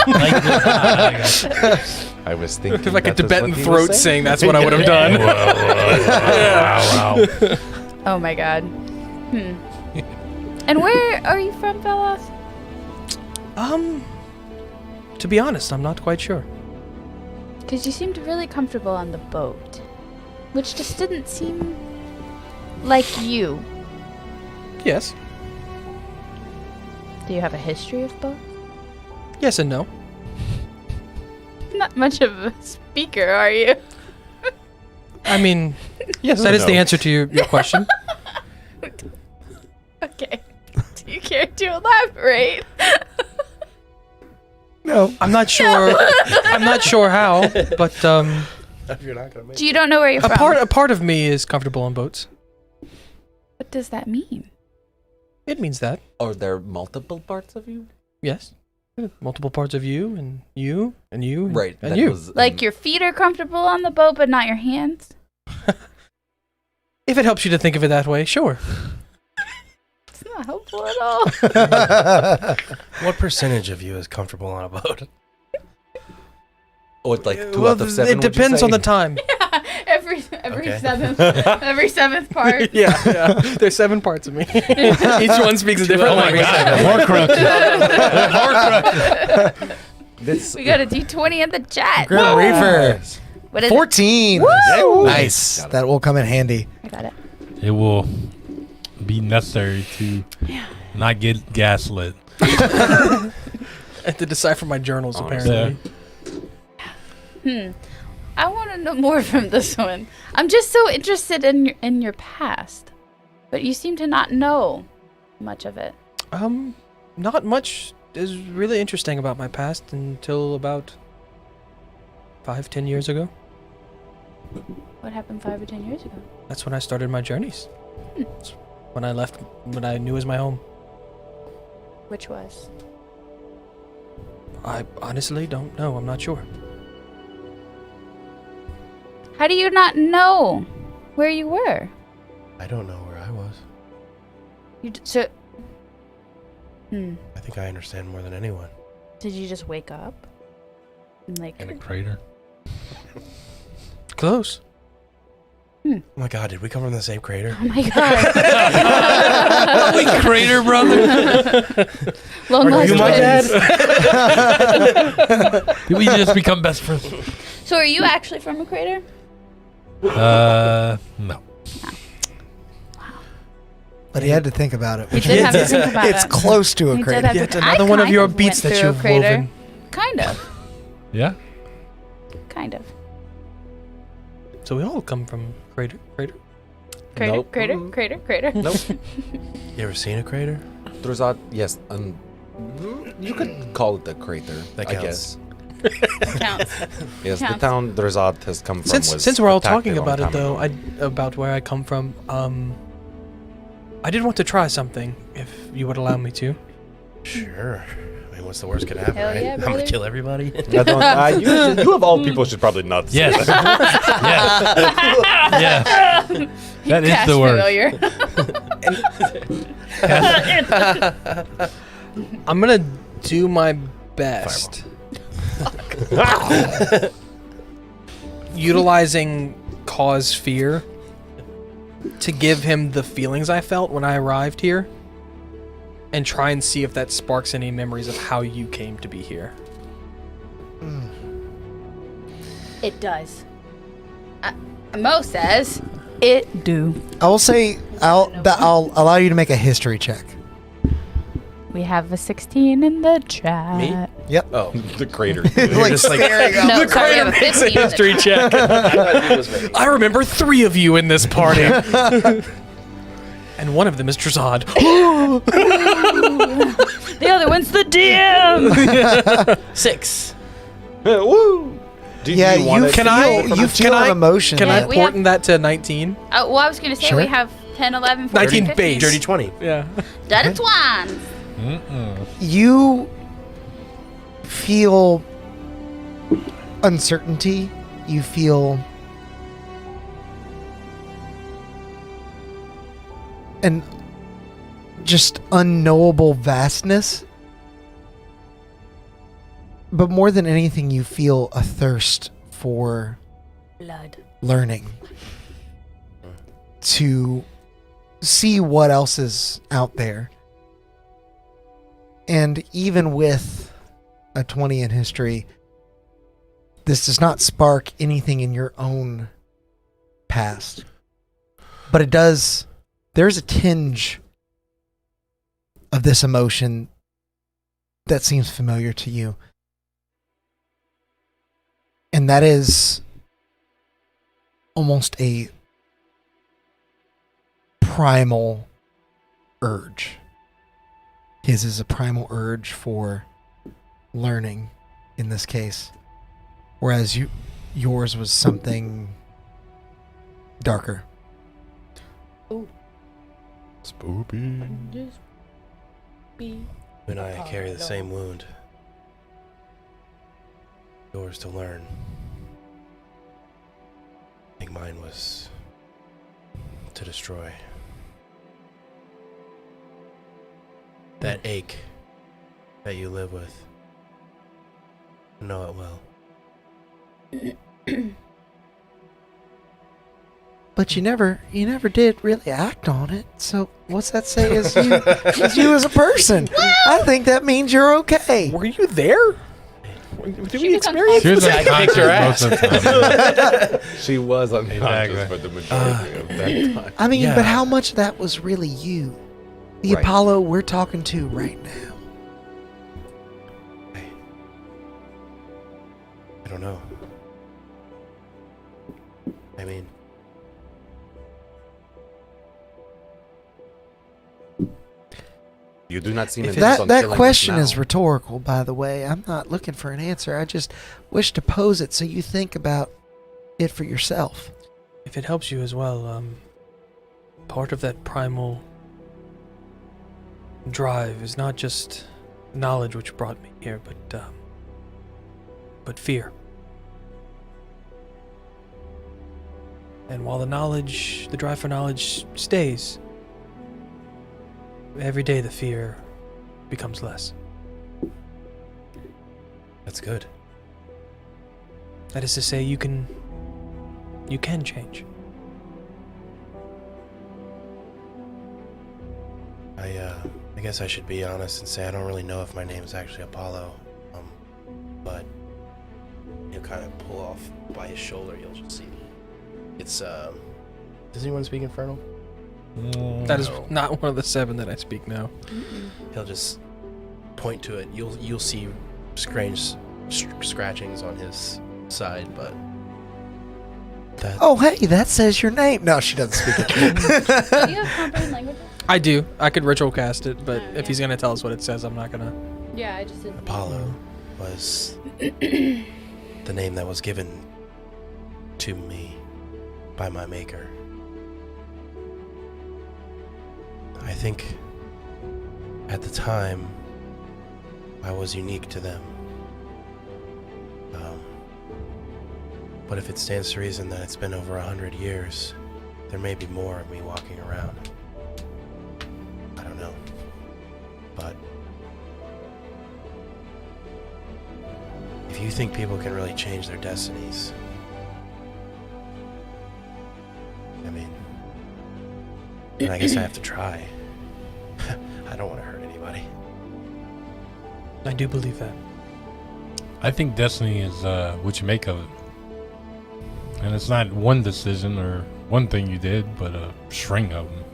I was thinking. Like a that was Tibetan what he was throat saying. sing, that's what I would have done. Wow. Oh my god. And where are you from, Veloth? To be honest, I'm not quite sure. Because you seemed really comfortable on the boat. Which just didn't seem like you. Yes. Do you have a history of both? Yes and no. Not much of a speaker, are you? I mean, yes, that is the answer to your question. Okay. Do you care to elaborate? No. I'm not sure. I'm not sure how, but If you're not gonna make You don't know where you're a from. part of me is comfortable on boats. What does that mean? It means that. Are there multiple parts of you? Yes. Multiple parts of you and you and you and, Right. and that you. was, Like your feet are comfortable on the boat, but not your hands? If it helps you to think of it that way, sure. It's not helpful at all. What percentage of you is comfortable on a boat? Oh, it's like 2 Well, out of 7. it depends on the time. every Okay. seventh part. yeah. There's 7 parts of me. Each one speaks a different language. This We got a D20 in the chat. Grim Reaper. What is 14. Woo! Nice. That will come in handy. it? I got it. It will be necessary to not get gaslit. I have to decipher my journals, apparently. I want to know more from this one. I'm just so interested in your past, but you seem to not know much of it. Not much is really interesting about my past until about 5-10 years ago. What happened 5 or 10 years ago? That's when I started my journeys. That's when I left what I knew as my home. Which was? I honestly don't know. I'm not sure. How do you not know where you were? I don't know where I was. So. I think I understand more than anyone. Did you just wake up? And In a crater. Close. Oh my god, did we come from the same crater? Oh my god. Crater brother. Long Are you my dad? Did we just become best friends? So are you actually from a crater? No. But he had to think about it. He did have to think about It's it. close to a He did crater. have Yet to- another I one of kind your of beats went that through a you've crater. woven. Kind of. Yeah. Kind of. So we all come from crater. Crater, Nope. crater, crater, crater. Nope. You ever seen a crater? Drozad, yes. You could call it a crater, That I counts. guess. Counts. Yes, the Counts. town Drozad has come from was Since we're all attacked talking a long about it time though, ago. about where I come from, I did want to try something, if you would allow me to. Sure. I mean, what's the worst could happen, Hell right? yeah, I'm brother. gonna kill everybody. I don't, you of all people should probably not say Yes. that. Yes. That is Cast the word. familiar. I'm gonna do my best. Utilizing cause fear to give him the feelings I felt when I arrived here, and try and see if that sparks any memories of how you came to be here. It does. Mo says it do. I will say I'll allow you to make a history check. We have a 16 in the chat. Me? Yep. Oh, The crater. like staring up. No, sorry, we have a 15 in the History check. I remember 3 of you in this party. And one of them is Drazad. The other one's the DM. 6. Woo! Do Yeah, you want you it? Can I- you feel an emotion. Can Yeah, I we have- portent that to 19? Well, I was going to say Sure. we have 10, 11, 14, 19 15. base. dirty 20. Yeah. That is one. You feel uncertainty. You feel an just unknowable vastness. But more than anything, you feel a thirst for Blood. learning, to see what else is out there. And even with a 20 in history, this does not spark anything in your own past. But it does, there's a tinge of this emotion that seems familiar to you. And that is almost a primal urge. His is a primal urge for learning in this case. Whereas yours was something darker. Spoopy. Just be. You and I carry the same wound. Yours to learn. I think mine was to destroy. That ache that you live with. I know it well. But you never did really act on it. So what's that say as you as a person? I think that means you're okay. Were you there? Did we experience She was this? unconscious your most of the time. She was unconscious Exactly. for the majority of that time. I mean, Yeah. but how much of that was really you? The Right. Apollo we're talking to right now. I don't know. I mean, You do not seem If intent on That killing us question now. is rhetorical, by the way. I'm not looking for an answer. I just wish to pose it so you think about it for yourself. If it helps you as well, part of that primal drive is not just knowledge which brought me here, but fear. And while the drive for knowledge stays, every day the fear becomes less. That's good. That is to say, you can change. I guess I should be honest and say I don't really know if my name is actually Apollo, but he'll kind of pull off by his shoulder. You'll just see. It's Does anyone speak Infernal? That is not one of the 7 that I speak now. He'll just point to it. You'll see strange scratchings on his side, but that. Oh, hey, that says your name. No, she doesn't speak it. Do you have comprehend languages? I do. I could ritual cast it, but if yeah. he's gonna tell us what it says, I'm not gonna. Yeah, I just didn't. Apollo was the name that was given to me by my maker. I think at the time I was unique to them. But if it stands to reason that it's been over 100 years, there may be more of me walking around. I don't know. But if you think people can really change their destinies, I mean, then I guess I have to try. I don't want to hurt anybody. I do believe that. I think destiny is what you make of it. And it's not one decision or one thing you did, but a string of them.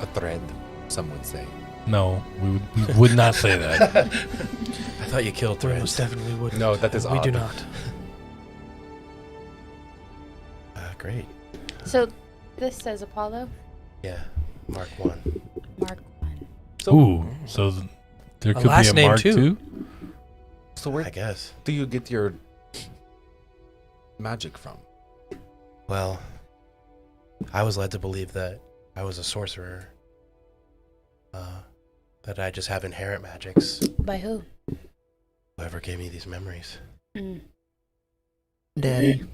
A thread, some would say. No, we would not say that. I thought you killed We threads. most definitely would. No, that is We odd. do not. Great. So, this says Apollo. Yeah. Mark 1. Mark 1. Ooh, so there could be last a name Mark too. 2? So where I guess. do you get your magic from? Well, I was led to believe that I was a sorcerer. That I just have inherent magics. By who? Whoever gave me these memories. Daddy.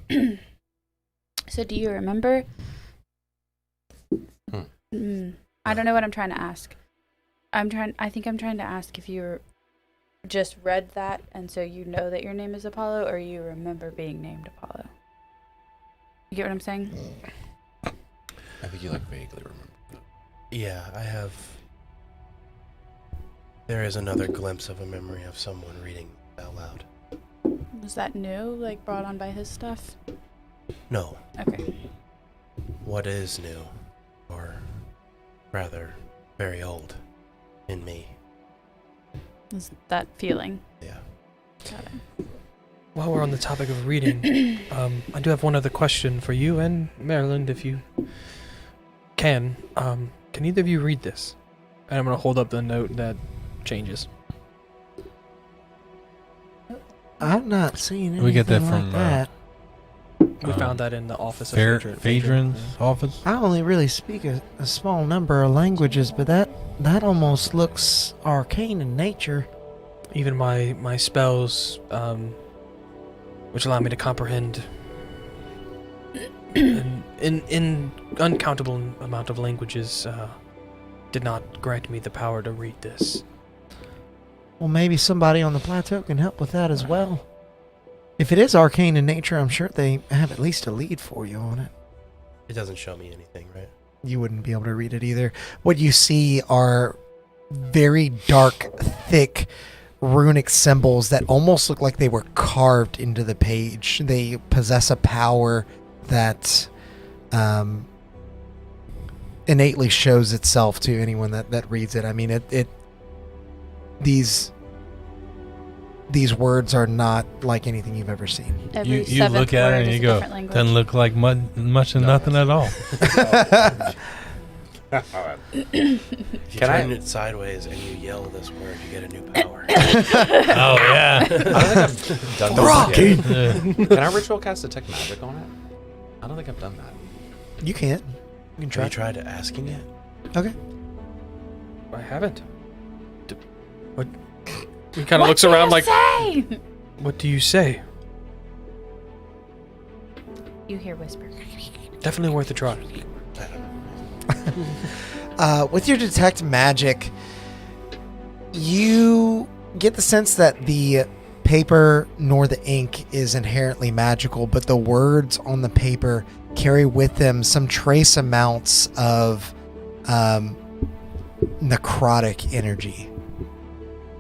So, do you remember? I don't know what I'm trying to ask. I think I'm trying to ask if you just read that and so you know that your name is Apollo, or you remember being named Apollo. You get what I'm saying? I think you vaguely remember. Yeah, I have. There is another glimpse of a memory of someone reading out loud. Was that new, brought on by his stuff? No. Okay. What is new, or rather, very old, in me. Was that feeling? Yeah. Got it. While we're on the topic of reading, I do have one other question for you and Maryland, if you can. Can either of you read this? And I'm going to hold up the note that changes. I'm not seeing anything We get that like from, that. We found that in the office of Phaedron's office? I only really speak a small number of languages, but that almost looks arcane in nature. Even my spells, which allow me to comprehend in uncountable amount of languages, did not grant me the power to read this. Well, maybe somebody on the plateau can help with that as well. If it is arcane in nature, I'm sure they have at least a lead for you on it. It doesn't show me anything, right? You wouldn't be able to read it either. What you see are very dark, thick, runic symbols that almost look like they were carved into the page. They possess a power that innately shows itself to anyone that reads it. I mean, these words are not like anything you've ever seen. Every You seventh look at word it and is you a go, different language. doesn't look like much of nothing at all. If you Can I- turn it sideways and you yell this word, you get a new power. Oh yeah. I don't think I've done that yet. Can I ritual cast detect magic on it? I don't think I've done that. You can't. You can Have try. you tried asking it? Okay. I haven't. What? He kind of looks around like, Say! what do you say? You hear whisper. Definitely worth a try. With your detect magic, you get the sense that the paper nor the ink is inherently magical, but the words on the paper carry with them some trace amounts of necrotic energy.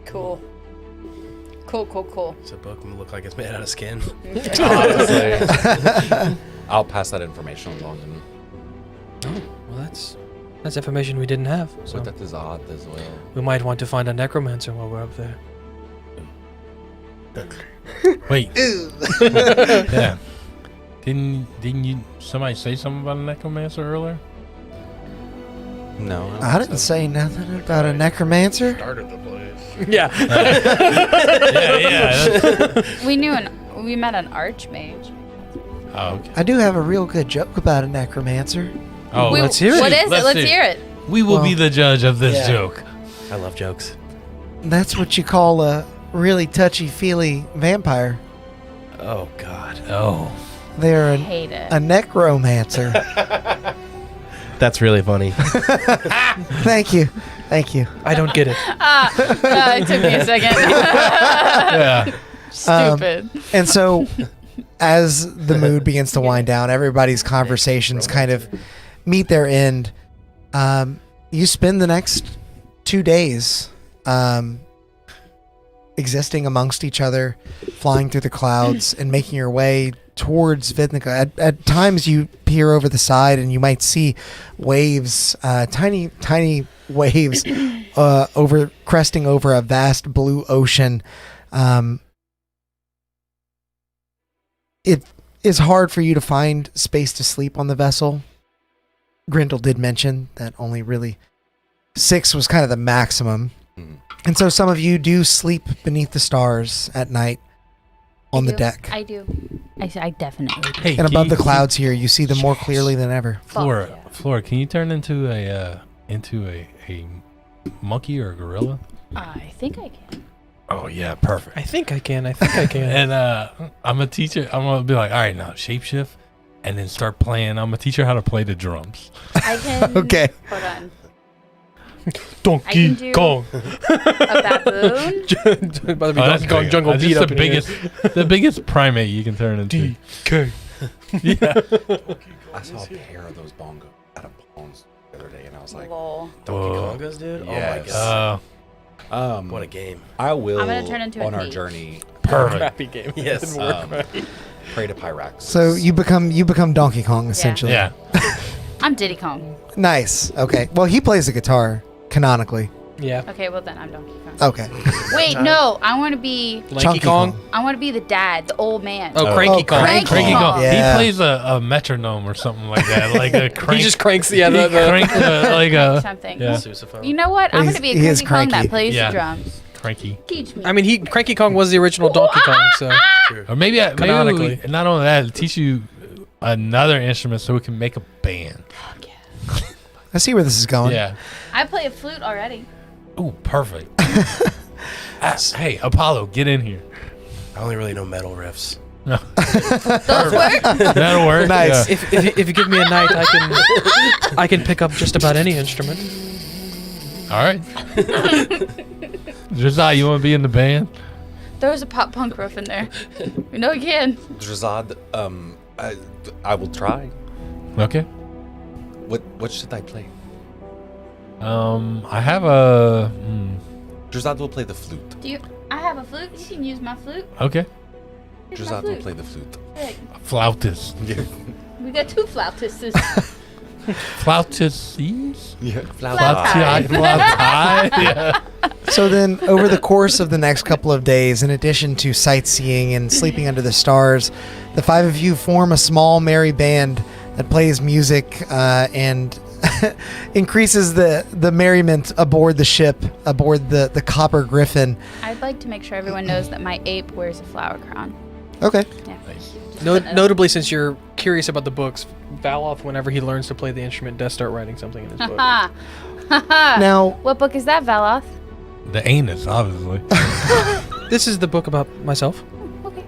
Cool. Cool. Does the book look like it's made out of skin? Honestly, I'll pass that information along. And Well, that's information we didn't have. So so that is odd as well. we might want to find a necromancer while we're up there. Wait. Yeah. Didn't you somebody say something about a necromancer earlier? No, I didn't say nothing about a necromancer. Started the place. Yeah. Yeah. We met an archmage. Oh, okay. I do have a real good joke about a necromancer. Oh, let's hear it. What is it? Let's hear it. We will be Well, the judge of this yeah. joke. I love jokes. That's what you call a really touchy-feely vampire. Oh, God. Oh. They're Hate it. a necromancer. That's really funny. Thank you. I don't get it. It took me a second. Yeah. Stupid. And so, as the mood begins to wind down, everybody's conversations kind of meet their end. You spend the next 2 days existing amongst each other, flying through the clouds, and making your way towards Vidnica. At times, you peer over the side, and you might see waves, tiny waves, over cresting over a vast blue ocean. It is hard for you to find space to sleep on the vessel. Grindel did mention that only really 6 was kind of the maximum. And so some of you do sleep beneath the stars at night on the deck. I do. I definitely do. Hey, And above can the you- clouds here, you see them more clearly than ever. Flora, Fuck yeah. Flora, can you turn into a monkey or a gorilla? I think I can. Oh yeah, perfect. I think I can. And I'm a teacher. I'm gonna be like, all right, now shapeshift, and then start playing. I'm gonna teach her how to play the drums. I can. Okay. Hold on. Donkey do- Kong. A baboon. About to be Oh, that's Donkey Kong big. Jungle That's Beat just up the in here. the biggest primate you can turn into. DK. Yeah. I saw a pair of those bongos at a pawns the other day, and I was like, Lol. Donkey Whoa. Kongos, dude? Yes. Oh, my God. what What a game. I will I'm gonna turn into a on our thief. journey Perfect. Crappy game. Yes. Didn't work, Um, right? pray to Pyrax. So you become Donkey Kong essentially. Yeah. I'm Diddy Kong. Nice. Okay. Well, he plays the guitar canonically. Yeah. Okay, well then I'm Donkey Kong. Okay. Wait, no. I want to be. Lanky Chunky Kong. I want to be the dad, the old man. Oh, Cranky Kong. Cranky Cranky Kong. Kong. Yeah. He plays a metronome or something like that, like a crank. He just cranks the he cranks like a Something. yeah. Sousaphone. You know what? I'm He's- gonna be a he is Cranky Kong cranky. that plays Yeah. the drums. cranky. Teach me. I mean, Cranky Kong was the original Donkey Kong, so Or maybe Canonically. not only that, teach you another instrument so we can make a band. I see where this is going. Yeah. I play a flute already. Ooh, perfect. Hey, Apollo, get in here. I only really know metal riffs. No. Those work. That'll work. Nice. Yeah. if you give me a night, I can pick up just about any instrument. All right. Josiah, you want to be in the band? There was a pop punk riff in there. You know you can. Drazad, I will try. Okay. What should I play? I have a. Drazad will play the flute. Do you? I have a flute. You can use my flute. Okay. Here's my Drazad will flute. play the flute. Sick. Flautist. We got 2 flautists. Flautists? Yeah. Flauti. Flauti. Yeah. So then, over the course of the next couple of days, in addition to sightseeing and sleeping under the stars, the 5 of you form a small merry band that plays music and increases the merriment aboard the ship, aboard the Copper Griffin. I'd like to make sure everyone knows that my ape wears a flower crown. Okay. Yeah. Notably, since you're curious about the books, Valoth, whenever he learns to play the instrument, does start writing something in his book. Now, What book is that, Valoth? The anus, obviously. This is the book about myself. Okay.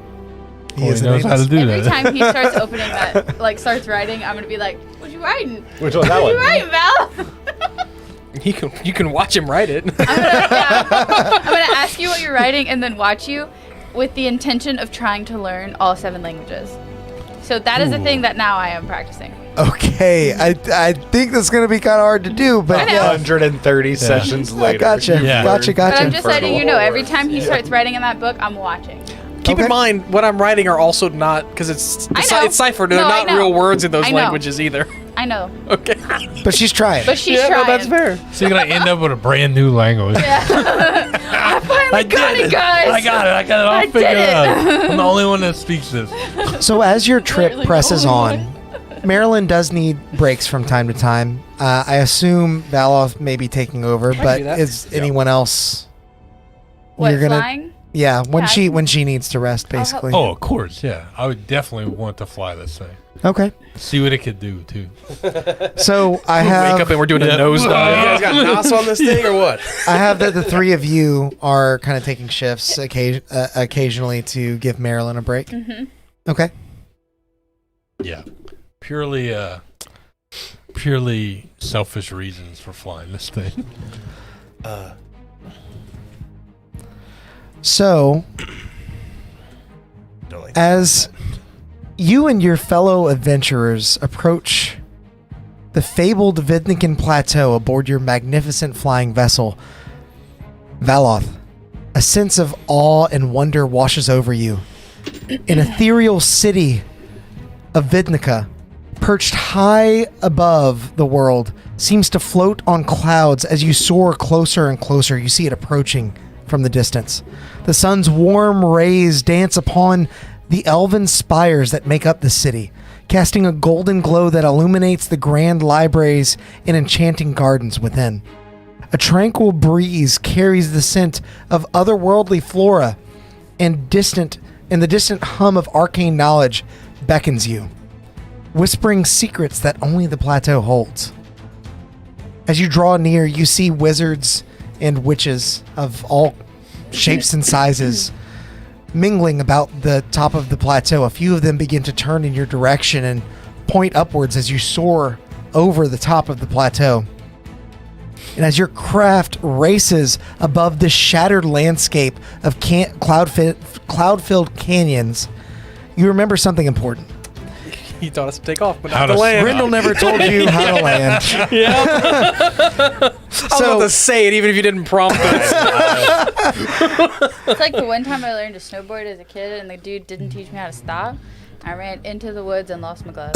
he is knows how to do Every that. time he starts opening that, like starts writing, I'm gonna be like, "What you writing? Which one's that What you one? writing, Val?" You can watch him write it. I'm gonna ask you what you're writing and then watch you with the intention of trying to learn all 7 languages. So that is a thing that now I am practicing. okay. I think that's going to be kind of hard to do, but I know. yeah. 130 sessions I later. gotcha. Yeah. Gotcha. But I'm Gotcha. just letting you know, every time he starts writing in that book, I'm watching. Keep Okay. in mind, what I'm writing are also not, because it's ciphered. They're No, I not know. real words in those I know. languages either. I know, Okay. But she's trying. but she's trying. No, that's fair. So you're gonna end up with a brand new language. I finally got it, guys. I got it. I got it all I figured did it. out. I'm the only one that speaks this. So as your trip Literally presses the on, only Marilyn does need breaks from time to time. I assume Valoth may be taking over, can but do that. is anyone else? What, You're gonna- flying? Yeah, when Yeah, when she needs to rest, basically. Oh, of course, yeah. I would definitely want to fly this thing. Okay. See what it could do too. So I Wake up have and we're doing a nosedive. You guys got NOS on this thing or what? I have that the three of you are kind of taking shifts occasionally to give Marilyn a break. Mm-hmm. Okay. Yeah, purely selfish reasons for flying this thing. So Don't like as you and your fellow adventurers approach the fabled Vidnikin Plateau aboard your magnificent flying vessel, Valoth, a sense of awe and wonder washes over you. An ethereal city of Vidnica, perched high above the world, seems to float on clouds as you soar closer and closer. You see it approaching from the distance. The sun's warm rays dance upon the elven spires that make up the city, casting a golden glow that illuminates the grand libraries and enchanting gardens within. A tranquil breeze carries the scent of otherworldly flora, and the distant hum of arcane knowledge beckons you, whispering secrets that only the plateau holds. As you draw near, you see wizards and witches of all shapes and sizes mingling about the top of the plateau. A few of them begin to turn in your direction and point upwards as you soar over the top of the plateau. And as your craft races above this shattered landscape of cloud-filled canyons, you remember something important. He taught us to take off, but How not to to land. Grindel never told you how to land. I was about to say it even if you didn't prompt us. It's like the one time I learned to snowboard as a kid and the dude didn't teach me how to stop. I ran into the woods and lost my glove.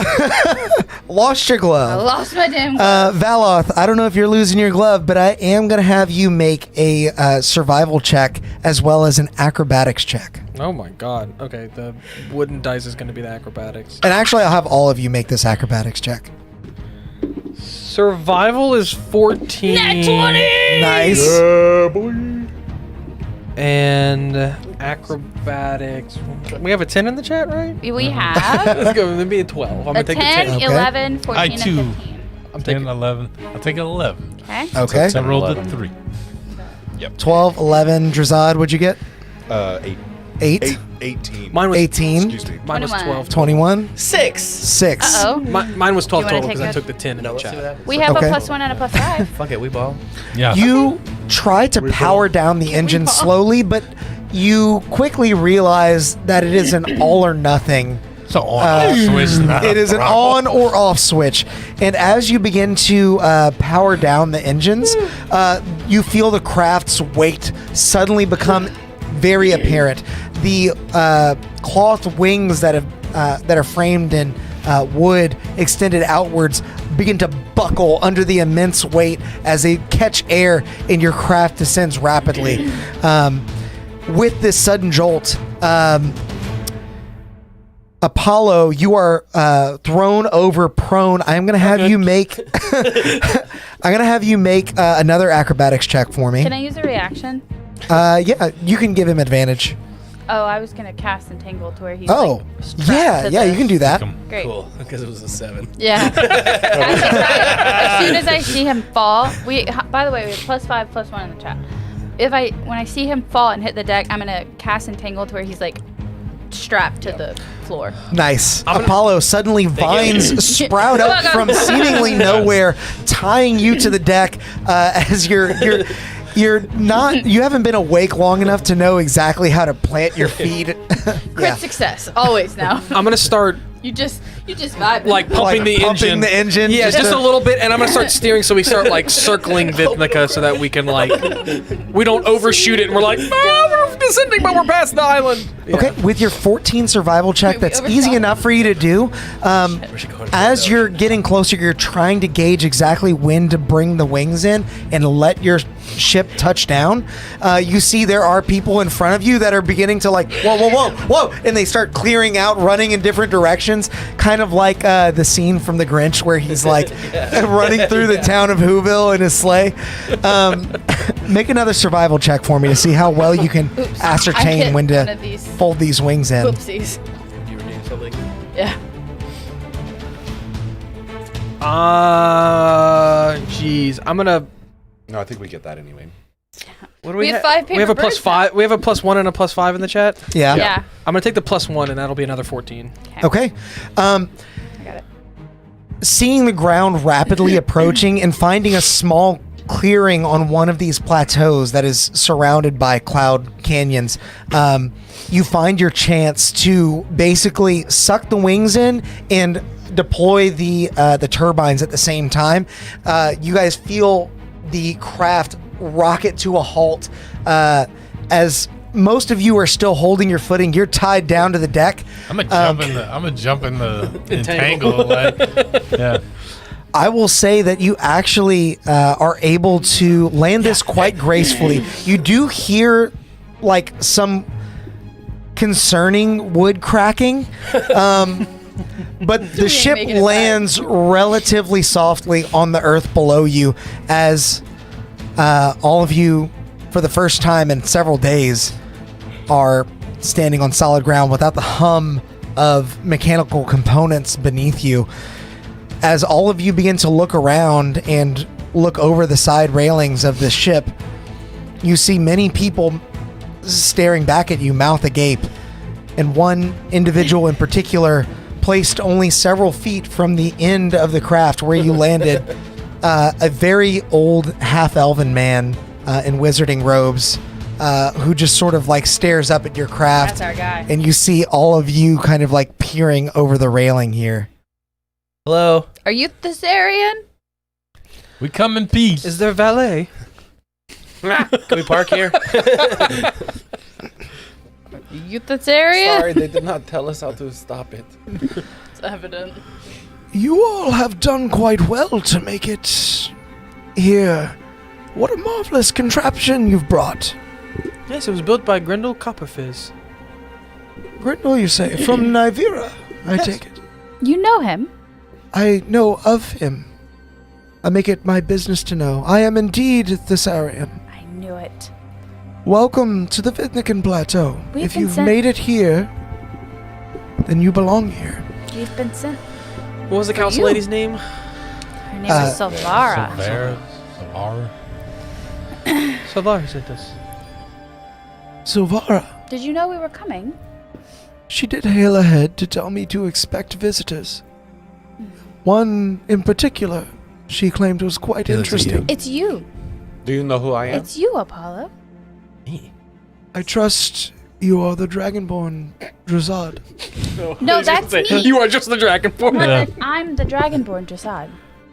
Lost your I glove. lost my damn glove. Valoth, I don't know if you're losing your glove, but I am going to have you make a survival check as well as an acrobatics check. Oh my god. Okay, the wooden dice is going to be the acrobatics. And actually, I'll have all of you make this acrobatics check. Survival is 14. Nat 20! Nice. And acrobatics. We have a 10 in the chat, right? We have Let's go. Let me a 12. I'm a going to take 10, the 10. Okay. 11, 14, I and too. 15. I'm 10, taking 11. I'll take 11. Okay? Okay. I rolled a 11. 3. 12, 11. Drazad, what'd you get? 8. 8. 18. Mine was 18. Excuse me. Mine was 21. 12. 21. 6. 6. Uh-oh. Mine was 12 You wanna total because I take took the 10 in No, the let's see what chat. happens. We have Okay. a +1 and a +5. Fuck it, we ball. Yeah. You try to power down the engine slowly, but you quickly realize that it is an all or nothing. So on switch. It is an on or off switch. And as you begin to power down the engines, you feel the craft's weight suddenly become very apparent. The cloth wings that are framed in wood extended outwards begin to buckle under the immense weight as they catch air and your craft descends rapidly. With this sudden jolt, Apollo, you are thrown over prone. I'm gonna have you make. Another acrobatics check for me. Can I use a reaction? Yeah, you can give him advantage. Oh, I was gonna cast Entangle to where he's Oh, strapped to yeah, the- you can do that. Great. Cool, because it was a 7. Yeah. As soon as I see him fall, by the way, we have +5, +1 in the chat. When I see him fall and hit the deck, I'm gonna cast Entangle to where he's like strapped to the floor. Nice. Apollo, suddenly vines sprout up from seemingly nowhere, tying you to the deck as you haven't been awake long enough to know exactly how to plant your feet. Crit success, always now. I'm gonna start You just vibe. like pumping the engine. the engine. Yeah, just a little bit, and I'm gonna start steering so we start like circling Vithnika so that we can we don't overshoot it and we're like, we're descending but we're past the island. Okay, with your 14 survival check, Wait, we that's overshot. easy enough for you to do. As you're getting closer, you're trying to gauge exactly when to bring the wings in and let your ship touch down. You see there are people in front of you that are beginning to whoa, and they start clearing out, running in different directions, kind of like the scene from The Grinch where he's running through the town of Whoville in his sleigh. Make another survival check for me to see how well you can Oops, I ascertain hit when one to of these. fold these wings in. Whoopsies. You were doing something? Yeah. Jeez, I'm gonna. No, I think we get that anyway. What do We have ha- 5 We have a paper birds +5. We have a +1 and a +5 in the chat. Yeah. Yeah. I'm gonna take the +1 and that'll be another 14. Okay. I got it. Seeing the ground rapidly approaching and finding a small clearing on one of these plateaus that is surrounded by cloud canyons, you find your chance to basically suck the wings in and deploy the turbines at the same time. You guys feel the craft rocket to a halt as most of you are still holding your footing. You're tied down to the deck. I'm gonna jump in the entangle. Yeah. I will say that you actually are able to land this quite gracefully. You do hear some concerning wood cracking, but the ship making it lands relatively softly on the earth below you as all of you, for the first time in several days, are standing on solid ground without the hum of mechanical components beneath you. As all of you begin to look around and look over the side railings of the ship, you see many people staring back at you, mouth agape, and one individual in particular placed only several feet from the end of the craft where you landed, a very old half-elven man in wizarding robes who just sort of stares up at your craft. That's our guy. And you see all of you kind of peering over the railing here. Hello. Are you Thessarian? We come in peace. Is there valet? Can we park here? You Thessarian? Sorry, they did not tell us how to stop it. It's evident. You all have done quite well to make it here. What a marvelous contraption you've brought. Yes, it was built by Grendel Copperfizz. Grindel, you say? From Nivira, I take it. You know him? I know of him. I make it my business to know. I am indeed Thessarian. I knew it. Welcome to the Vithnikan Plateau. We've If been you've sent- made it here, then you belong here. We've been sent. What was the council you. lady's name? Her name is Silvara. Silvara. Savar sent us. Silvara, Did you know we were coming? she did hail ahead to tell me to expect visitors. One in particular, she claimed was quite interesting. It's you. Do you know who I am? It's you, Apollo. I trust you are the Dragonborn Drazad. No, that's me. You are just the Dragonborn. Yeah. I'm the Dragonborn Dressad.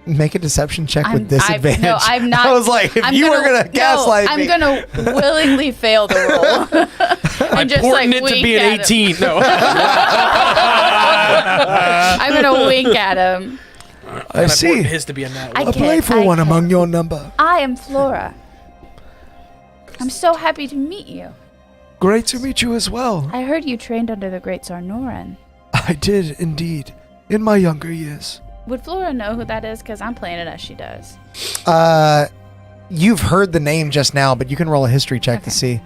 Make a deception check with I'm disadvantage. no, I'm not. I was like, if you were gonna gaslight I'm me. gonna willingly fail the roll. I'm just, porting it to wink be an at him. 18. No. I'm gonna wink at him. I see. His to be a nat I A one. can't- playful one can't. among your number. I am Flora. I'm so happy to meet you. Great to meet you as well. I heard you trained under the great Sonoran. I did indeed, in my younger years. Would Flora know who that is? Because I'm playing it as she does. You've heard the name just now, but you can roll a history check to see.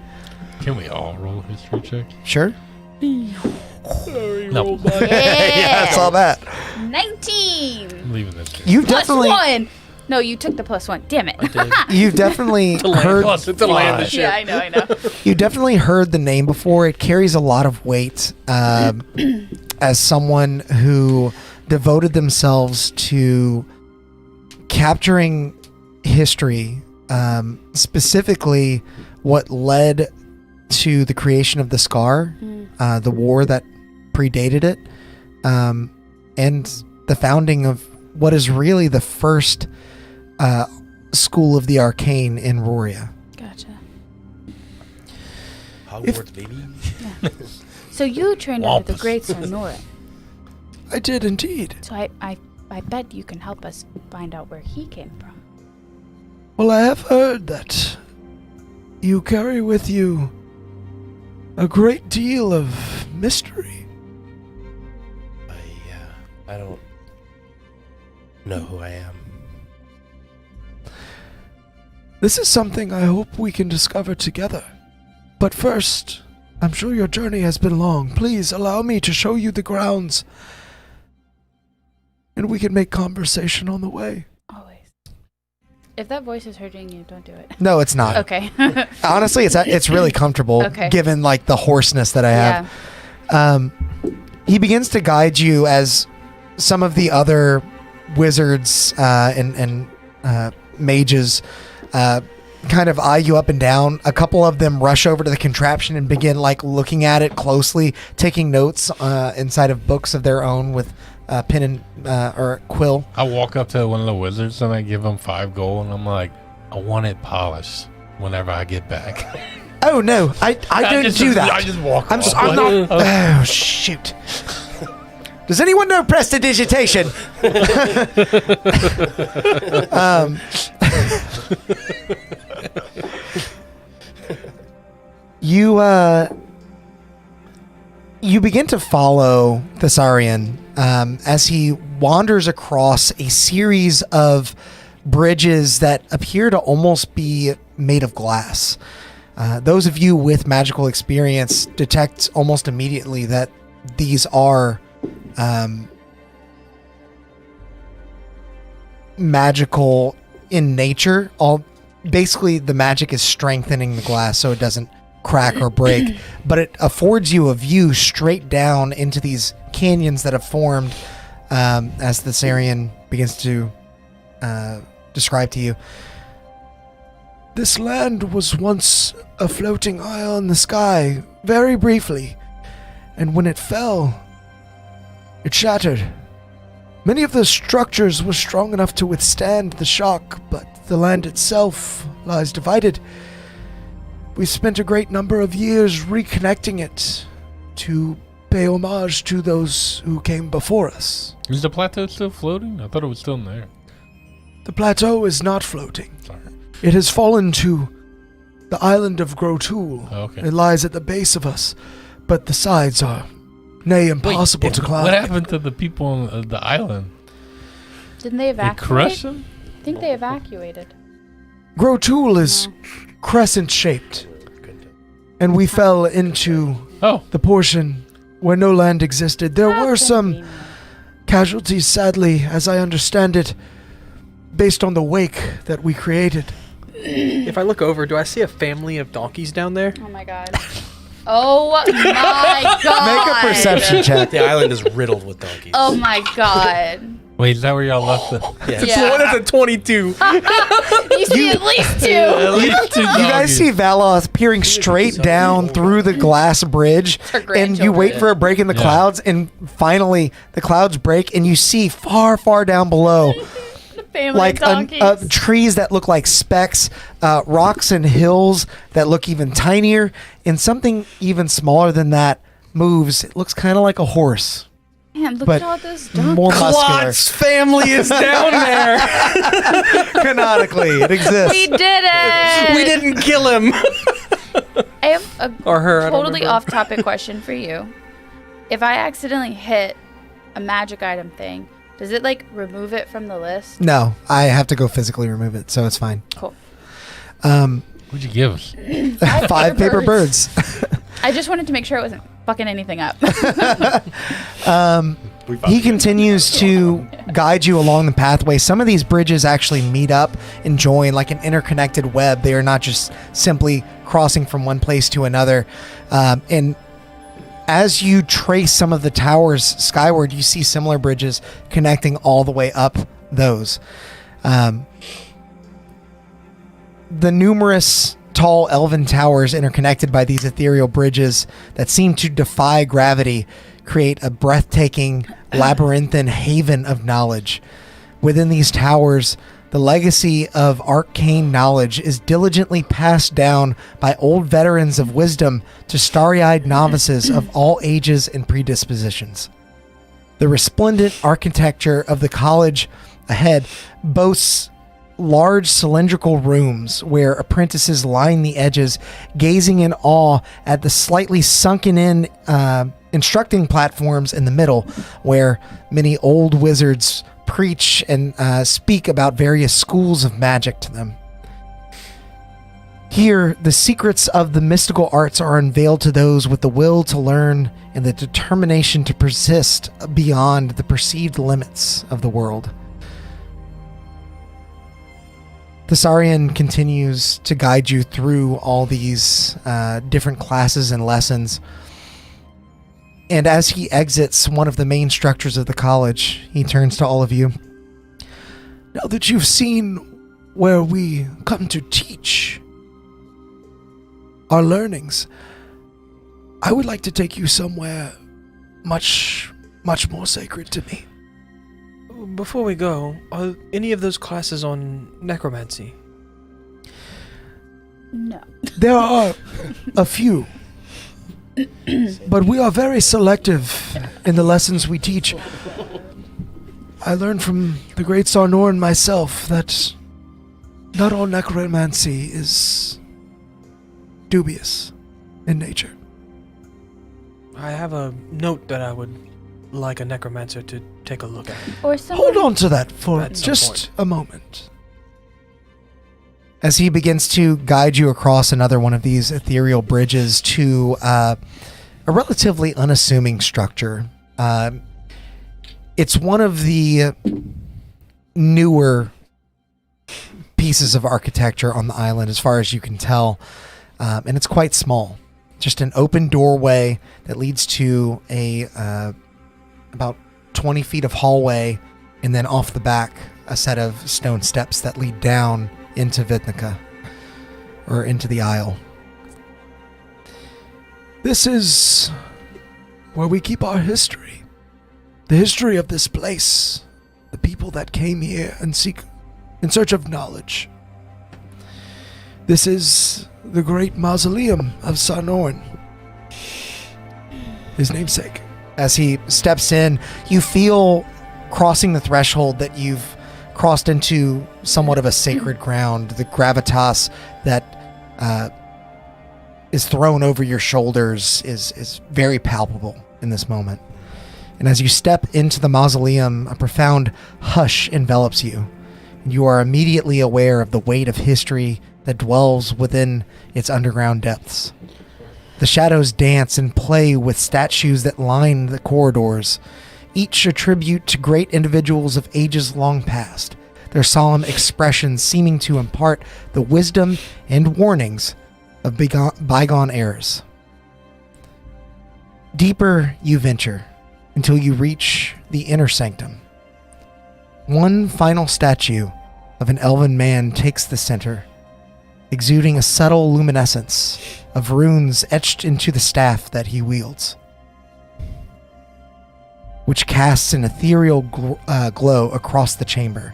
Can we all roll a history check? Sure. No. Yeah, I saw that. 19. I'm leaving this here. You've Plus definitely, 1. No, you took the +1. Damn it. you've definitely heard. Plus To land the ship. Yeah, I know. You definitely heard the name before. It carries a lot of weight as someone who devoted themselves to capturing history, specifically what led to the creation of the Scar, the war that predated it, and the founding of what is really the first school of the arcane in Roria. Gotcha. Hogwarts, baby. So you trained under the great Sonoran. I did indeed. So I bet you can help us find out where he came from. Well, I have heard that you carry with you a great deal of mystery. I don't know who I am. This is something I hope we can discover together. But first, I'm sure your journey has been long. Please allow me to show you the grounds, and we can make conversation on the way. Always. If that voice is hurting you, don't do it. No, it's not. Okay. Honestly, it's really comfortable, Okay. given like the hoarseness that I have. Yeah. He begins to guide you as some of the other wizards and mages kind of eye you up and down. A couple of them rush over to the contraption and begin like looking at it closely, taking notes inside of books of their own with pen and or quill. I walk up to one of the wizards and I give him 5 gold and I'm like, I want it polished whenever I get back. Oh no, I don't do that. I just walk off. I'm not. Oh shoot. Does anyone know prestidigitation? You begin to follow Thessarian as he wanders across a series of bridges that appear to almost be made of glass. Those of you with magical experience detect almost immediately that these are magical in nature. Basically, the magic is strengthening the glass so it doesn't crack or break, but it affords you a view straight down into these canyons that have formed as the Thessarian begins to describe to you. This land was once a floating isle in the sky, very briefly, and when it fell, it shattered. Many of the structures were strong enough to withstand the shock, but the land itself lies divided. We spent a great number of years reconnecting it to pay homage to those who came before us. Is the plateau still floating? I thought it was still in there. The plateau is not floating. Sorry. It has fallen to the island of Grotul. Oh, okay. It lies at the base of us, but the sides are nay impossible to climb. What happened to the people on the island? Didn't they They evacuate? crushed them? I think they evacuated. Grotul is crescent-shaped, and we fell into Oh, the portion where no land existed. There How were some convenient. casualties, sadly, as I understand it, based on the wake that we created. If I look over, do I see a family of donkeys down there? Oh my god. Oh my god. Make a perception check. The island is riddled with donkeys. Oh my god. wait, is that where y'all left it? Yeah. One is a 22. You see at least 2. At least 2 You guys see Valos peering straight down through the glass bridge, Her and you wait grandchildren. for a break in the Yeah. clouds, and finally the clouds break, and you see far, far down below Family like donkeys. trees that look like specks, rocks and hills that look even tinier, and something even smaller than that moves. It looks kind of like a horse, Man, look but at all those donkeys. more muscular. Klotz family is down there. Canonically, it exists. We did it. We didn't kill him. I have a Or her, I don't totally remember. off-topic question for you. if I accidentally hit a magic item thing, does it like remove it from the list? No, I have to go physically remove it, so it's fine. Cool. What'd you give us? 5 paper birds. I just wanted to make sure it wasn't fucking anything up. He continues to guide you along the pathway. Some of these bridges actually meet up and join like an interconnected web. They are not just simply crossing from one place to another. And as you trace some of the towers skyward, you see similar bridges connecting all the way up those. The numerous tall elven towers interconnected by these ethereal bridges that seem to defy gravity create a breathtaking labyrinthine haven of knowledge. Within these towers, the legacy of arcane knowledge is diligently passed down by old veterans of wisdom to starry-eyed novices of all ages and predispositions. The resplendent architecture of the college ahead boasts large cylindrical rooms where apprentices line the edges, gazing in awe at the slightly sunken-in instructing platforms in the middle, where many old wizards preach and speak about various schools of magic to them. Here, the secrets of the mystical arts are unveiled to those with the will to learn and the determination to persist beyond the perceived limits of the world. Thessarian continues to guide you through all these different classes and lessons. And as he exits one of the main structures of the college, he turns to all of you. Now that you've seen where we come to teach our learnings, I would like to take you somewhere much, much more sacred to me. Before we go, are any of those classes on necromancy? No. There are a few, but we are very selective in the lessons we teach. I learned from the great Sonoran myself that not all necromancy is dubious in nature. I have a note that I would like a necromancer to take a look at. Or someone. Hold on to that for At some just point. a moment. As he begins to guide you across another one of these ethereal bridges to a relatively unassuming structure. It's one of the newer pieces of architecture on the island, as far as you can tell, and it's quite small. Just an open doorway that leads to a about 20 feet of hallway, and then off the back, a set of stone steps that lead down into Vitnica, or into the Isle. This is where we keep our history. The history of this place. The people that came here and seek in search of knowledge. This is the great mausoleum of Sonoran, his namesake. As he steps in, you feel crossing the threshold that you've crossed into somewhat of a sacred ground. The gravitas that is thrown over your shoulders is very palpable in this moment. And as you step into the mausoleum, a profound hush envelops you. And you are immediately aware of the weight of history that dwells within its underground depths. The shadows dance and play with statues that line the corridors, each a tribute to great individuals of ages long past, their solemn expressions seeming to impart the wisdom and warnings of bygone eras. Deeper you venture until you reach the inner sanctum. One final statue of an elven man takes the center, exuding a subtle luminescence of runes etched into the staff that he wields, which casts an ethereal glow across the chamber.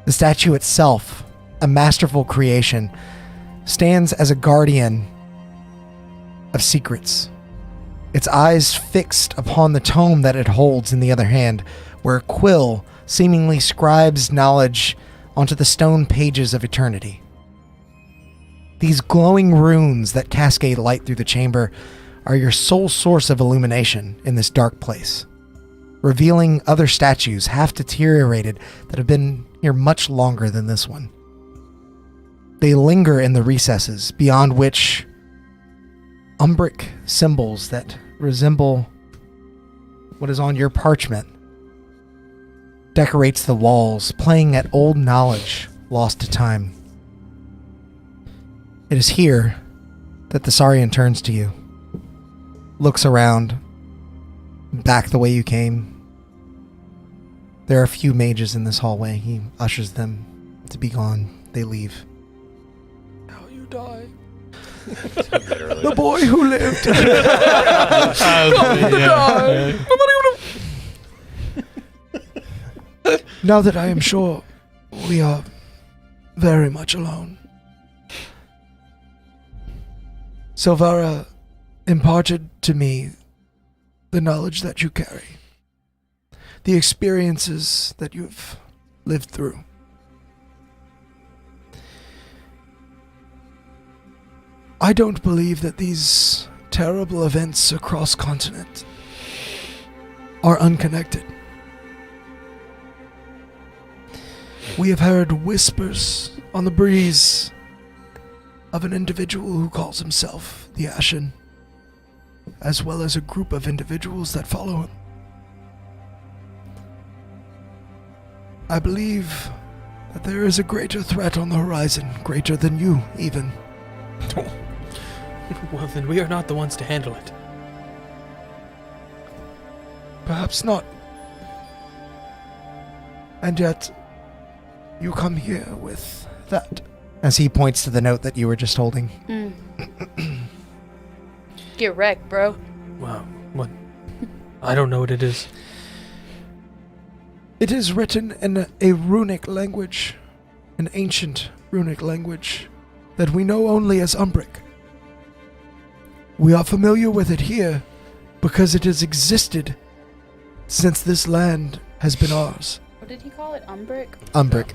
The statue itself, a masterful creation, stands as a guardian of secrets, its eyes fixed upon the tome that it holds in the other hand, where a quill seemingly scribes knowledge onto the stone pages of eternity. These glowing runes that cascade light through the chamber are your sole source of illumination in this dark place, revealing other statues half deteriorated that have been here much longer than this one. They linger in the recesses, beyond which umbric symbols that resemble what is on your parchment decorates the walls, playing at old knowledge lost to time. It is here that the Saurian turns to you, looks around, back the way you came. There are a few mages in this hallway. He ushers them to be gone. They leave. How you die? The boy who lived. Now that I am sure we are very much alone, Silvara imparted to me the knowledge that you carry, the experiences that you've lived through. I don't believe that these terrible events across continent are unconnected. We have heard whispers on the breeze of an individual who calls himself the Ashen, as well as a group of individuals that follow him. I believe that there is a greater threat on the horizon, greater than you, even. Well, then we are not the ones to handle it. Perhaps not. And yet, you come here with that. As he points to the note that you were just holding. Get wrecked, bro. Wow. What? I don't know what it is. It is written in a runic language, an ancient runic language that we know only as Umbric. We are familiar with it here because it has existed since this land has been ours. What did he call it? Umbric? Umbric.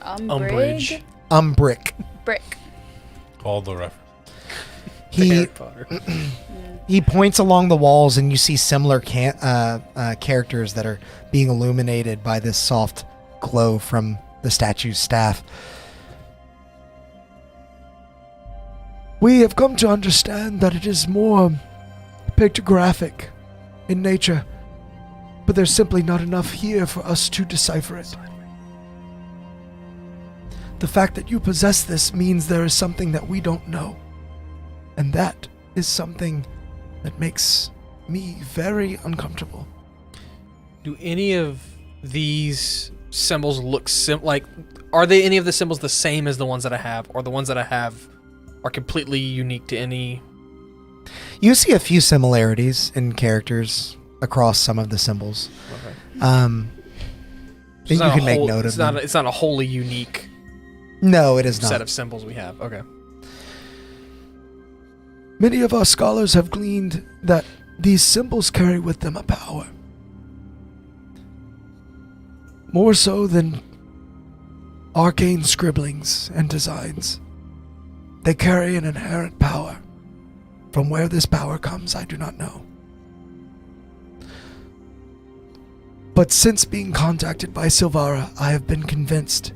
Umbrage. Umbric. Brick. All the reference. He he points along the walls, and you see similar characters that are being illuminated by this soft glow from the statue's staff. We have come to understand that it is more pictographic in nature, but there's simply not enough here for us to decipher it. The fact that you possess this means there is something that we don't know, and that is something that makes me very uncomfortable. Do any of these symbols look like? Are they any of the symbols the same as the ones that I have, or the ones that I have are completely unique to any? You see a few similarities in characters across some of the symbols. Okay. You can make note of them. It's not a wholly unique. No, it is not. Set of symbols we have. Okay. Many of our scholars have gleaned that these symbols carry with them a power. More so than arcane scribblings and designs. They carry an inherent power. From where this power comes, I do not know. But since being contacted by Silvara, I have been convinced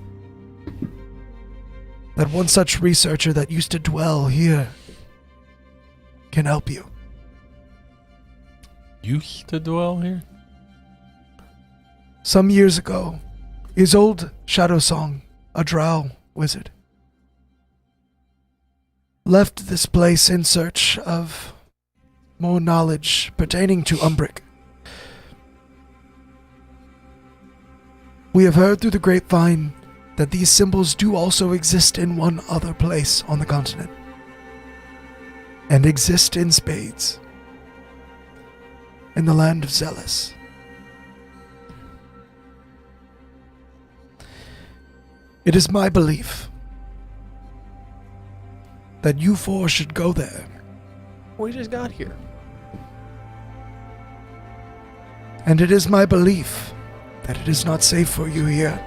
that one such researcher that used to dwell here can help you. Used to dwell here? Some years ago, Isolde Shadowsong, a drow wizard, left this place in search of more knowledge pertaining to Umbric. We have heard through the grapevine that these symbols do also exist in one other place on the continent, and exist in spades, in the land of Zealous. It is my belief that you four should go there. We just got here. And it is my belief that it is not safe for you here.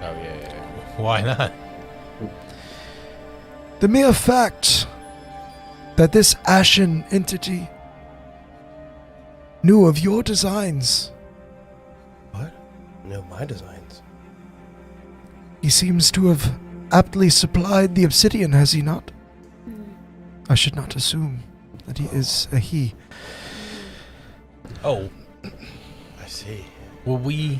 Oh, yeah. Why not? The mere fact that this Ashen entity knew of your designs. What? No, my designs. He seems to have aptly supplied the obsidian, has he not? I should not assume that he is a he. Oh, I see. well, we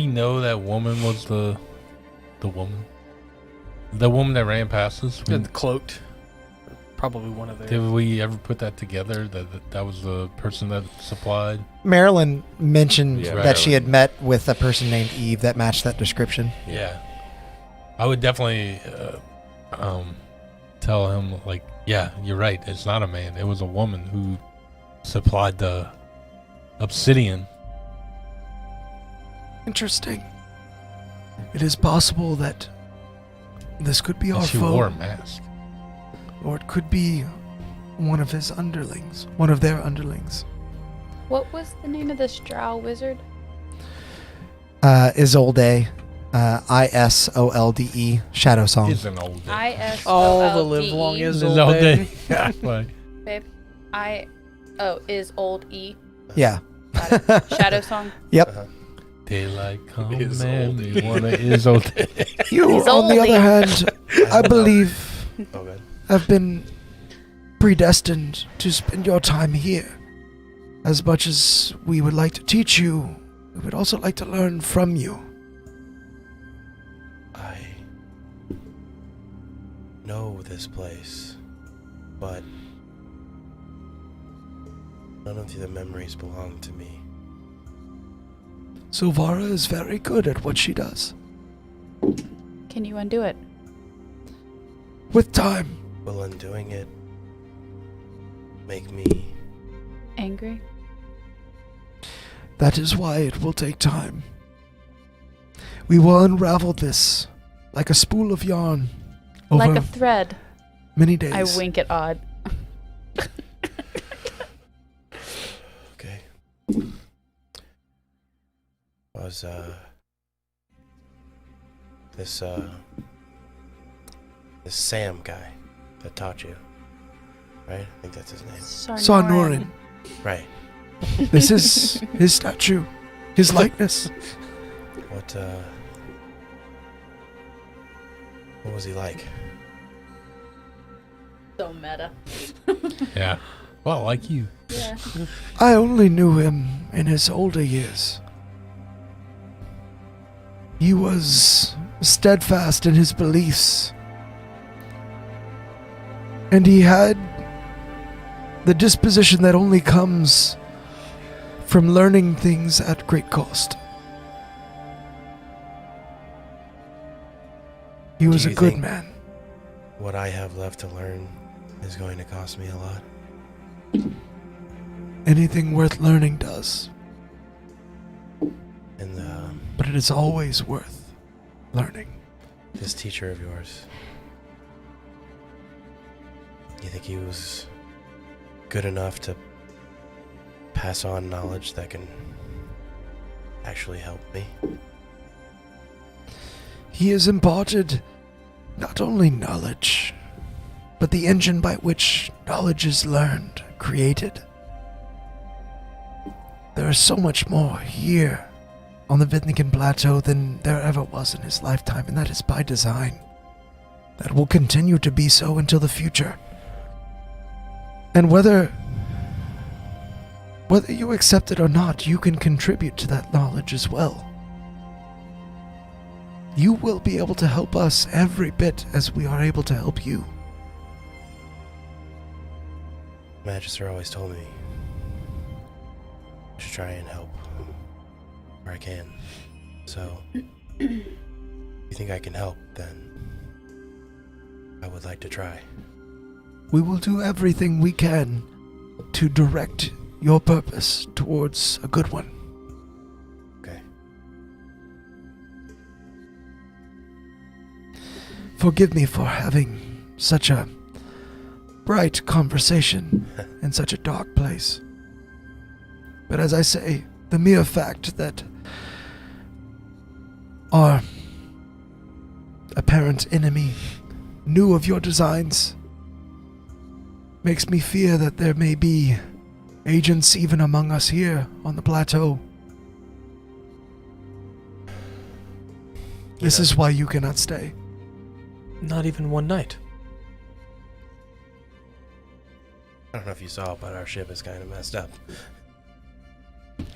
know that woman was the woman that ran past us. The cloaked. Probably one of their. Did we ever put that together? That was the person that supplied. Marilyn mentioned Yeah, that she Marilyn. had met with a person named Eve that matched that description. Yeah, I would definitely tell him, like, yeah, you're right. It's not a man. It was a woman who supplied the obsidian. Interesting. It is possible that this could be And our she foe, wore a mask. or it could be one of his underlings, one of their underlings. What was the name of this drow wizard? Isolde, Isolde, Shadow Song. It's an old day. ISOLDE. All the live long is It's old all day. day. Yeah, like, Babe. Is old E. Yeah. Got it. Shadow Song. Yep. daylight come Is and old. we wanna is old day. You, He's on the oldie. other hand, I believe Oh, good. have been predestined to spend your time here. As much as we would like to teach you, we would also like to learn from you. I know this place, but none of the memories belong to me. Silvara is very good at what she does. Can you undo it? With time, Will undoing it make me? Angry? that is why it will take time. We will unravel this like a spool of yarn over Like a thread. many days. I wink at Odd. Okay. Was this Sam guy that taught you, right? I think that's his name. Sonoran. Right. This is his statue, his likeness. What was he like? So meta. Yeah. Well, like you. Yeah. I only knew him in his older years. He was steadfast in his beliefs. And he had the disposition that only comes from learning things at great cost. He was Do a you good think- man. What I have left to learn is going to cost me a lot. Anything worth learning does, And but it is always worth learning. this teacher of yours, you think he was good enough to pass on knowledge that can actually help me? He has imparted not only knowledge, but the engine by which knowledge is learned, created. There is so much more here on the Vidnikan Plateau than there ever was in his lifetime, and that is by design. That will continue to be so until the future. And whether you accept it or not, you can contribute to that knowledge as well. You will be able to help us every bit as we are able to help you. Magister always told me to try and help where I can. So, if you think I can help, then I would like to try. We will do everything we can to direct your purpose towards a good one. Okay. Forgive me for having such a bright conversation in such a dark place. But as I say, the mere fact that our apparent enemy knew of your designs. Makes me fear that there may be agents even among us here on the plateau. This is why you cannot stay. Not even one night. I don't know if you saw, but our ship is kind of messed up.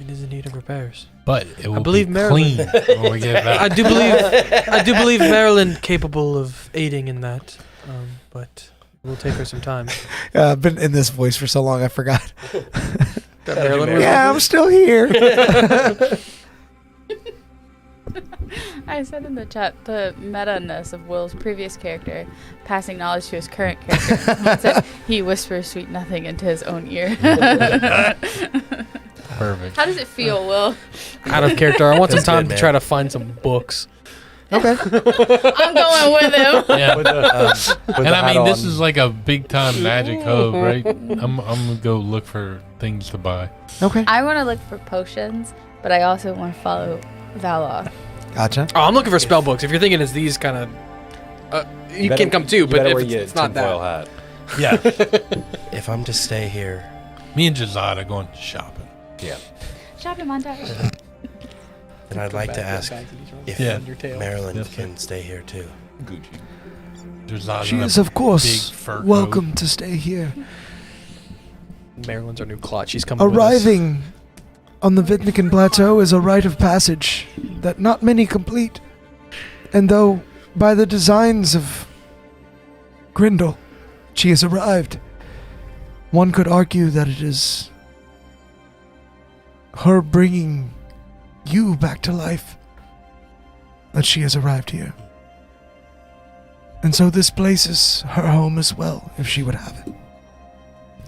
It is in need of repairs. But it will believe be Maryland- clean when we get back. I do believe Maryland capable of aiding in that, but it will take her some time. I've been in this voice for so long, I forgot. Maryland, Yeah, I'm still here. I said in the chat the meta-ness of Will's previous character passing knowledge to his current character. Someone said he whispers sweet nothing into his own ear. Perfect. How does it feel, Will? Out of character. I want some That's time good, to man. try to find some books. Okay. I'm going with him. Yeah. With the And I hat mean, this on. is like a big time magic hub, right? I'm gonna go look for things to buy. Okay. I want to look for potions, but I also want to follow Valor. Gotcha. Oh, I'm looking for spell books. If you're thinking it's these kind of, you better- can come too, you but better if wear it's, your it's not tinfoil that. hat. Yeah. If I'm to stay here, Me and Jazad are going shopping. Yeah. Shopping montage. then I'd like to ask if Yeah. Maryland Yes, sir. can stay here too. Jazad's She in a is, of course, big fur coat. welcome to stay here. Maryland's our new clot. She's coming with us. Arriving on the Vidnikan Plateau is a rite of passage that not many complete. And though, by the designs of Grindel, she has arrived, one could argue that it is her bringing you back to life that she has arrived here. And so this place is her home as well, if she would have it.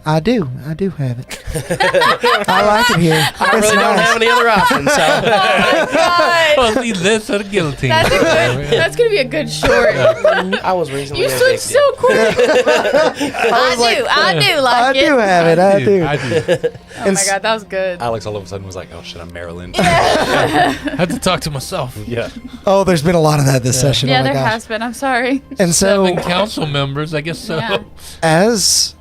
I do have it. I like it here. I really don't have any other options, so. Oh my god! Oh, see this or the guillotine. That's gonna be a good short. I was recently You evicted. switched so quick. I do like I it. do have it. I do. I do. Oh my god, that was good. Alex all of a sudden was like, "Oh shit, I'm Maryland." I had to talk to myself. Yeah. Oh, there's been a lot of that this session. Yeah, oh my there gosh. has been. I'm sorry. And so, 7 council members, I guess so. Yeah. as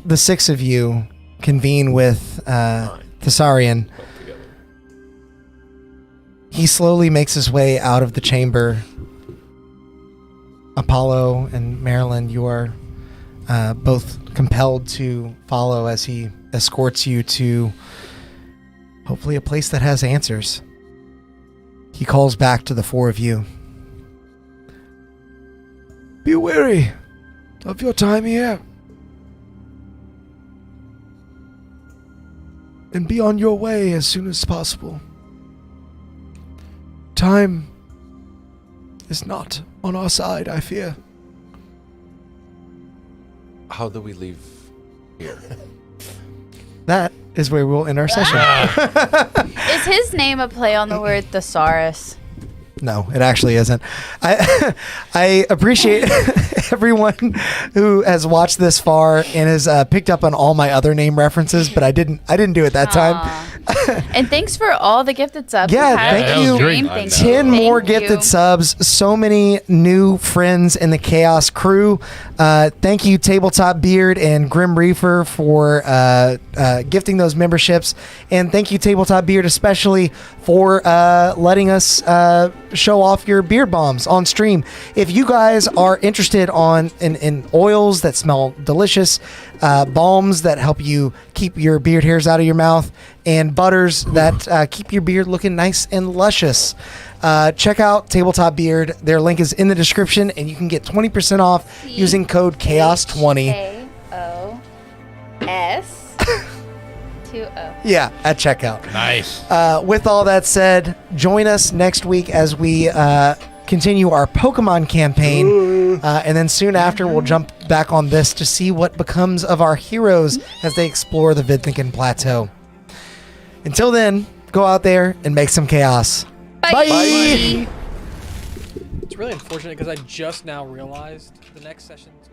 the 6 of you convene with Thessarian, he slowly makes his way out of the chamber. Apollo and Marilyn, you are both compelled to follow as he escorts you to hopefully a place that has answers. He calls back to the 4 of you. Be wary of your time here. And be on your way as soon as possible. Time is not on our side, I fear. How do we leave here? That is where we'll end our session. Is his name a play on the word thesaurus? No, it actually isn't. I appreciate everyone who has watched this far and has picked up on all my other name references, but I didn't do it that time. Aw. And thanks for all the gifted subs. Yeah, we had thank on you. stream. I Thank know. you. 10 more Thank gifted you. subs. So many new friends in the Chaos crew. Thank you, Tabletop Beard and Grim Reaper, for gifting those memberships. And thank you, Tabletop Beard, especially for letting us show off your beard bombs on stream. If you guys are interested in oils that smell delicious, balms that help you keep your beard hairs out of your mouth, and butters that keep your beard looking nice and luscious, check out Tabletop Beard. Their link is in the description, and you can get 20% off using code CHAOS20. KAOS 20. Yeah, at checkout. Nice. With all that said, join us next week as we continue our Pokemon campaign. And then soon after, we'll jump back on this to see what becomes of our heroes as they explore the Vidnikan Plateau. Until then, go out there and make some chaos. Bye. It's really unfortunate because I just now realized the next session's